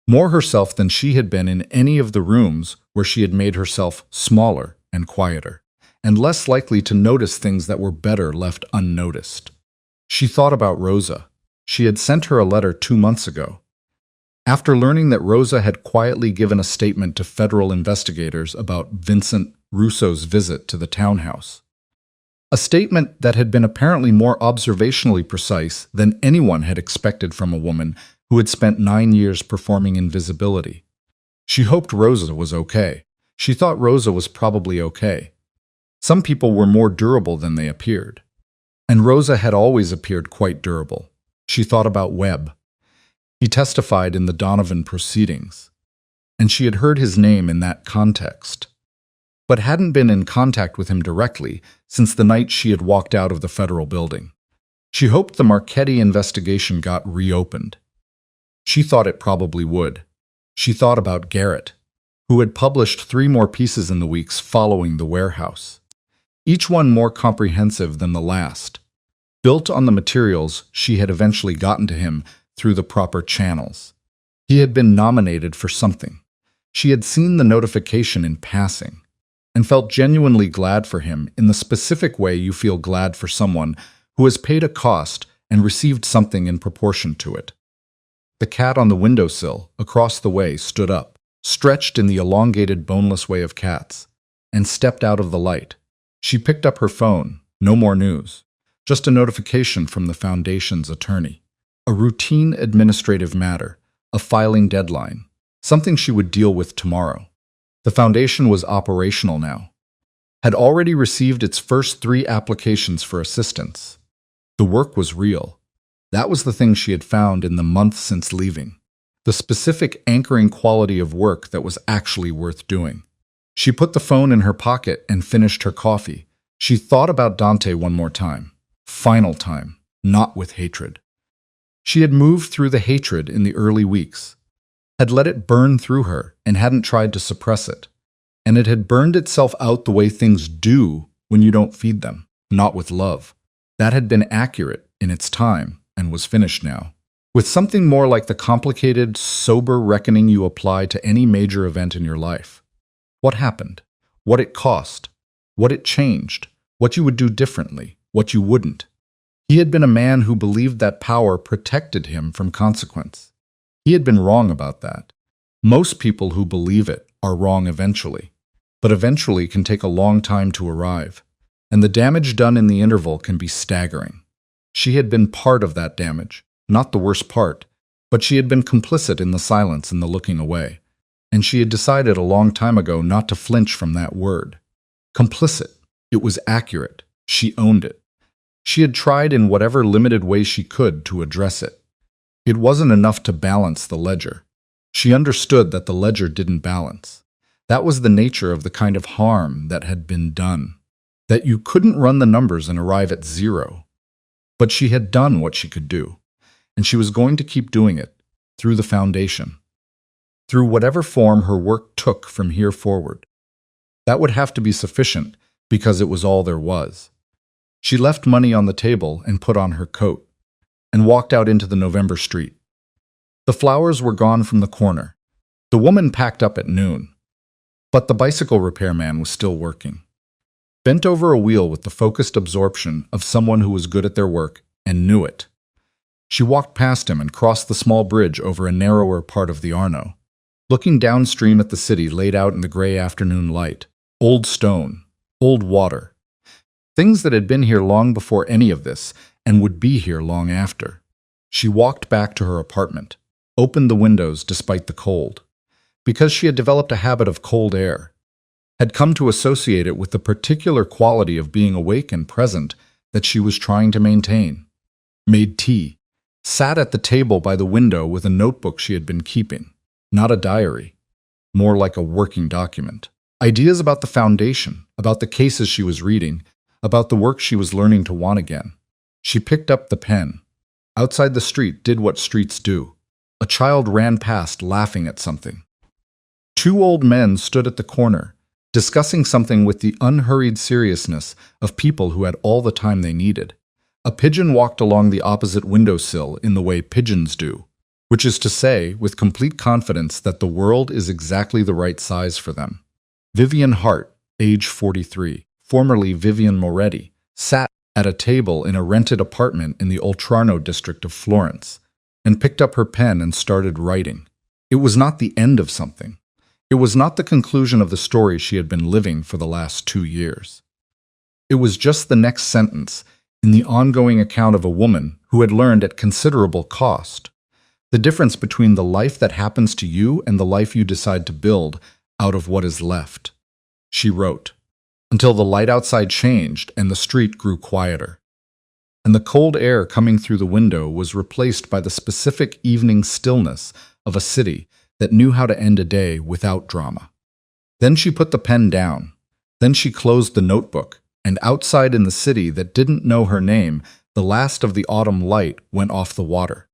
More herself than she had been in any of the rooms where she had made herself smaller and quieter, and less likely to notice things that were better left unnoticed. She thought about Rosa. She had sent her a letter 2 months ago. After learning that Rosa had quietly given a statement to federal investigators about Vincent Russo's visit to the townhouse. A statement that had been apparently more observationally precise than anyone had expected from a woman who had spent 9 years performing invisibility. She hoped Rosa was okay. She thought Rosa was probably okay. Some people were more durable than they appeared. And Rosa had always appeared quite durable. She thought about Webb. He testified in the Donovan proceedings, and she had heard his name in that context, but hadn't been in contact with him directly since the night she had walked out of the federal building. She hoped the Marchetti investigation got reopened. She thought it probably would. She thought about Garrett, who had published 3 more pieces in the weeks following the warehouse, each one more comprehensive than the last, built on the materials she had eventually gotten to him through the proper channels. He had been nominated for something. She had seen the notification in passing, and felt genuinely glad for him in the specific way you feel glad for someone who has paid a cost and received something in proportion to it. The cat on the windowsill across the way stood up, stretched in the elongated, boneless way of cats, and stepped out of the light. She picked up her phone. No more news. Just a notification from the Foundation's attorney. A routine administrative matter, a filing deadline, something she would deal with tomorrow. The Foundation was operational now. Had already received its first 3 applications for assistance. The work was real. That was the thing she had found in the month since leaving. The specific anchoring quality of work that was actually worth doing. She put the phone in her pocket and finished her coffee. She thought about Dante one more time. Final time, not with hatred. She had moved through the hatred in the early weeks, had let it burn through her and hadn't tried to suppress it. And it had burned itself out the way things do when you don't feed them, not with love. That had been accurate in its time and was finished now. With something more like the complicated, sober reckoning you apply to any major event in your life. What happened? What it cost? What it changed? What you would do differently? What you wouldn't? He had been a man who believed that power protected him from consequence. He had been wrong about that. Most people who believe it are wrong eventually, but eventually can take a long time to arrive, and the damage done in the interval can be staggering. She had been part of that damage, not the worst part, but she had been complicit in the silence and the looking away, and she had decided a long time ago not to flinch from that word. Complicit. It was accurate. She owned it. She had tried in whatever limited way she could to address it. It wasn't enough to balance the ledger. She understood that the ledger didn't balance. That was the nature of the kind of harm that had been done. That you couldn't run the numbers and arrive at 0. But she had done what she could do, and she was going to keep doing it through the Foundation. Through whatever form her work took from here forward. That would have to be sufficient because it was all there was. She left money on the table and put on her coat, and walked out into the November street. The flowers were gone from the corner. The woman packed up at noon, but the bicycle repairman was still working. Bent over a wheel with the focused absorption of someone who was good at their work and knew it. She walked past him and crossed the small bridge over a narrower part of the Arno, looking downstream at the city laid out in the gray afternoon light. Old stone, old water. Things that had been here long before any of this, and would be here long after. She walked back to her apartment, opened the windows despite the cold, because she had developed a habit of cold air, had come to associate it with the particular quality of being awake and present that she was trying to maintain. Made tea, sat at the table by the window with a notebook she had been keeping, not a diary. more like a working document. Ideas about the foundation, about the cases she was reading, about the work she was learning to want again. She picked up the pen. Outside the street did what streets do. A child ran past laughing at something. Two old men stood at the corner, discussing something with the unhurried seriousness of people who had all the time they needed. A pigeon walked along the opposite windowsill in the way pigeons do, which is to say, with complete confidence that the world is exactly the right size for them. Vivian Hart, age 43, formerly Vivian Moretti, sat at a table in a rented apartment in the Oltrarno district of Florence, and picked up her pen and started writing. It was not the end of something. It was not the conclusion of the story she had been living for the last 2 years. It was just the next sentence in the ongoing account of a woman who had learned at considerable cost the difference between the life that happens to you and the life you decide to build out of what is left. She wrote, until the light outside changed and the street grew quieter, and the cold air coming through the window was replaced by the specific evening stillness of a city that knew how to end a day without drama. Then she put the pen down. Then she closed the notebook, and outside in the city that didn't know her name, the last of the autumn light went off the water.